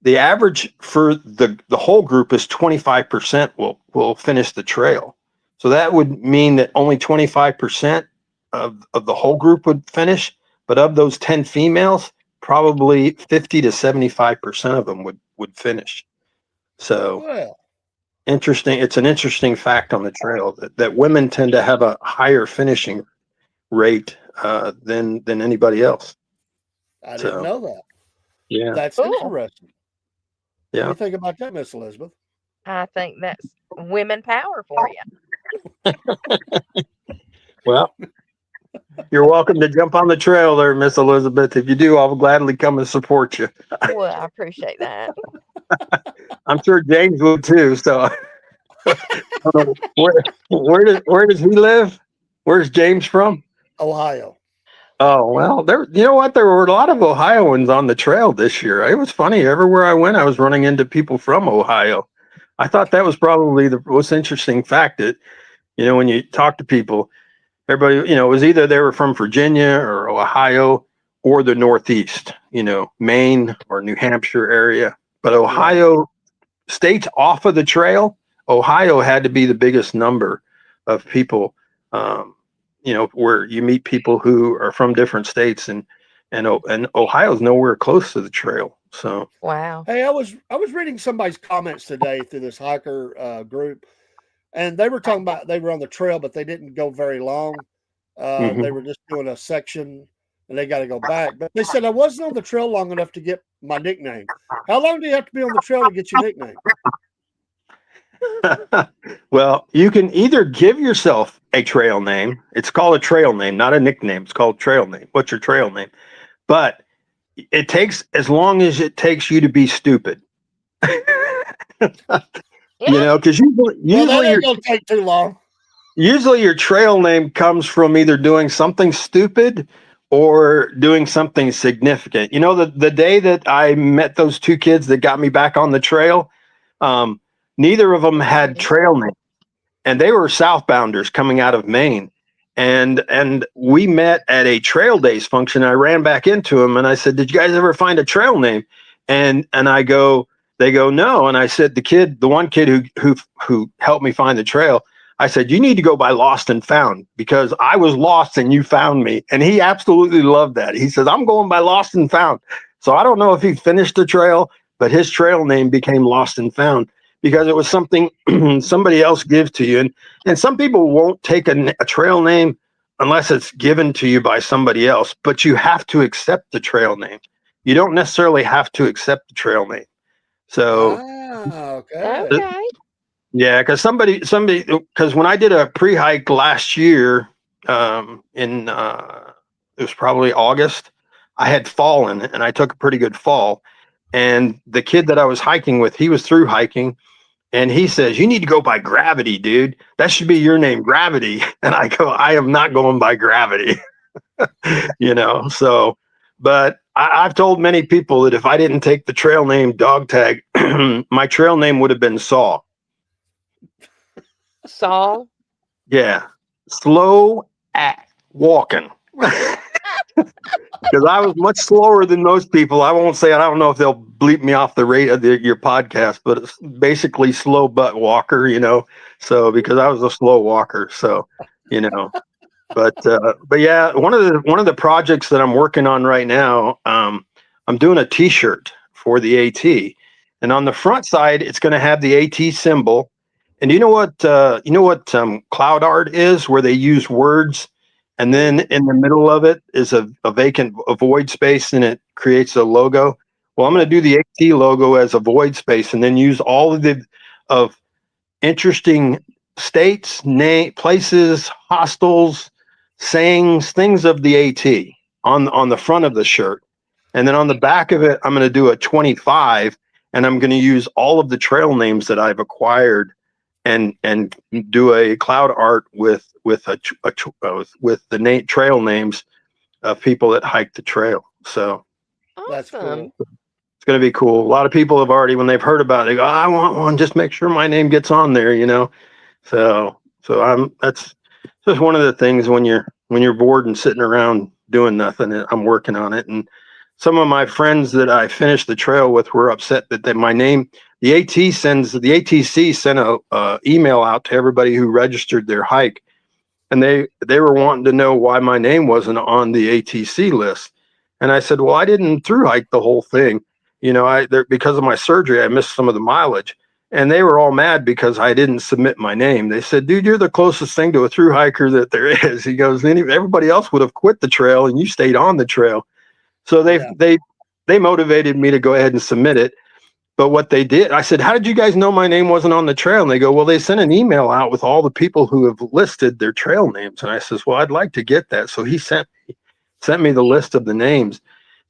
S5: the average for the whole group is 25% will finish the trail. So that would mean that only 25% of the whole group would finish, but of those 10 females, probably 50 to 75% of them would finish. So
S3: Well,
S5: interesting. It's an interesting fact on the trail that women tend to have a higher finishing rate than anybody else.
S3: I didn't know that.
S5: Yeah.
S3: That's
S4: Cool.
S3: interesting.
S5: Yeah.
S3: What do you think about that, Miss Elizabeth?
S4: I think that's women power for you.
S5: Well, you're welcome to jump on the trail there, Miss Elizabeth. If you do, I'll gladly come and support you.
S4: Well, I appreciate that.
S5: I'm sure James would too. So where does he live? Where's James from?
S3: Ohio.
S5: Oh, well, you know what? There were a lot of Ohioans on the trail this year. It was funny. Everywhere I went, I was running into people from Ohio. I thought that was probably the most interesting fact that, you know, when you talk to people, everybody, you know, it was either they were from Virginia or Ohio or the Northeast, you know, Maine or New Hampshire area. But Ohio, states off of the trail, Ohio had to be the biggest number of people, you know, where you meet people who are from different states, and Ohio's nowhere close to the trail. So
S4: Wow.
S3: Hey, I was reading somebody's comments today through this hiker group, and they were talking about they were on the trail, but they didn't go very long. They were just doing a section, and they got to go back. But they said I wasn't on the trail long enough to get my nickname. How long do you have to be on the trail to get your nickname?
S5: well, you can either give yourself a trail name. It's called a trail name, not a nickname. It's called trail name. What's your trail name? But it takes as long as it takes you to be stupid. You know, because usually
S3: that ain't gonna take too long.
S5: Usually your trail name comes from either doing something stupid or doing something significant. You know, the day that I met those two kids that got me back on the trail, neither of them had trail names, and they were southbounders coming out of Maine. And we met at a trail days function. I ran back into them and I said, "Did you guys ever find a trail name?" And they go, "No." And I said, the one kid who helped me find the trail, I said, "You need to go by Lost and Found, because I was lost and you found me." And he absolutely loved that. He says, "I'm going by Lost and Found." So I don't know if he finished the trail, but his trail name became Lost and Found because it was something somebody else gives to you. And some people won't take a trail name unless it's given to you by somebody else, but you have to accept the trail name. You don't necessarily have to accept the trail name. So,
S4: Okay.
S5: yeah, because because when I did a pre-hike last year, it was probably August, I had fallen and I took a pretty good fall. And the kid that I was hiking with, he was through hiking, and he says, "You need to go by Gravity, dude. That should be your name, Gravity." And I go, "I am not going by Gravity." You know, so, but I've told many people that if I didn't take the trail name Dog Tag, my trail name would have been Saw.
S4: Saul.
S5: Yeah. Slow at walking. Because I was much slower than most people. I won't say, I don't know if they'll bleep me off the rate of your podcast, but it's basically slow butt walker, you know. So because I was a slow walker, so, you know. But yeah, one of the projects that I'm working on right now, I'm doing a T-shirt for the AT, and on the front side, it's going to have the AT symbol. And you know what cloud art is, where they use words, and then in the middle of it is a void space, and it creates a logo. Well, I'm going to do the AT logo as a void space, and then use all of interesting states, places, hostels, sayings, things of the AT on the front of the shirt. And then on the back of it, I'm going to do a 25, and I'm going to use all of the trail names that I've acquired and do a cloud art with the trail names of people that hike the trail. So
S3: That's cool.
S5: it's going to be cool. A lot of people have already, when they've heard about it, they go, I want one, just make sure my name gets on there, you know? So that's just one of the things when you're bored and sitting around doing nothing, I'm working on it. And some of my friends that I finished the trail with were upset that my name, the ATC sent a email out to everybody who registered their hike. And they were wanting to know why my name wasn't on the ATC list. And I said, well, I didn't through hike the whole thing. You know, because of my surgery, I missed some of the mileage. And they were all mad because I didn't submit my name. They said, dude, you're the closest thing to a through hiker that there is. He goes, everybody else would have quit the trail and you stayed on the trail. So they motivated me to go ahead and submit it. But what they did, I said, how did you guys know my name wasn't on the trail? And they go, well, they sent an email out with all the people who have listed their trail names. And I says, well, I'd like to get that. So he sent me the list of the names.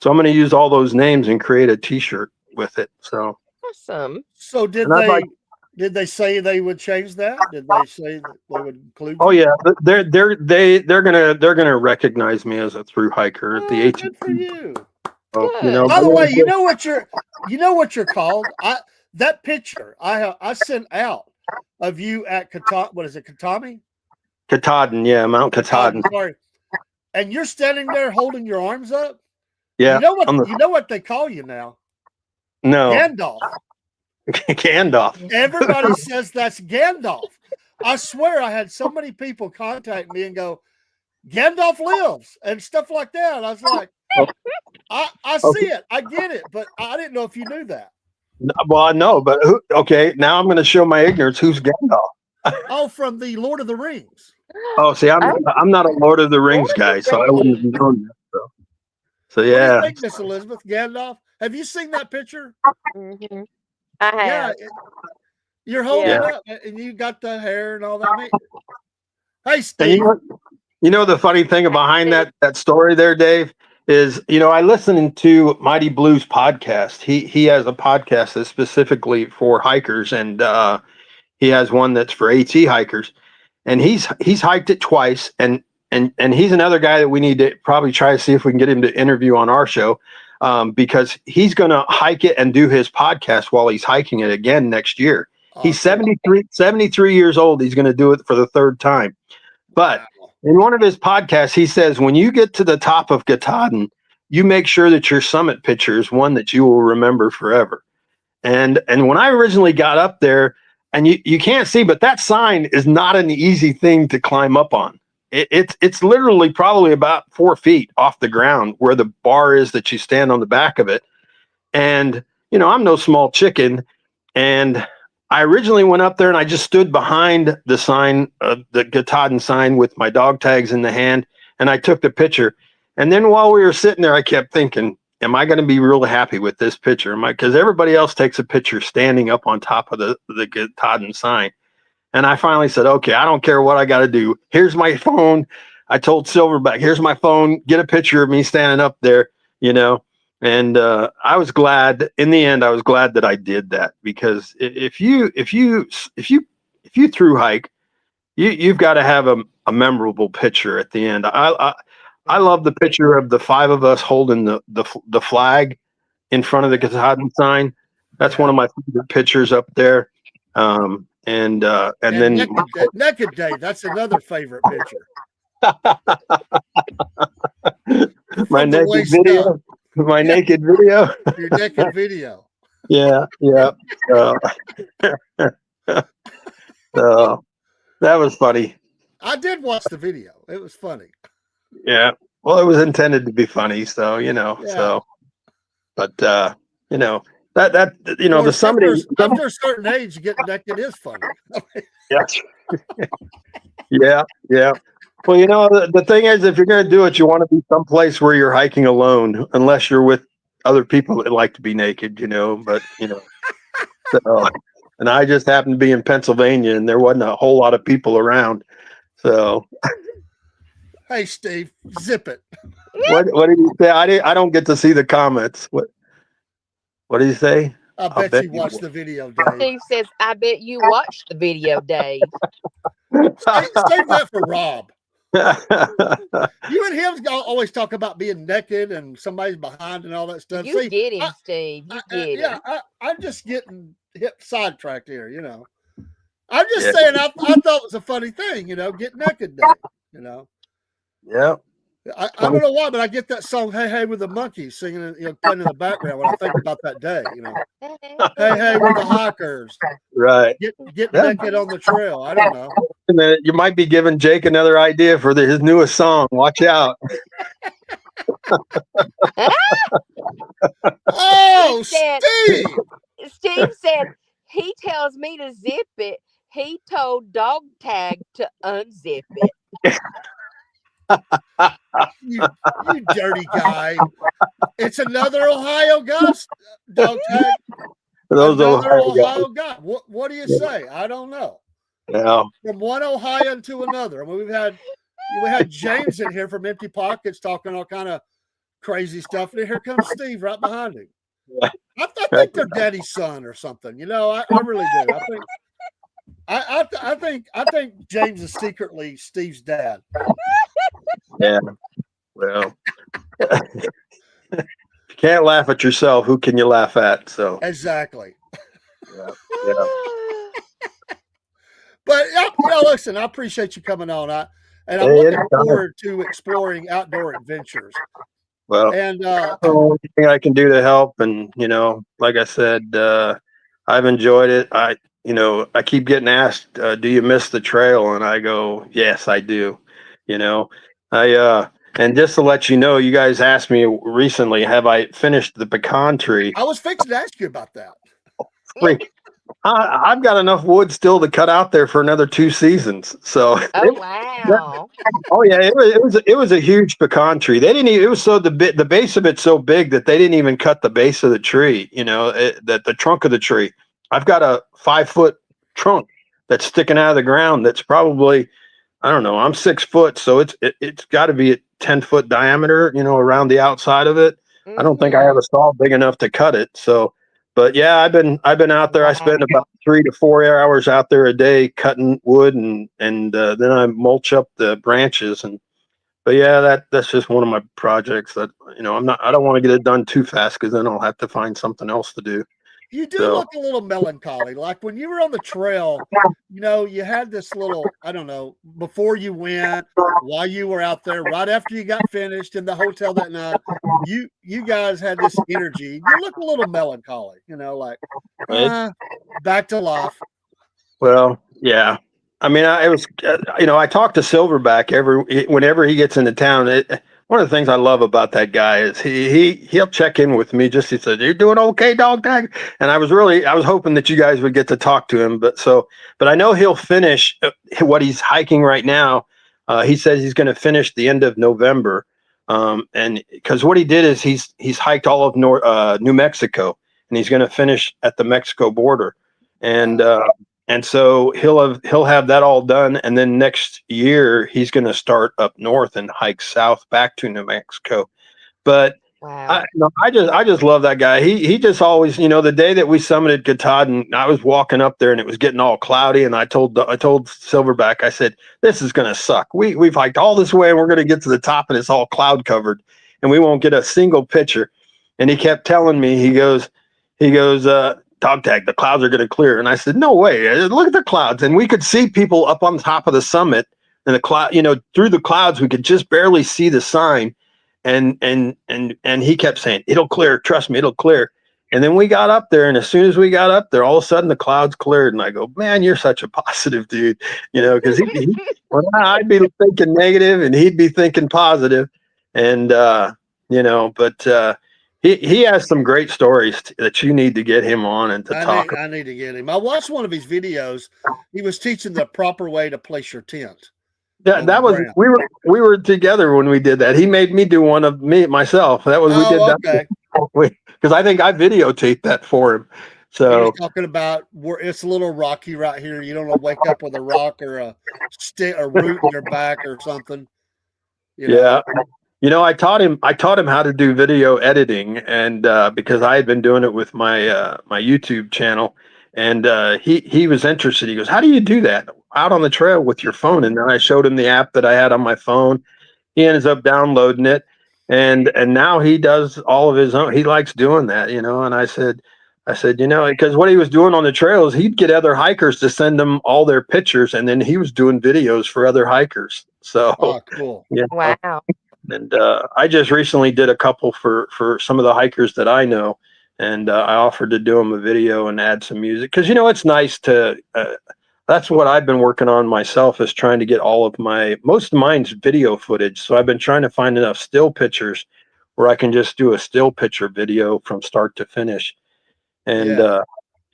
S5: So I'm going to use all those names and create a T-shirt with it. So
S4: awesome.
S3: So did they say they would change that? Did they say that they would include?
S5: Oh yeah, they're gonna recognize me as a through hiker at the AT.
S3: Good for you.
S5: Oh, you know,
S3: by the way, you know what you're called. That picture I sent out of you at Katami?
S5: Katahdin, yeah, Mount Katahdin.
S3: Sorry. And you're standing there holding your arms up.
S5: Yeah.
S3: You know what they call you now?
S5: No.
S3: Gandalf.
S5: Gandalf.
S3: Everybody says that's Gandalf. I swear I had so many people contact me and go, Gandalf lives and stuff like that. I was like, I see it. I get it. But I didn't know if you knew that.
S5: Well, I know, but okay, now I'm going to show my ignorance. Who's Gandalf?
S3: Oh, from the Lord of the Rings.
S5: Oh, see, I'm not a Lord of the Rings guy, so I wouldn't have known that. So yeah.
S3: What do you think, Miss Elizabeth? Gandalf? Have you seen that picture?
S4: Mm-hmm. I have.
S3: Yeah, you're holding it up, and you got the hair and all that. Hey, Steve.
S5: You know the funny thing behind that story there, Dave, is I listened to Mighty Blues podcast. He has a podcast that's specifically for hikers, and he has one that's for AT hikers, and he's hiked it twice, and he's another guy that we need to probably try to see if we can get him to interview on our show. Because he's going to hike it and do his podcast while he's hiking it again next year. Awesome. He's 73 years old. He's going to do it for the third time. But in one of his podcasts, he says, when you get to the top of Katahdin, you make sure that your summit picture is one that you will remember forever. And when I originally got up there, and you can't see, but that sign is not an easy thing to climb up on. It's literally probably about 4 feet off the ground where the bar is that you stand on the back of it. And, I'm no small chicken. And I originally went up there and I just stood behind the sign, the Katahdin sign with my dog tags in the hand. And I took the picture. And then while we were sitting there, I kept thinking, am I going to be real happy with this picture? Because everybody else takes a picture standing up on top of the Katahdin sign. And I finally said, okay, I don't care what I got to do. Here's my phone. I told Silverback, here's my phone. Get a picture of me standing up there, And I was glad. In the end, I was glad that I did that, because if you through hike, you've got to have a memorable picture at the end. I love the picture of the 5 of us holding the flag in front of the Katahdin sign. That's one of my favorite pictures up there. And then
S3: Naked Day, that's another favorite picture.
S5: My naked video. My naked video.
S3: Your naked video.
S5: Yeah. So that was funny.
S3: I did watch the video. It was funny.
S5: Yeah. Well, it was intended to be funny, so
S3: Yeah.
S5: but that the
S3: course,
S5: summit is
S3: after a certain age, getting naked is funny.
S5: yeah. Well, the thing is, if you're going to do it, you want to be someplace where you're hiking alone, unless you're with other people that like to be naked, but so, and I just happened to be in Pennsylvania and there wasn't a whole lot of people around. So,
S3: hey, Steve, zip it.
S5: what did you say? I don't get to see the comments. What did you say?
S3: I bet you watched the video, Dave.
S4: Steve says, I bet you watched the video, Dave.
S3: Save that for Rob. You and him always talk about being naked and somebody's behind and all that stuff.
S4: You get him, Steve. You get him.
S3: Yeah, I'm just getting sidetracked here, I'm just saying I thought it was a funny thing, get naked day,
S5: Yeah.
S3: I don't know why, but I get that song "Hey Hey" with the monkeys singing, playing in the background when I think about that day. Hey Hey with the hikers,
S5: right?
S3: Get naked on the trail. I don't know.
S5: And then you might be giving Jake another idea for his newest song. Watch out!
S3: Oh, Steve!
S4: Steve said he tells me to zip it. He told Dog Tag to unzip it.
S3: you dirty guy. It's another Ohio guy, Dog Tag.
S5: Those
S3: another Ohio guy. What do you say? I don't know.
S5: Yeah.
S3: From one Ohioan to another. I mean, we had James in here from Empty Pockets talking all kind of crazy stuff. And here comes Steve right behind him. I think they're daddy's son or something. I really do. I think James is secretly Steve's dad.
S5: Yeah. Well, if you can't laugh at yourself, who can you laugh at? So
S3: exactly.
S5: Yeah.
S3: But listen, I appreciate you coming on. I'm looking forward to exploring outdoor adventures.
S5: Well,
S3: and
S5: anything I can do to help, and like I said, I've enjoyed it. I keep getting asked, "Do you miss the trail?" And I go, "Yes, I do." And just to let you know, you guys asked me recently, have I finished the pecan tree?
S3: I was fixing to ask you about that.
S5: I've got enough wood still to cut out there for another 2 seasons. So
S4: wow.
S5: It was a huge pecan tree. They didn't even, it was so the base of it's so big that they didn't even cut the base of the tree, the trunk of the tree. I've got a 5-foot trunk that's sticking out of the ground that's probably, I don't know, I'm 6 foot, so it's got to be a 10-foot diameter, around the outside of it. Mm-hmm. I don't think I have a saw big enough to cut it. So, but yeah, I've been out there. I spend about 3 to 4 hours out there a day cutting wood, and then I mulch up the branches. But yeah, that's just one of my projects that I don't want to get it done too fast because then I'll have to find something else to do.
S3: You do look a little melancholy. Like when you were on the trail, you had this little, I don't know, before you went, while you were out there, right after you got finished in the hotel that night, you guys had this energy. You look a little melancholy, like back to life.
S5: Well, yeah. I mean, I talk to Silverback whenever he gets into town. One of the things I love about that guy is he'll check in with me. He said, "You're doing okay, Dog Tag?" And I was hoping that you guys would get to talk to him. But I know he'll finish what he's hiking right now. He says he's going to finish the end of November. And because what he did is he's hiked all of New Mexico, and he's going to finish at the Mexico border. And so he'll have that all done, and then next year he's going to start up north and hike south back to New Mexico. But wow. I just love that guy. He just always, the day that we summited Katahdin, I was walking up there and it was getting all cloudy, and I told Silverback, I said, "This is going to suck. We've hiked all this way and we're going to get to the top and it's all cloud covered and we won't get a single picture." And he kept telling me, he goes, "Dog Tag, the clouds are going to clear." And I said, "No way. Look at the clouds." And we could see people up on the top of the summit, and the cloud, through the clouds, we could just barely see the sign. And he kept saying, "It'll clear. Trust me, it'll clear." And then we got up there, and as soon as we got up there, all of a sudden the clouds cleared, and I go, "Man, you're such a positive dude," because well, I'd be thinking negative, and he'd be thinking positive, and but he has some great stories that you need to get him on and to talk.
S3: I need to get him. I watched one of his videos. He was teaching the proper way to place your tent.
S5: That was we were together when we did that. He made me do one of myself. That was we did that because I think I videotaped that for him. So
S3: he was talking about where it's a little rocky right here. You don't want to wake up with a rock or a stick or root in your back or something.
S5: Yeah. I taught him how to do video editing, and because I had been doing it with my my YouTube channel, and he was interested. He goes, "How do you do that out on the trail with your phone?" And then I showed him the app that I had on my phone. He ends up downloading it, and now he does all of his own. He likes doing that, And I said, because what he was doing on the trails, he'd get other hikers to send him all their pictures, and then he was doing videos for other hikers. So,
S3: cool.
S4: Wow.
S5: And I just recently did a couple for some of the hikers that I know, and I offered to do them a video and add some music because it's nice to. That's what I've been working on myself, is trying to get most of mine's video footage. So I've been trying to find enough still pictures where I can just do a still picture video from start to finish, and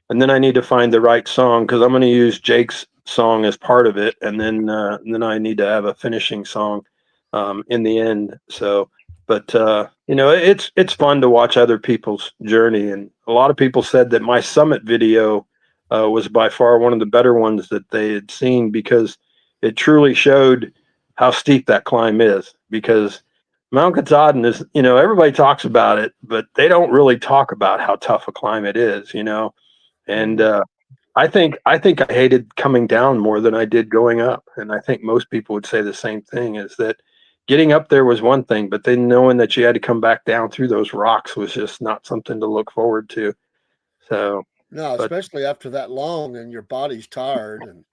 S5: then I need to find the right song because I'm going to use Jake's song as part of it, and then I need to have a finishing song. In the end. So, but it's fun to watch other people's journey. And a lot of people said that my summit video was by far one of the better ones that they had seen, because it truly showed how steep that climb is. Because Mount Katahdin is, everybody talks about it, but they don't really talk about how tough a climb it is, and I think I hated coming down more than I did going up. And I think most people would say the same thing, is that getting up there was one thing, but then knowing that you had to come back down through those rocks was just not something to look forward to. So
S3: no, especially after that long and your body's tired. And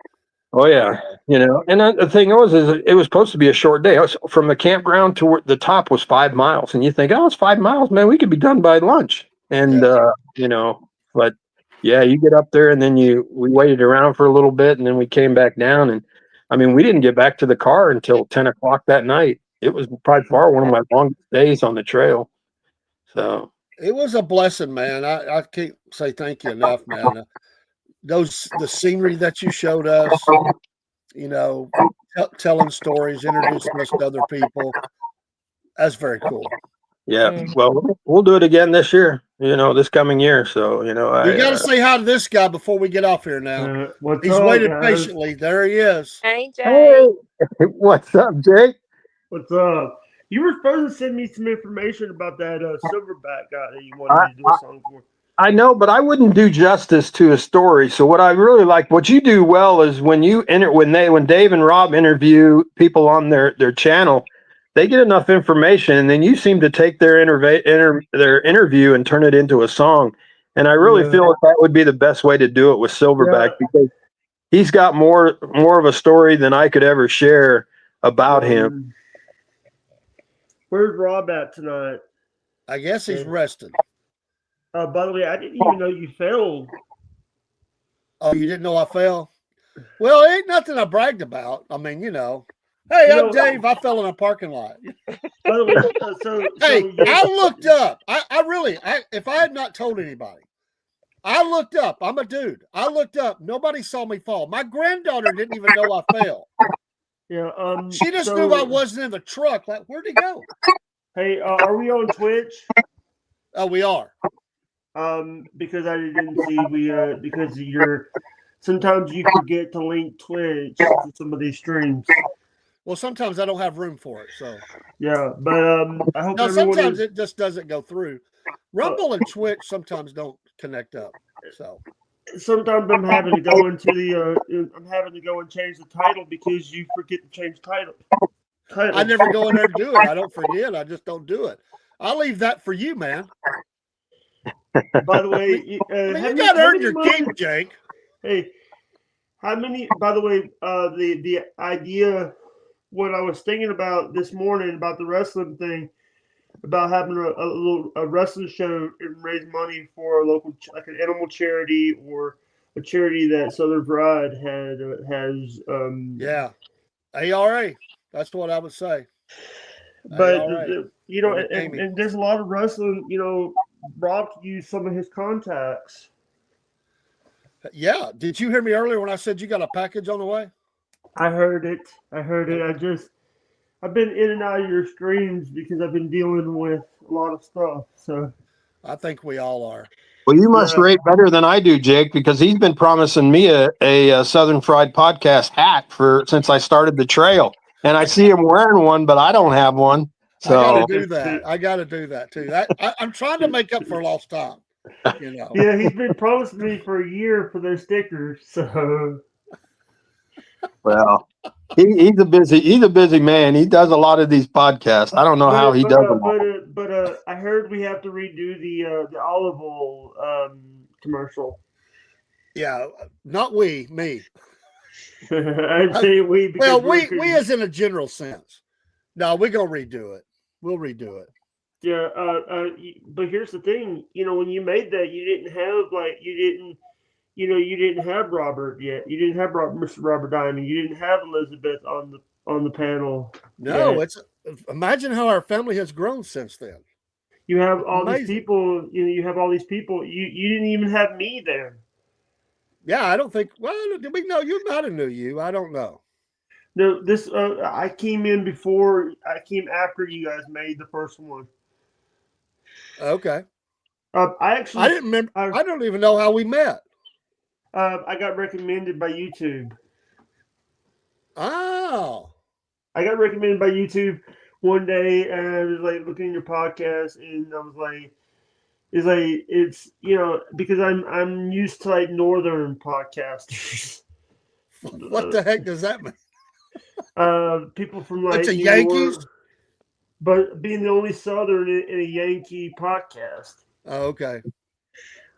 S5: oh yeah, And the thing is it was supposed to be a short day. From the campground to the top was 5 miles, and you think, oh, it's 5 miles, man, we could be done by lunch. And but yeah, you get up there, and then we waited around for a little bit, and then we came back down, and I mean, we didn't get back to the car until 10 o'clock that night. It was by far one of my longest days on the trail. So
S3: it was a blessing, man. I can't say thank you enough, man. The scenery that you showed us, telling stories, introducing us to other people. That's very cool.
S5: Yeah. Well, we'll do it again this year, this coming year. So,
S3: you got to say hi to this guy before we get off here now. He's waited patiently. There he is.
S4: Hey, Jay.
S5: Hey, what's up, Jake?
S6: What's up? You were supposed to send me some information about that silverback guy that you wanted to do a song for.
S5: I know, but I wouldn't do justice to a story. So what I really like, what you do well, is when Dave and Rob interview people on their channel, they get enough information, and then you seem to take their interview and turn it into a song. And I really feel that would be the best way to do it with Silverback, because he's got more of a story than I could ever share about him.
S6: Where's Rob at tonight?
S3: I guess he's resting.
S6: By the way, I didn't even know you failed.
S3: Oh, you didn't know I fell? Well, it ain't nothing I bragged about. I mean, Hey, I'm Dave. I fell in a parking lot.
S6: By the way,
S3: hey, I looked up. I really, if I had not told anybody, I looked up. I'm a dude. I looked up. Nobody saw me fall. My granddaughter didn't even know I fell.
S6: Yeah.
S3: She just knew I wasn't in the truck. Like, where'd he go?
S6: Hey, are we on Twitch?
S3: Oh, we are.
S6: Because I didn't see because sometimes you forget to link Twitch to some of these streams.
S3: Well, sometimes I don't have room for it, so
S6: yeah. But I hope
S3: sometimes it just doesn't go through. Rumble and Twitch sometimes don't connect up. So
S6: sometimes I'm having to go into and change the title because you forget to change title.
S3: I never go in there to do it. I don't forget. I just don't do it. I'll leave that for you, man.
S6: By the way, you
S3: got to earn your keep, Jake.
S6: Hey, how many? By the way, the idea. What I was thinking about this morning about the wrestling thing, about having a wrestling show and raise money for a local, like an animal charity or a charity that Southern Pride has.
S3: Yeah, ARA. That's what I would say.
S6: But
S3: ARA.
S6: and there's a lot of wrestling. Rob used some of his contacts.
S3: Yeah. Did you hear me earlier when I said you got a package on the way?
S6: I heard it. I've been in and out of your streams because I've been dealing with a lot of stuff. So
S3: I think we all are.
S5: Well, you must rate better than I do, Jake, because he's been promising me a Southern Fried Podcast hat since I started the trail, and I see him wearing one, but I don't have one. So
S3: I got to do that. I got to do that too. I'm trying to make up for lost time.
S6: Yeah, he's been promising me for a year for those stickers. So
S5: well, he's a busy man. He does a lot of these podcasts. I don't know how he does them all.
S6: But I heard we have to redo the olive oil commercial.
S3: Yeah, not me.
S6: I'd say we.
S3: Well, we as in a general sense. No, we're gonna redo it. We'll redo it.
S6: Yeah, but here's the thing. When you made that, you didn't have Robert yet. You didn't have Mr. Robert Diamond. You didn't have Elizabeth on the panel.
S3: No, imagine how our family has grown since then.
S6: You have all these people. You have all these people. You didn't even have me there.
S3: Yeah, I don't think. Well, did we know you? I didn't know you. I don't know.
S6: No, this I came in before. I came after you guys made the first one.
S3: Okay.
S6: I
S3: didn't remember. I don't even know how we met.
S6: I got recommended by YouTube.
S3: Oh.
S6: I got recommended by YouTube one day, and I was like looking at your podcast, and I was like, it's because I'm used to like northern podcasters.
S3: What the heck does that mean?
S6: People from like
S3: it's a Yankees,
S6: but being the only southern in a Yankee podcast.
S3: Oh, okay.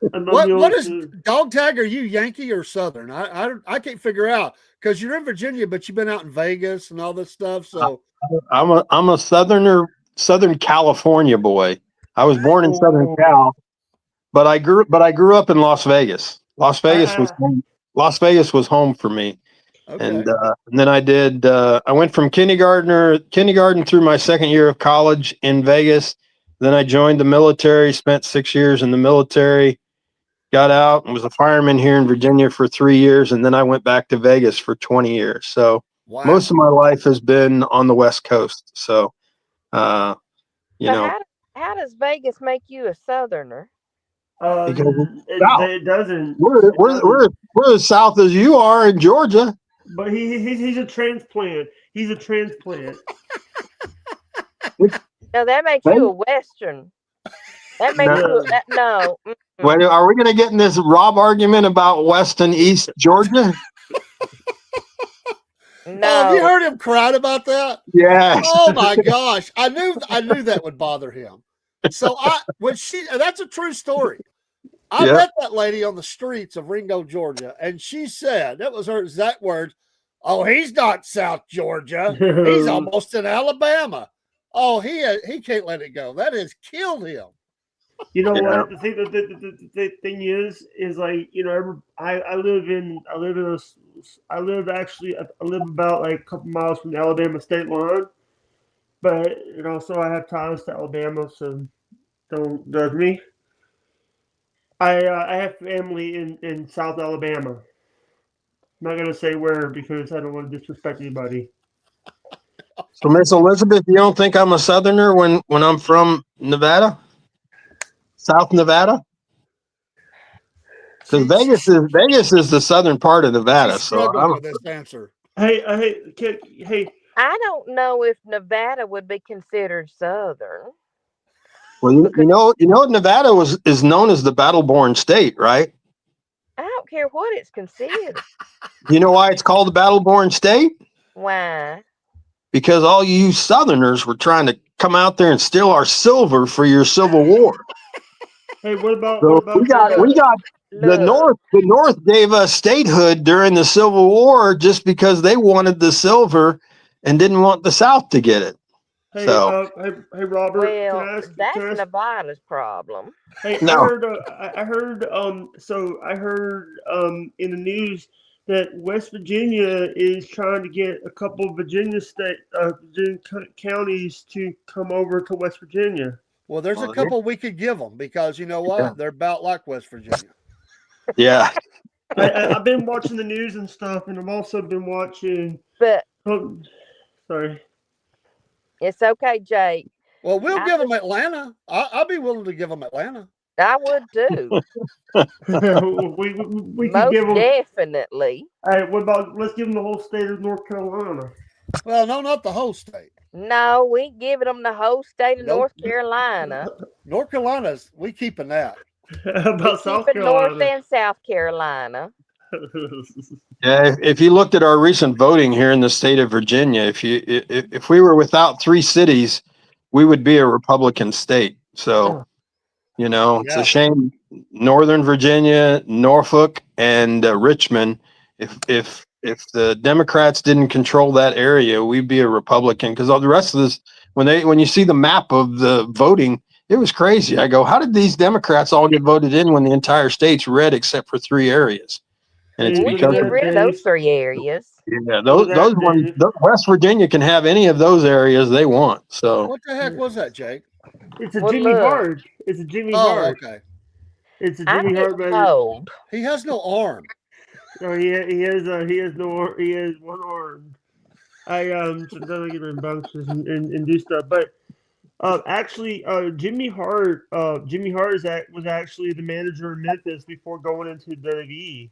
S3: What is dog tag? Are you Yankee or Southern? I can't figure out because you're in Virginia, but you've been out in Vegas and all this stuff. So
S5: I'm a Southern California boy. I was born in Southern Cal, but I grew up in Las Vegas. Las Vegas was home for me. Okay. And then I went from kindergarten through my second year of college in Vegas. Then I joined the military, spent 6 years in the military, got out and was a fireman here in Virginia for 3 years. And then I went back to Vegas for 20 years. So most of my life has been on the West Coast. So,
S4: How does Vegas make you a Southerner?
S6: It doesn't.
S5: We're as south as you are in Georgia.
S6: But he's a transplant. He's a transplant.
S4: No, that makes you a Western. That makes you no.
S5: Wait, are we going to get in this Rob argument about West and East Georgia?
S3: No. Oh, have you heard him crying about that?
S5: Yeah.
S3: Oh my gosh, I knew that would bother him. So that's a true story. I met that lady on the streets of Ringo, Georgia, and she said, that was her exact words, "Oh, he's not South Georgia. He's almost in Alabama. Oh, he can't let it go. That has killed him."
S6: You know what? The thing is like, I live about like a couple miles from the Alabama state line, but so I have ties to Alabama, so don't judge me. I have family in South Alabama. I'm not going to say where because I don't want to disrespect anybody.
S5: So, Miss Elizabeth, you don't think I'm a Southerner when I'm from Nevada? South Nevada? Because Vegas is the southern part of Nevada. So I'm
S3: with this answer.
S6: Hey.
S4: I don't know if Nevada would be considered Southern.
S5: Well, Nevada is known as the battle-born state, right?
S4: I don't care what it's considered.
S5: You know why it's called the battle-born state?
S4: Why?
S5: Because all you Southerners were trying to come out there and steal our silver for your Civil War.
S6: Hey, what about
S5: we got the North. The North gave us statehood during the Civil War just because they wanted the silver and didn't want the South to get it.
S6: Hey,
S5: So
S6: hey, Robert.
S4: Well,
S6: Can I ask?
S4: that's
S6: Can I ask?
S4: Nevada's problem.
S6: Hey,
S5: no.
S6: I heard. So I heard. In the news that West Virginia is trying to get a couple of Virginia counties to come over to West Virginia.
S3: Well, there's a
S5: Well,
S3: couple we could give them because you know what?
S5: Yeah.
S3: They're about like West Virginia.
S5: Yeah.
S6: I've been watching the news and stuff, and I've also been watching.
S4: But
S6: Sorry.
S4: it's okay, Jake.
S3: Well, we'll
S4: I
S3: give them Atlanta. I'll be willing to give them Atlanta.
S4: I would too.
S6: we can
S4: Most
S6: give them.
S4: definitely.
S6: Hey, what about? Let's give them the whole state of North Carolina.
S3: Well, no, not the whole state.
S4: No, we ain't giving them the whole state of
S3: Nope.
S4: North Carolina.
S3: North Carolina's we keeping that.
S6: How
S4: We
S6: about South
S4: keeping North
S6: Carolina?
S4: and South Carolina.
S5: Yeah, if you looked at our recent voting here in the state of Virginia, if we were without 3 cities, we would be a Republican state. So, you know, it's
S3: Yeah.
S5: a shame. Northern Virginia, Norfolk, and Richmond. If the Democrats didn't control that area, we'd be a Republican. Because all the rest of this, when you see the map of the voting, it was crazy. I go, how did these Democrats all get voted in when the entire state's red except for 3 areas? And it's
S4: We
S5: because
S4: can get
S5: of,
S4: rid of those 3 areas.
S5: yeah, those ones. West Virginia can have any of those areas they want. So
S3: What the heck was that, Jake?
S6: It's a
S4: Well,
S6: Jimmy
S4: look.
S6: Hart. It's a Jimmy
S3: Oh,
S6: Hart.
S3: okay.
S6: It's a
S4: I'm
S6: Jimmy Hart.
S4: getting
S6: Baby.
S4: cold.
S3: He has no arm.
S6: Oh, he has one arm. Sometimes I get rambunctious and do stuff, but actually, Jimmy Hart was actually the manager of Memphis before going into WWE.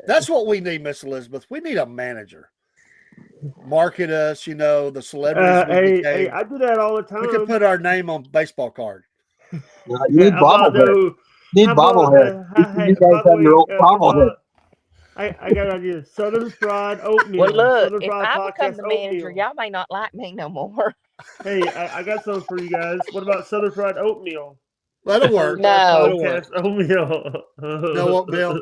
S3: That's what we need, Miss Elizabeth. We need a manager. Market us, you know, the celebrities we became.
S6: Hey, I do that all the time.
S3: We could put our name on baseball card.
S5: you need bobblehead. You need bobblehead. You guys have your own bobblehead.
S6: I got an idea. Southern Fried Oatmeal.
S4: Well, look,
S6: Southern
S4: if
S6: Fried
S4: I become
S6: Podcast
S4: the manager,
S6: Oatmeal.
S4: y'all may not like me no more.
S6: Hey, I got something for you guys. What about Southern Fried Oatmeal?
S3: That'll work.
S4: No.
S3: That'll work.
S6: Podcast Oatmeal.
S3: Know what, Bill?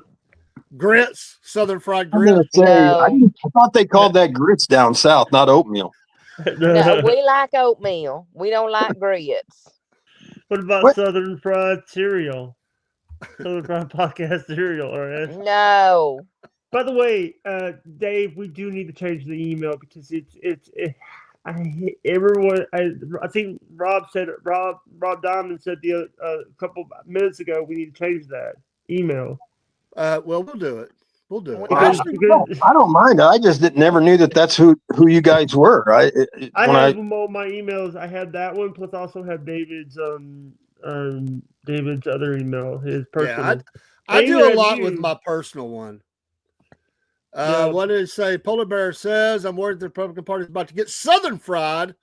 S3: Grits, Southern fried
S5: I'm gonna
S3: grits.
S5: say,
S4: No.
S5: I thought they called that grits down south, not oatmeal.
S4: No, we like oatmeal. We don't like grits.
S6: What about
S5: What?
S6: Southern Fried Cereal? Southern Fried Podcast Cereal, all right?
S4: No.
S6: By the way, Dave, we do need to change the email because I think Rob Diamond said a couple minutes ago we need to change that email.
S3: Well, we'll do it. We'll do it.
S6: Because-
S5: I don't mind. I just never knew that's who you guys were.
S6: I have them all my emails. I had that one, plus I also have David's other email, his personal.
S3: Yeah, I do a
S6: even
S3: lot
S6: you.
S3: with my personal one.
S6: Yeah.
S3: What did it say? Polar Bear says, I'm worried the Republican Party is about to get Southern fried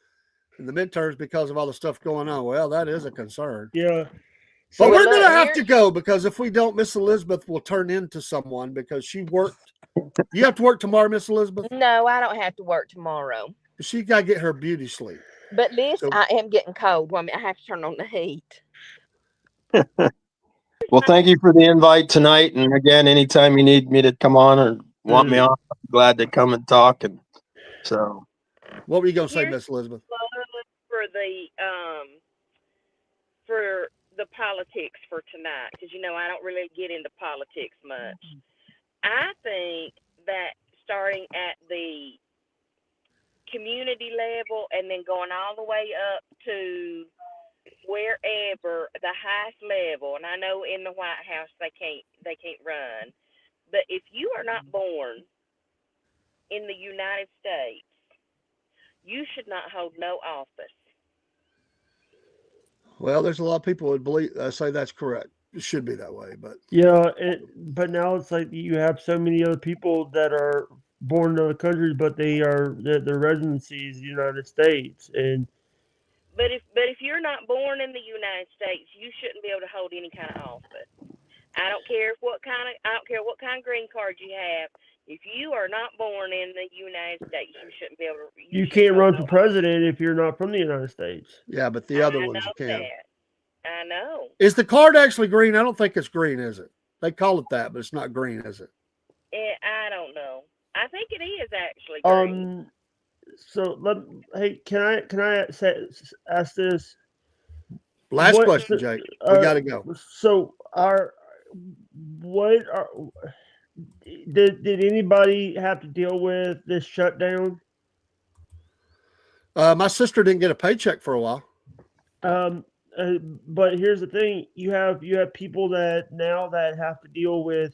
S3: in the midterms because of all the stuff going on. Well, that is a concern.
S6: Yeah.
S3: But
S4: So
S3: we're
S4: look,
S3: going to have
S4: here-
S3: to go because if we don't, Miss Elizabeth will turn into someone because she worked. You have to work tomorrow, Miss Elizabeth?
S4: No, I don't have to work tomorrow.
S3: She got to get her beauty sleep.
S4: But listen,
S3: So-
S4: I am getting cold. Well, I have to turn on the heat.
S5: Well, thank you for the invite tonight. And again, anytime you need me to come on or want me on, I'm glad to come and talk. And so,
S3: What were you going to say,
S7: Here's-
S3: Miss Elizabeth?
S7: for the politics for tonight, because I don't really get into politics much. I think that starting at the community level and then going all the way up to wherever the highest level, and I know in the White House they can't run, but if you are not born in the United States, you should not hold no office.
S3: Well, there's a lot of people who would believe say that's correct. It should be that way, but
S6: Yeah, but now it's like you have so many other people that are born in other countries, but their residency is the United States, and
S7: But if you're not born in the United States, you shouldn't be able to hold any kind of office. I don't care what kind of green card you have. If you are not born in the United States, you shouldn't be able to.
S6: you
S7: shouldn't
S6: can't run
S7: hold
S6: for
S7: no
S6: president if you're not from the United States.
S3: yeah, but the
S7: office.
S3: other
S7: I
S3: ones you
S7: know
S3: can.
S7: that. I know.
S3: Is the card actually green? I don't think it's green, is it? They call it that, but it's not green, is it?
S7: I don't know. I think it is actually green.
S6: Hey, can I ask this?
S3: Last
S6: What-
S3: question,
S6: so-
S3: Jake. We got to go.
S6: So did anybody have to deal with this shutdown?
S3: My sister didn't get a paycheck for a while.
S6: But here's the thing: you have people that have to deal with,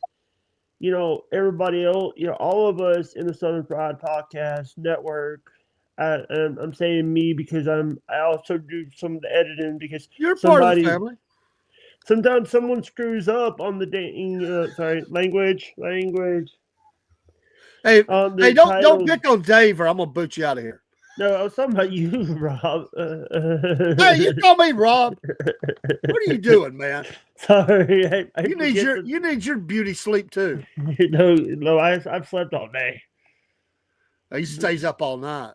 S6: everybody else, all of us in the Southern Pride Podcast Network. And I'm saying me because I also do some of the editing because
S3: You're part of the
S6: somebody-
S3: family.
S6: sometimes someone screws up on the language.
S3: Hey,
S6: On the
S3: hey, don't
S6: title.
S3: pick on Dave, or I'm gonna boot you out of here.
S6: No, I was talking about you, Rob.
S3: Hey, you call me Rob. What are you doing, man?
S6: Sorry, I
S3: You need your beauty sleep too.
S6: No, I've slept all day.
S3: He stays up all night.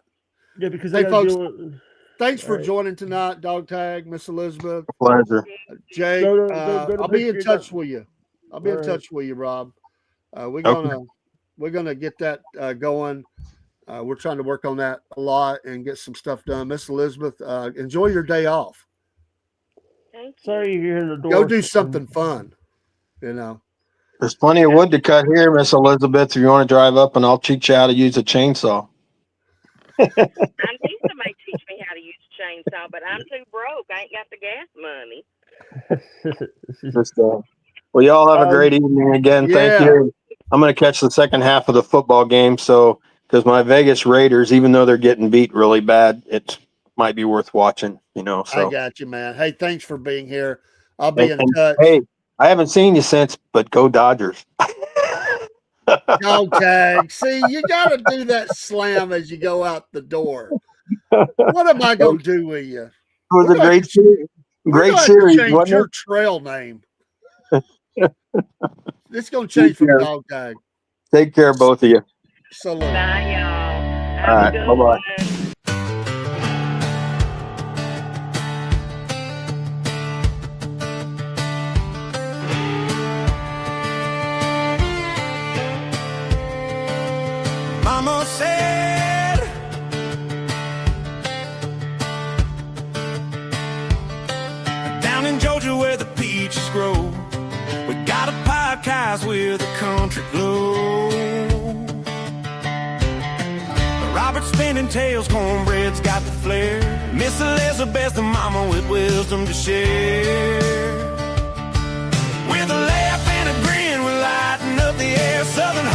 S6: Yeah, because
S3: Hey,
S6: I gotta
S3: folks,
S6: deal with.
S3: Thanks for
S6: Right.
S3: joining tonight, Dog Tag, Miss Elizabeth,
S5: Pleasure.
S3: Jake.
S6: Go to
S3: I'll be in
S6: Picture
S3: touch
S6: Dot-
S3: with you. I'll be in
S6: All right.
S3: touch with you, Rob. We're
S5: Okay.
S3: gonna get that going. We're trying to work on that a lot and get some stuff done. Miss Elizabeth, enjoy your day off.
S7: Thank you.
S6: Sorry, you're in the door.
S3: Go do something fun.
S5: There's plenty of wood to cut here, Miss Elizabeth. If you want to drive up, and I'll teach you how to use a chainsaw.
S7: I need somebody to teach me how to use a chainsaw, but I'm too broke. I ain't got the gas money.
S5: Just, well, y'all have a great evening again. Thank
S3: Yeah.
S5: you. I'm going to catch the second half of the football game. So, because my Vegas Raiders, even though they're getting beat really bad, it might be worth watching,
S3: I
S5: So,
S3: got you, man. Hey, thanks for being here. I'll be in
S5: And-
S3: touch.
S5: hey, I haven't seen you since, but go Dodgers.
S3: Dog Tag. See, you got to do that slam as you go out the door. What am I going to do with you?
S5: It was
S3: We're
S5: a
S3: gonna
S5: great series.
S3: We're
S5: Great
S3: gonna have to
S5: series,
S3: change
S5: wasn't
S3: your
S5: it?
S3: trail name. It's going to change from
S5: care.
S3: Dog Tag.
S5: Take care, both of you.
S3: Salute.
S7: Bye, y'all. Have
S5: All
S7: a
S5: right,
S7: good
S5: bye-bye.
S7: one.
S1: Mama said, down in Georgia where the peaches grow, we got a podcast with a country glow. Robert spinning tails, cornbread's got the flair. Miss Elizabeth, the mama with wisdom to share. With a laugh and a grin, we lighten up the air. Southern